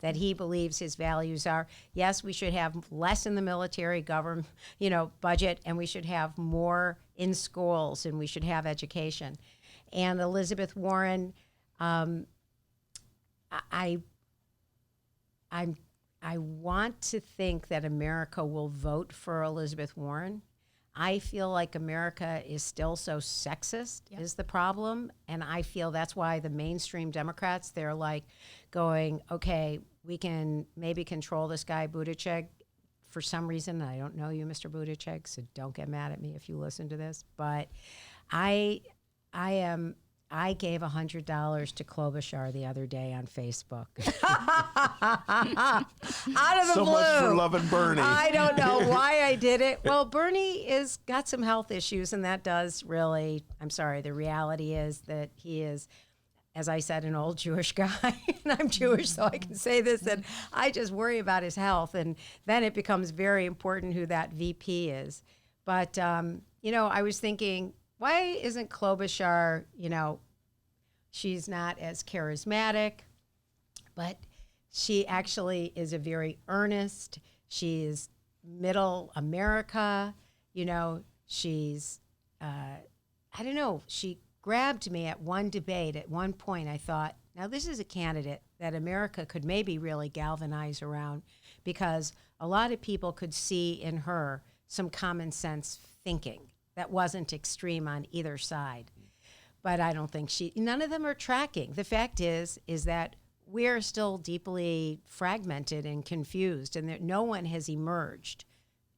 that he believes his values are, yes, we should have less in the military government, budget, and we should have more in schools and we should have education. And Elizabeth Warren, I want to think that America will vote for Elizabeth Warren. I feel like America is still so sexist is the problem. And I feel that's why the mainstream Democrats, they're going, okay, we can maybe control this guy Buttigieg for some reason. I don't know you, Mr. Buttigieg, so don't get mad at me if you listen to this. But I I gave $100 to Klobuchar the other day on Facebook. Out of the So blue. much for loving Bernie. I don't know why I did it. Well, Bernie is got some health issues, and that does really, I'm sorry, the reality is that he is, as I said, an old Jewish guy, and I'm Jewish, so I can say this, and I just worry about his health, and then it becomes very important who that VP is. But, I was thinking, why isn't Klobuchar, she's not as charismatic, but she actually is a very earnest, she is middle America, she's, I don't know, she grabbed me at one debate. At one point, I thought, now this is a candidate that America could maybe really galvanize around, because a lot of people could see in her some common sense thinking that wasn't extreme on either side. But I don't think none of them are tracking. The fact is that we're still deeply fragmented and confused, and that no one has emerged,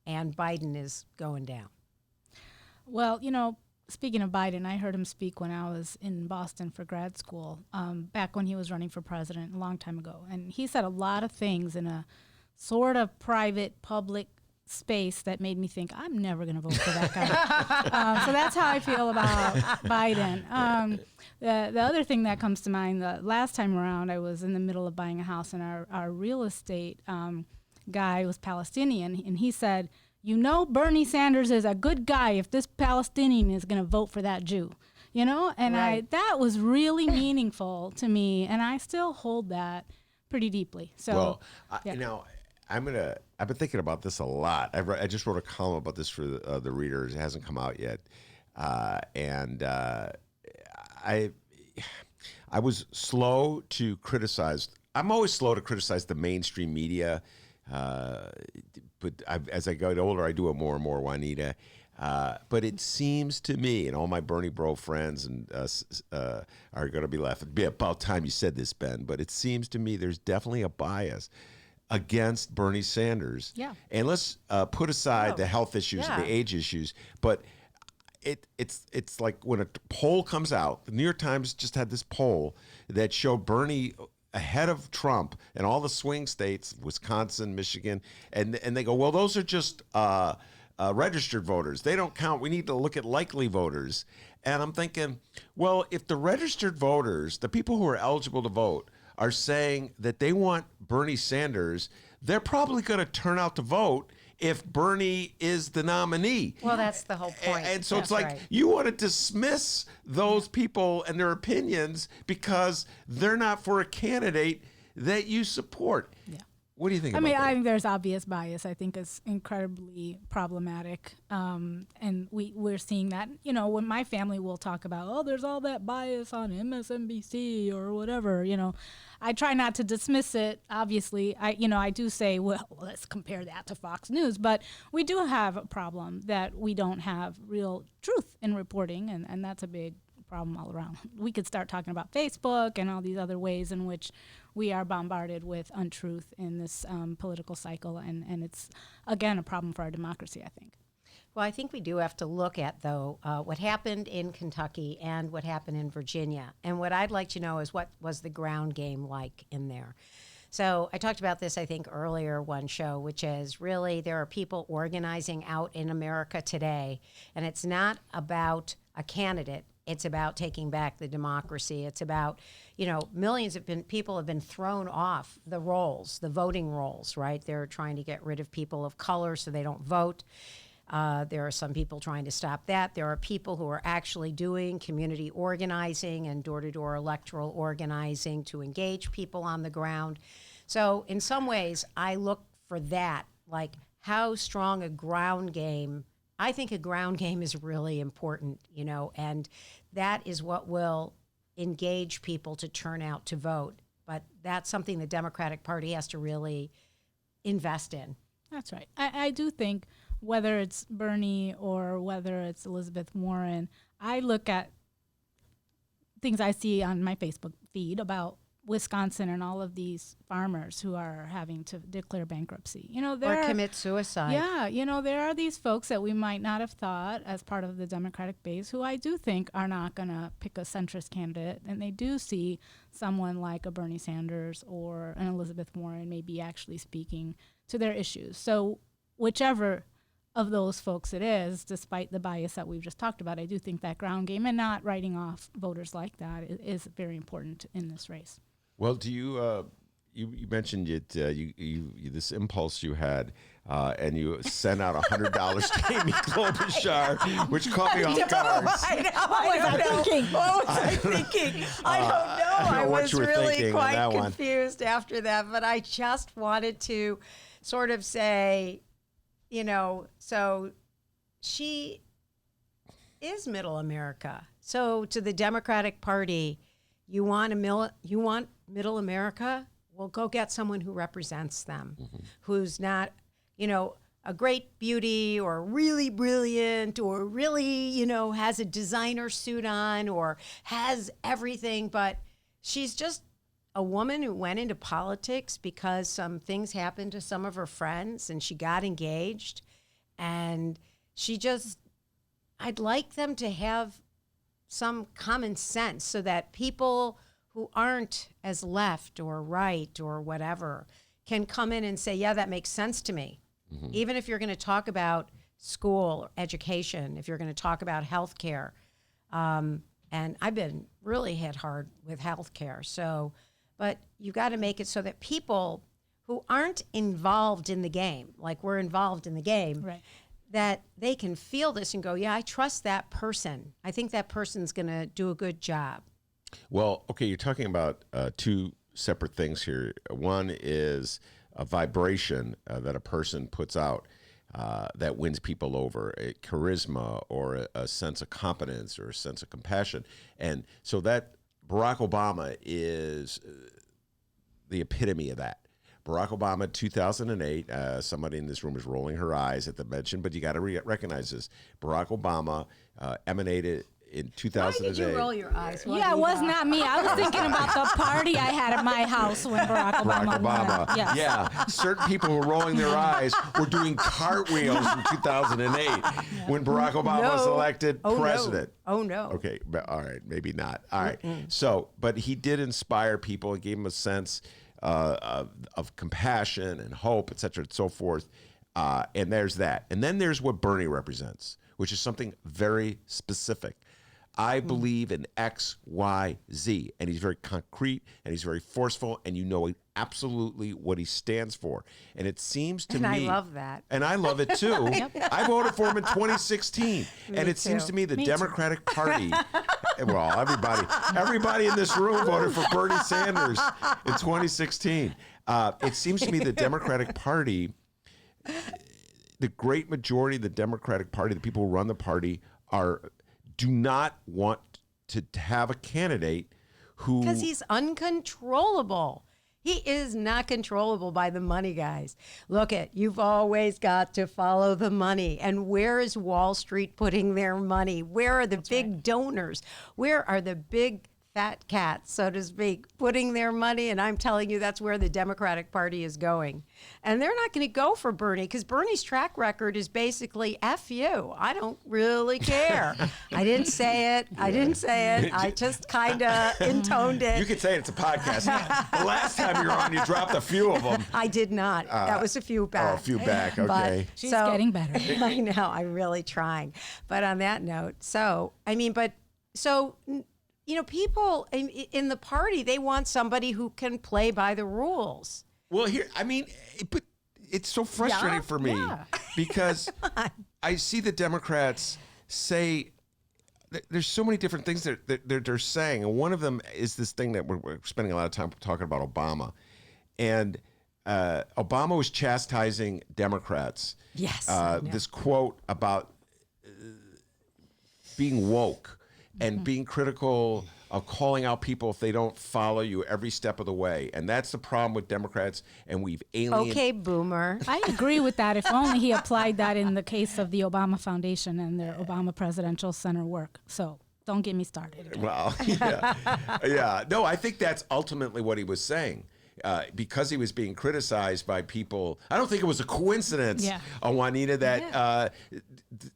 and Biden is going down. Well, speaking of Biden, I heard him speak when I was in Boston for grad school, back when he was running for president a long time ago. And he said a lot of things in a sort of private, public space that made me think, I'm never going to vote for that guy. So that's how I feel about Biden. The other thing that comes to mind, the last time around, I was in the middle of buying a house, and our real estate guy was Palestinian, and he said, Bernie Sanders is a good guy if this Palestinian is going to vote for that Jew, and right. That was really meaningful to me, and I still hold that pretty deeply. So, I've been thinking about this a lot. I just wrote a column about this for the readers. It hasn't come out yet, and I was slow to criticize. I'm always slow to criticize the mainstream media. But as I get older, I do it more and more, Juanita. But it seems to me, and all my Bernie bro friends are going to be laughing. It'd be about time you said this, Ben. But it seems to me there's definitely a bias against Bernie Sanders. Yeah. And let's put aside the health issues and the age issues. But it's like when a poll comes out, the New York Times just had this poll that showed Bernie ahead of Trump and all the swing states, Wisconsin, Michigan, and they go, well, those are just registered voters. They don't count. We need to look at likely voters. And I'm thinking, well, if the registered voters, the people who are eligible to vote, are saying that they want Bernie Sanders, they're probably going to turn out to vote if Bernie is the nominee. Well, that's the whole point. And so that's it's like right. You want to dismiss those people and their opinions because they're not for a candidate that you support. Yeah. What do you think about that? I think there's obvious bias. I think it's incredibly problematic. And we're seeing that, when my family will talk about, there's all that bias on MSNBC or whatever, I try not to dismiss it. Obviously, I do say, well, let's compare that to Fox News. But we do have a problem that we don't have real truth in reporting, and that's a big problem all around. We could start talking about Facebook and all these other ways in which we are bombarded with untruth in this political cycle, and it's, again, a problem for our democracy, I think. Well, I think we do have to look at, though, what happened in Kentucky and what happened in Virginia. And what I'd like to know is what was the ground game like in there. So I talked about this, I think, earlier one show, which is really there are people organizing out in America today, and it's not about a candidate. It's about taking back the democracy. It's about, millions of people have been thrown off the rolls, the voting rolls, right? They're trying to get rid of people of color so they don't vote. There are some people trying to stop that. There are people who are actually doing community organizing and door-to-door electoral organizing to engage people on the ground. So in some ways, I look for that, like how strong a ground game. I think a ground game is really important, and that is what will engage people to turn out to vote. But that's something the Democratic Party has to really invest in. That's right. I do think whether it's Bernie or whether it's Elizabeth Warren, I look at things I see on my Facebook feed about Wisconsin and all of these farmers who are having to declare bankruptcy. Or commit suicide. Yeah, there are these folks that we might not have thought as part of the Democratic base who I do think are not going to pick a centrist candidate, and they do see someone like a Bernie Sanders or an Elizabeth Warren maybe actually speaking to their issues. So whichever of those folks it is, despite the bias that we've just talked about, I do think that ground game and not writing off voters like that is very important in this race. Well, do you you mentioned it you this impulse you had and you sent out $100 to Amy Klobuchar, which caught me off guard. I know. What was I thinking? I don't know. I what was you were really thinking on that quite one. confused after that, but I just wanted to sort of say, so she is middle America. So to the Democratic Party, you want middle America? Well, go get someone who represents them, who's not, a great beauty or really brilliant or really, has a designer suit on or has everything, but she's just a woman who went into politics because some things happened to some of her friends and she got engaged, and I'd like them to have some common sense so that people who aren't as left or right or whatever can come in and say, yeah, that makes sense to me. Even if you're going to talk about school or education, if you're going to talk about healthcare. And I've been really hit hard with healthcare. So, but you got to make it so that people who aren't involved in the game, like we're involved in the game, Right. that they can feel this and go, yeah, I trust that person. I think that person's going to do a good job. Well, okay, you're talking about two separate things here. One is a vibration that a person puts out that wins people over, a charisma or a sense of competence or a sense of compassion. And so that Barack Obama is the epitome of that. Barack Obama, 2008, somebody in this room is rolling her eyes at the mention, but you got to recognize this. Barack Obama emanated in 2008. Why did you roll your eyes? Yeah, it was not me. I was thinking about the party I had at my house when Barack Obama won. Yes. Yeah, certain people who were rolling their eyes were doing cartwheels in 2008 when Barack Obama was elected president. Oh, no. Okay, all right, maybe not. All right. So, but he did inspire people and gave them a sense of compassion and hope, et cetera, and so forth. And there's that. And then there's what Bernie represents, which is something very specific. I believe in X, Y, Z. And he's very concrete and he's very forceful, and you know absolutely what he stands for. And it seems to me. And I love that. And I love it too. I voted for him in 2016. And it seems to me the Democratic Party, well, everybody in this room voted for Bernie Sanders in 2016. It seems to me the Democratic Party, the great majority of the Democratic Party, the people who run the party, do not want to have a candidate who... Because he's uncontrollable. He is not controllable by the money, guys. Look you've always got to follow the money. And where is Wall Street putting their money? Where are the big donors? Where are the big fat cats, so to speak, putting their money? And I'm telling you, that's where the Democratic Party is going. And they're not going to go for Bernie because Bernie's track record is basically F you. I don't really care. I didn't say it. I just kind of intoned it. You could say it's a podcast. The last time you were on, you dropped a few of them. I did not. That was a few back. Oh, a few back. Okay. She's getting better. I know. I'm really trying. But on that note, people in the party, they want somebody who can play by the rules. Well, but it's so frustrating for me because I see the Democrats say there's so many different things that they're saying. And one of them is this thing that we're spending a lot of time talking about Obama. And Obama was chastising Democrats. Yes. This quote about being woke and being critical of calling out people if they don't follow you every step of the way. And that's the problem with Democrats, and we've alienated... Okay, boomer. I agree with that if only he applied that in the case of the Obama Foundation and their Obama Presidential Center work. So Don't get me started. Well, yeah. No, I think that's ultimately what he was saying. Because he was being criticized by people, I don't think it was a coincidence, Juanita, that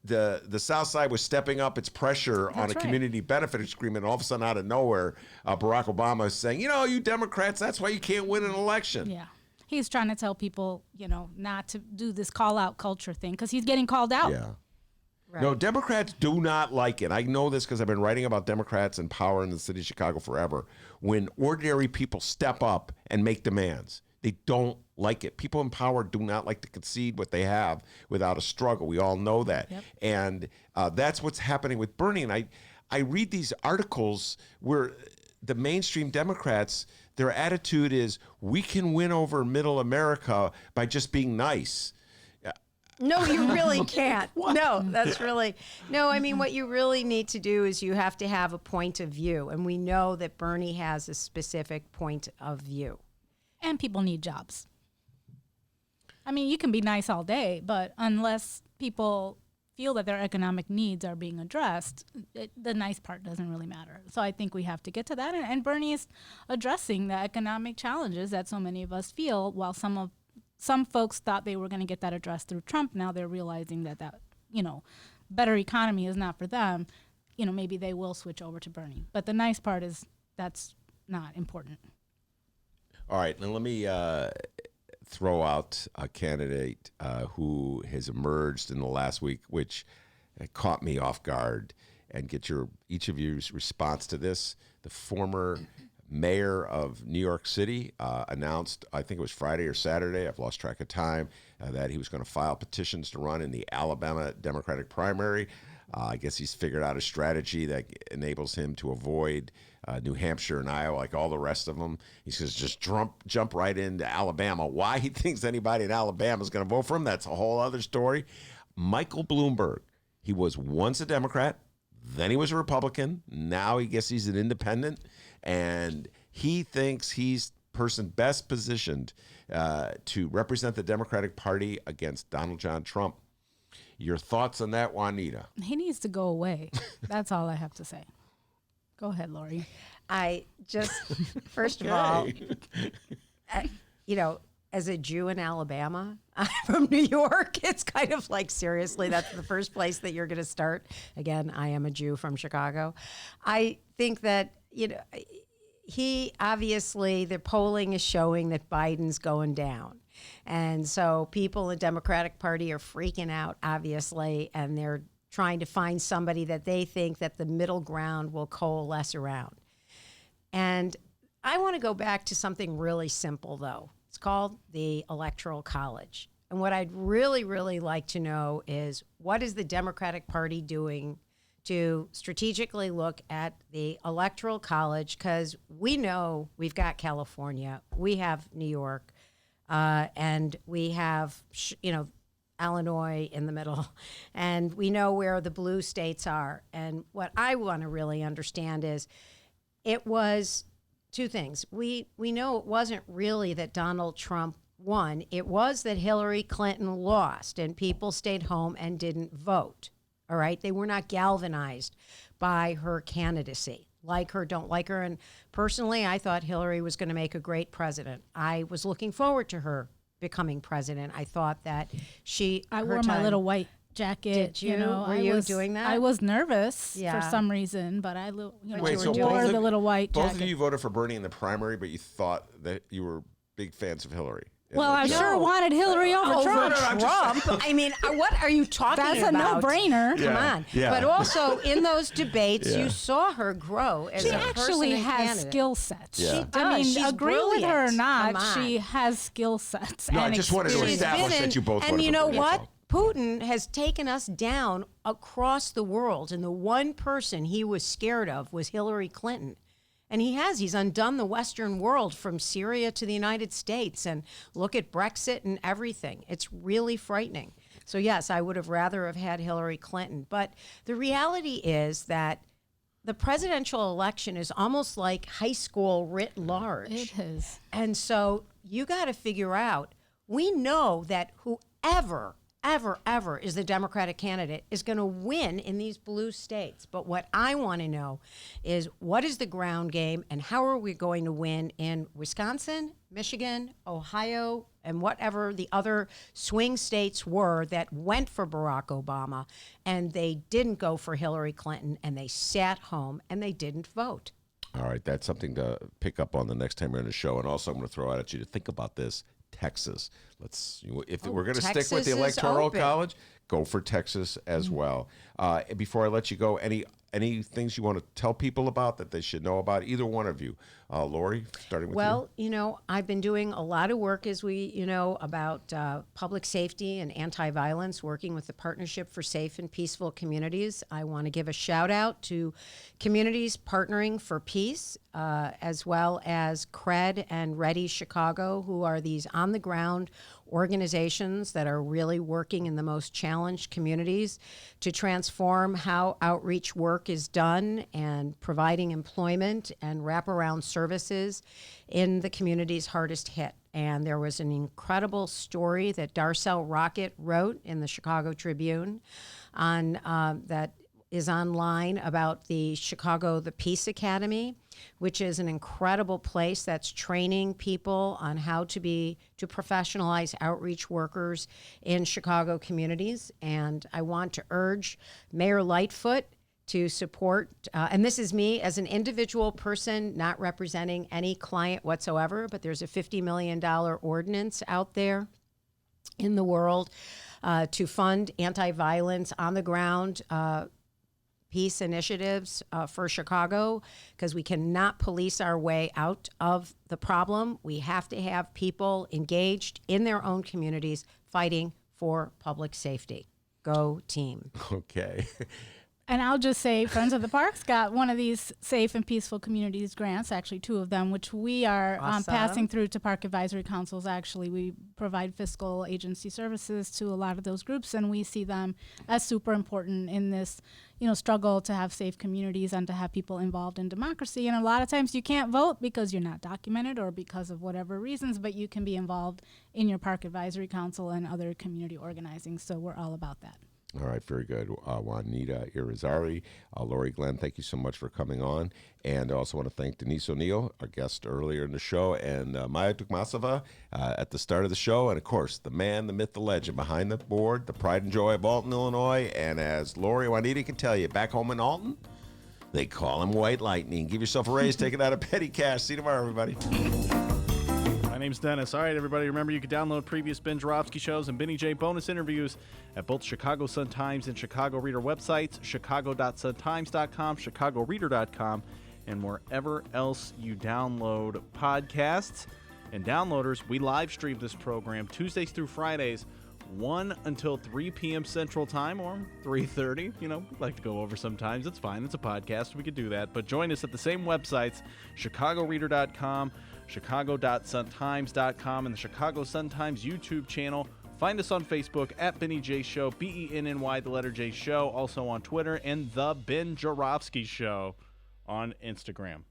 the South Side was stepping up its pressure on a community benefit agreement. And all of a sudden, out of nowhere, Barack Obama is saying, you Democrats, that's why you can't win an election. Yeah. He's trying to tell people, not to do this call-out culture thing because he's getting called out. Yeah. Right. No, Democrats do not like it. I know this because I've been writing about Democrats and power in the city of Chicago forever. When ordinary people step up and make demands, they don't like it. People in power do not like to concede what they have without a struggle. We all know that. Yep. And that's what's happening with Bernie. And I read these articles where the mainstream Democrats, their attitude is, we can win over middle America by just being nice. No, you really can't. No, that's really, no, I mean, what you really need to do is you have to have a point of view. And we know that Bernie has a specific point of view. And people need jobs. I mean, you can be nice all day, but unless people feel that their economic needs are being addressed, the nice part doesn't really matter. So I think we have to get to that. And Bernie is addressing the economic challenges that so many of us feel, while some folks thought they were going to get that addressed through Trump. Now they're realizing that better economy is not for them. Maybe they will switch over to Bernie. But the nice part is that's not important. All right, now let me throw out a candidate who has emerged in the last week, which caught me off guard, and get each of you's response to this. The former mayor of New York City announced, I think it was Friday or Saturday, I've lost track of time, that he was going to file petitions to run in the Alabama Democratic primary. I guess he's figured out a strategy that enables him to avoid New Hampshire and Iowa like all the rest of them. He's going to just jump right into Alabama. Why he thinks anybody in Alabama is going to vote for him, that's a whole other story. Michael Bloomberg, he was once a Democrat, then he was a Republican, now he guess he's an independent, and he thinks he's the person best positioned to represent the Democratic Party against Donald John Trump. Your thoughts on that, Juanita? He needs to go away. That's all I have to say. Go ahead, Laurie. I just, first of all, as a Jew in Alabama, I'm from New York. It's kind of like, seriously, that's the first place that you're going to start. Again, I am a Jew from Chicago. I think that, he obviously, the polling is showing that Biden's going down. And so people in the Democratic Party are freaking out, obviously, and they're trying to find somebody that they think that the middle ground will coalesce around. And I want to go back to something really simple, though. It's called the Electoral College. And what I'd really, really like to know is, what is the Democratic Party doing to strategically look at the Electoral College? Because we know we've got California, we have New York, and we have, Illinois in the middle, and we know where the blue states are. And what I want to really understand is, it was two things. We know it wasn't really that Donald Trump won. It was that Hillary Clinton lost, and people stayed home and didn't vote. All right? They were not galvanized by her candidacy. Like her, don't like her. And personally, I thought Hillary was going to make a great president. I was looking forward to her becoming president. I thought that I wore my little white jacket. Did you? Were you doing that? I was nervous for some reason, but I wore both the little white jacket. Both of you voted for Bernie in the primary, but you thought that you were big fans of Hillary. Well, I sure wanted Hillary over Trump. I mean, what are you talking about? That's a no-brainer. Come on. Yeah. But also, in those debates, you saw her grow as a person and candidate. She actually has skill sets. Yeah. She does. She's agree brilliant. With her or not, she has skill sets. No, and I just wanted to establish that you both voted for Bernie. And you know what? Putin has taken us down across the world, and the one person he was scared of was Hillary Clinton. And he's undone the Western world from Syria to the United States. And look at Brexit and everything. It's really frightening. So yes, I would have rather have had Hillary Clinton. But the reality is that the presidential election is almost like high school writ large. It is. And so you got to figure out, we know that whoever ever is the Democratic candidate is going to win in these blue states. But what I want to know is what is the ground game and how are we going to win in Wisconsin, Michigan, Ohio, and whatever the other swing states were that went for Barack Obama and they didn't go for Hillary Clinton and they sat home and they didn't vote. All right, that's something to pick up on the next time you're on the show. And also, I'm going to throw out at you to think about this. Texas. If we're going to stick with the Electoral College, go for Texas as well. Before I let you go, any things you want to tell people about that they should know about? Either one of you. Laurie, starting with you. Well, I've been doing a lot of work, as we, about public safety and anti-violence, working with the Partnership for Safe and Peaceful Communities. I want to give a shout out to Communities Partnering for Peace, as well as CRED and Ready Chicago, who are these on-the-ground organizations that are really working in the most challenged communities to transform how outreach work is done and providing employment and wraparound services in the communities hardest hit. And there was an incredible story that Darcel Rocket wrote in the Chicago Tribune on that is online about the Peace Academy, which is an incredible place that's training people on how to professionalize outreach workers in Chicago communities. And I want to urge Mayor Lightfoot to support, and this is me as an individual person, not representing any client whatsoever, but there's a $50 million ordinance out there in the world to fund anti-violence on the ground peace initiatives for Chicago, because we cannot police our way out of the problem. We have to have people engaged in their own communities fighting for public safety. Go team. Okay. And I'll just say Friends of the Parks got one of these Safe and Peaceful Communities grants, actually 2 of them, which we are passing through to park advisory councils. Actually, we provide fiscal agency services to a lot of those groups, and we see them as super important in this, struggle to have safe communities and to have people involved in democracy. And a lot of times you can't vote because you're not documented or because of whatever reasons, but you can be involved in your park advisory council and other community organizing. So we're all about that. All right, very good. Juanita Irizarry, Laurie Glenn, thank you so much for coming on. And I also want to thank Denise O'Neill, our guest earlier in the show, and Maya Dukmasova at the start of the show. And, of course, the man, the myth, the legend behind the board, the pride and joy of Alton, Illinois. And as Laurie and Juanita can tell you, back home in Alton, they call him White Lightning. Give yourself a raise, take it out of petty cash. See you tomorrow, everybody. My name's Dennis. All right, everybody, remember you can download previous Ben Joravsky shows and Benny J bonus interviews at both Chicago Sun-Times and Chicago Reader websites, chicago.suntimes.com, chicagoreader.com, and wherever else you download podcasts. And downloaders, we live stream this program Tuesdays through Fridays, 1 until 3 p.m. Central Time or 3:30. We like to go over sometimes. It's fine. It's a podcast. We could do that. But join us at the same websites, chicagoreader.com, chicago.suntimes.com, and the Chicago Sun-Times YouTube channel. Find us on Facebook at Benny J Show, BENNY, the letter J Show, also on Twitter, and The Ben Joravsky Show on Instagram.